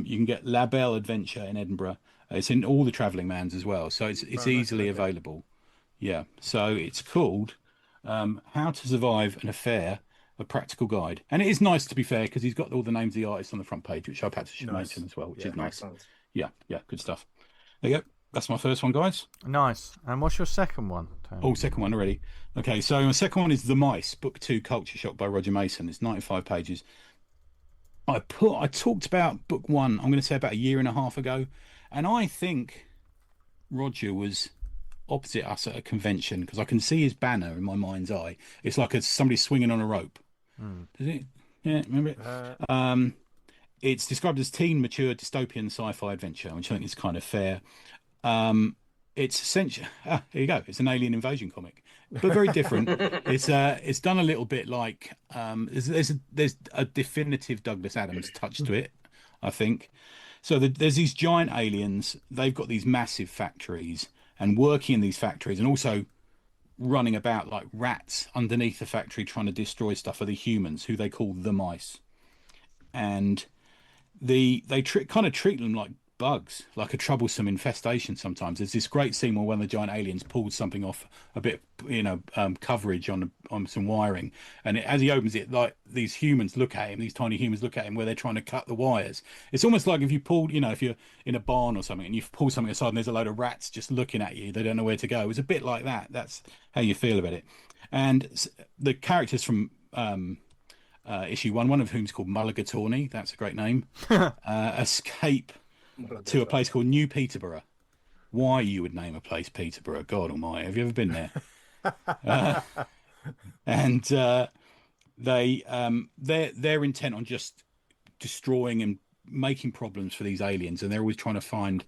you can get La Belle Adventure in Edinburgh. It's in all the Travelling Mans as well, so it's easily available. Yeah, so it's called How to Survive an Affair, a Practical Guide. And it is nice, to be fair, because he's got all the names of the artists on the front page, which I perhaps should mention as well, which is nice. Excellent. Yeah, good stuff. There you go. That's my first one, guys. Nice. And what's your second one, Tony? Oh, second one already. Okay, so my second one is The Mice, Book 2, Culture Shock by Roger Mason. It's 95 pages. I talked about Book 1, I'm going to say about a year and a half ago, and I think Roger was opposite us at a convention, because I can see his banner in my mind's eye. It's like somebody swinging on a rope. Does it? Yeah, remember it? It's described as teen, mature, dystopian sci-fi adventure, which I think is kind of fair. It's essentially here you go. It's an alien invasion comic, but very different. It's done a little bit like there's a definitive Douglas Adams touch to it, I think. So there's these giant aliens. They've got these massive factories, and working in these factories, and also running about like rats underneath the factory trying to destroy stuff are the humans, who they call the mice. And they kind of treat them like bugs, like a troublesome infestation sometimes. There's this great scene where one of the giant aliens pulls something off a bit, coverage on some wiring, and as he opens it, like these humans look at him, these tiny humans look at him where they're trying to cut the wires. It's almost like if you pulled, if you're in a barn or something and you pull something aside and there's a load of rats just looking at you, they don't know where to go. It's a bit like that. That's how you feel about it. And the characters from issue one of whom's called Mulligatawny, that's a great name, escape to a place called New Peterborough. Why you would name a place Peterborough? God Almighty, have you ever been there? And they're intent on just destroying and making problems for these aliens, and they're always trying to find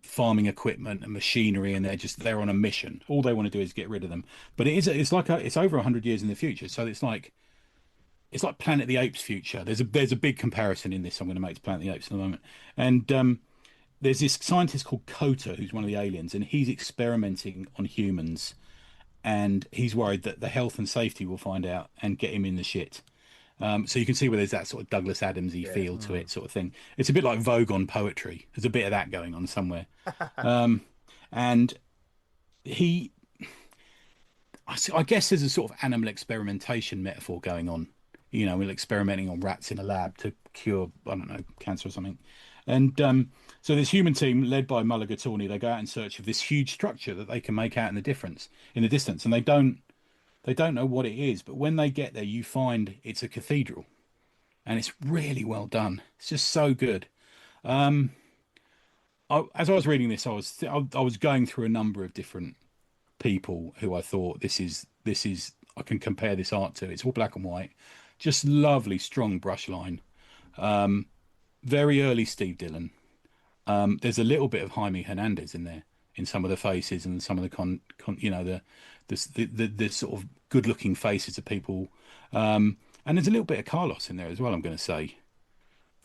farming equipment and machinery, and they're on a mission. All they want to do is get rid of them. But it's over 100 years in the future, so it's like Planet of the Apes future. There's a big comparison in this I'm going to make to Planet of the Apes in a moment. And there's this scientist called Kota, who's one of the aliens, and he's experimenting on humans, and he's worried that the health and safety will find out and get him in the shit. So you can see where there's that sort of Douglas Adams-y feel to it, sort of thing. It's a bit like Vogue on poetry. There's a bit of that going on somewhere. And I guess there's a sort of animal experimentation metaphor going on. We're experimenting on rats in a lab to cure, I don't know, cancer or something. And so this human team led by Mulligatawny, they go out in search of this huge structure that they can make out in the distance, and they don't know what it is. But when they get there, you find it's a cathedral, and it's really well done. It's just so good. As I was reading this, I was going through a number of different people who I thought this is I can compare this art to. It's all black and white. Just lovely, strong brush line. Very early Steve Dillon. There's a little bit of Jaime Hernandez in there, in some of the faces and some of the the sort of good-looking faces of people. And there's a little bit of Carlos in there as well, I'm going to say.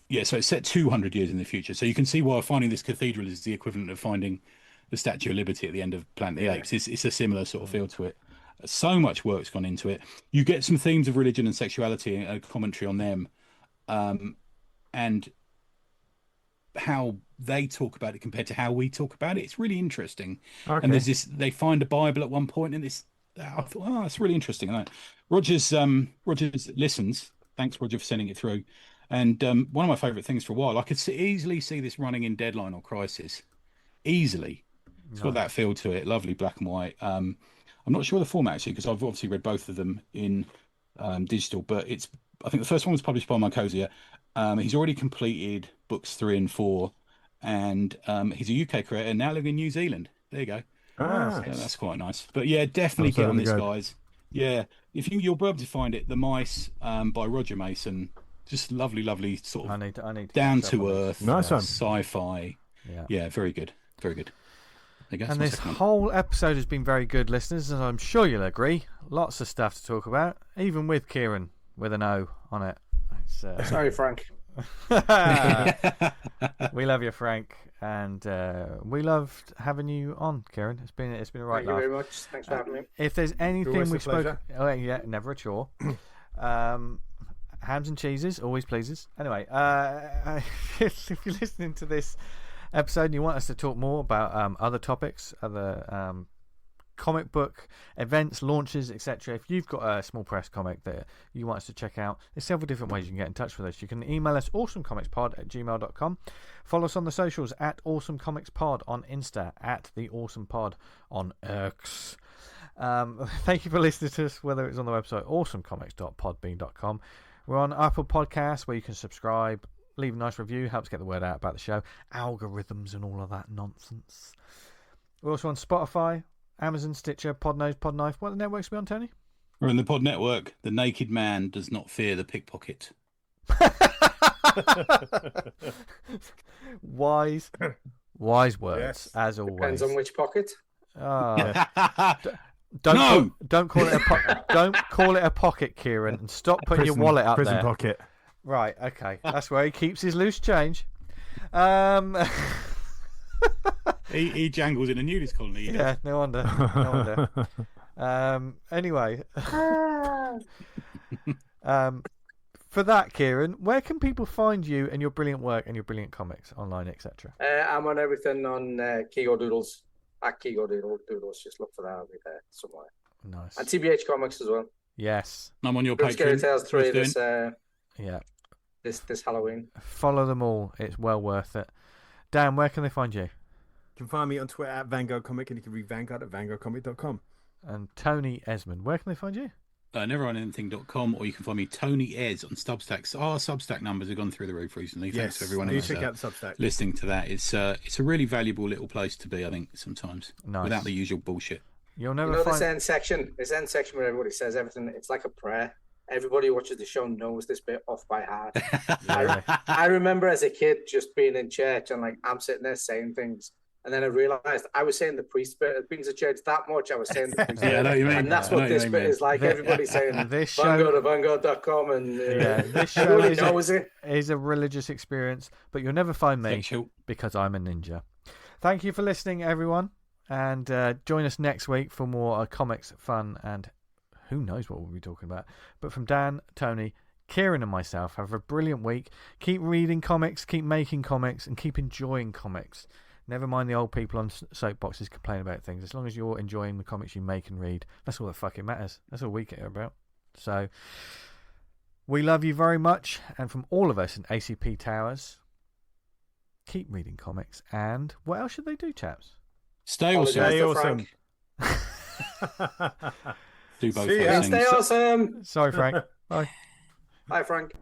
Yeah, so it's set 200 years in the future. So you can see why finding this cathedral is the equivalent of finding the Statue of Liberty at the end of Planet of the Apes. It's a similar sort of feel to it. So much work's gone into it. You get some themes of religion and sexuality and a commentary on them, and how they talk about it compared to how we talk about it. It's really interesting. Okay. And there's this, they find a Bible at one point, and this, I thought, oh, that's really interesting. And Rogers listens. Thanks, Roger, for sending it through. And one of my favourite things for a while, I could easily see this running in Deadline or Crisis. Easily. It's got that feel to it. Lovely black and white. I'm not sure of the format, actually, because I've obviously read both of them in digital, but I think the first one was published by Mycosia. He's already completed books 3 and 4, and he's a UK creator now living in New Zealand. There you go. So that's quite nice. But yeah, definitely get on this, guys. Yeah, if you'll be able to find it, The Mice by Roger Mason. Just lovely sort of I need to down to earth, nice one, sci-fi. Yeah, very good. And this whole episode has been very good, listeners, and I'm sure you'll agree. Lots of stuff to talk about, even with Kieran with an O on it. Sorry, Frank. We love you, Frank, and we loved having you on, Kieran. It's been a right laugh. Thank you very much. Thanks for having me. If there's anything we spoke, never a chore. Hams and cheeses always pleases. Anyway, if you're listening to this episode and you want us to talk more about other topics, other comic book events, launches, etc., if you've got a small press comic that you want us to check out, there's several different ways you can get in touch with us. You can email us awesomecomicspod@gmail.com. Follow us on the socials at awesomecomicspod on Insta, at the awesomepod on X. Thank you for listening to us, whether it's on the website awesomecomics.podbean.com. We're on Apple Podcasts, where you can subscribe, leave a nice review, helps get the word out about the show, algorithms and all of that nonsense. We're also on Spotify, Amazon, Stitcher, Podnose, Podknife. What networks are we on, Tony? We're in the Pod Network. The naked man does not fear the pickpocket. Wise words, as always. Depends on which pocket. Don't call it a pocket, Kieran, and stop putting your wallet up prison there. Pocket. Right, okay. That's where he keeps his loose change. He jangles in a nudist colony. Yeah, no wonder. No wonder. Anyway, for that, Kieran, where can people find you and your brilliant work and your brilliant comics online, etc.? I'm on everything on Kigo Doodles at Kigo Doodles. Just look for that. I'll be there somewhere. Nice. And TBH Comics as well. Yes. I'm on your Group Scary Patreon. Tales 3 Yeah. this Halloween. Follow them all. It's well worth it. Dan, where can they find you? You can find me on Twitter at Vanguard Comic, and you can read Vanguard at vanguardcomic.com. And Tony Esmond, where can they find you? Neveronanything.com, or you can find me Tony Ez on Substack. Our Substack numbers have gone through the roof recently. Thanks to everyone who's check out the Substack. Listening to that. It's a really valuable little place to be, I think, sometimes. Nice. Without the usual bullshit. You'll never find this end section where everybody says everything. It's like a prayer. Everybody who watches the show knows this bit off by heart. I remember as a kid just being in church and like I'm sitting there saying things. And then I realised I was saying the priest bit. It brings the church that much. I was saying the priest bit. I know what you mean. And that's what this bit is like. Everybody saying this show, Vanguard at Vanguard.com. And this show is a religious experience, but you'll never find me because I'm a ninja. Thank you for listening, everyone. And join us next week for more comics, fun, and who knows what we'll be talking about. But from Dan, Tony, Kieran and myself, have a brilliant week. Keep reading comics, keep making comics, and keep enjoying comics. Never mind the old people on soapboxes complaining about things. As long as you're enjoying the comics you make and read, that's all that fucking matters. That's all we care about. So, we love you very much. And from all of us in ACP Towers, keep reading comics. And what else should they do, chaps? Stay awesome. Stay awesome. Do both. Stay awesome. Sorry, Frank. Bye. Bye, Frank.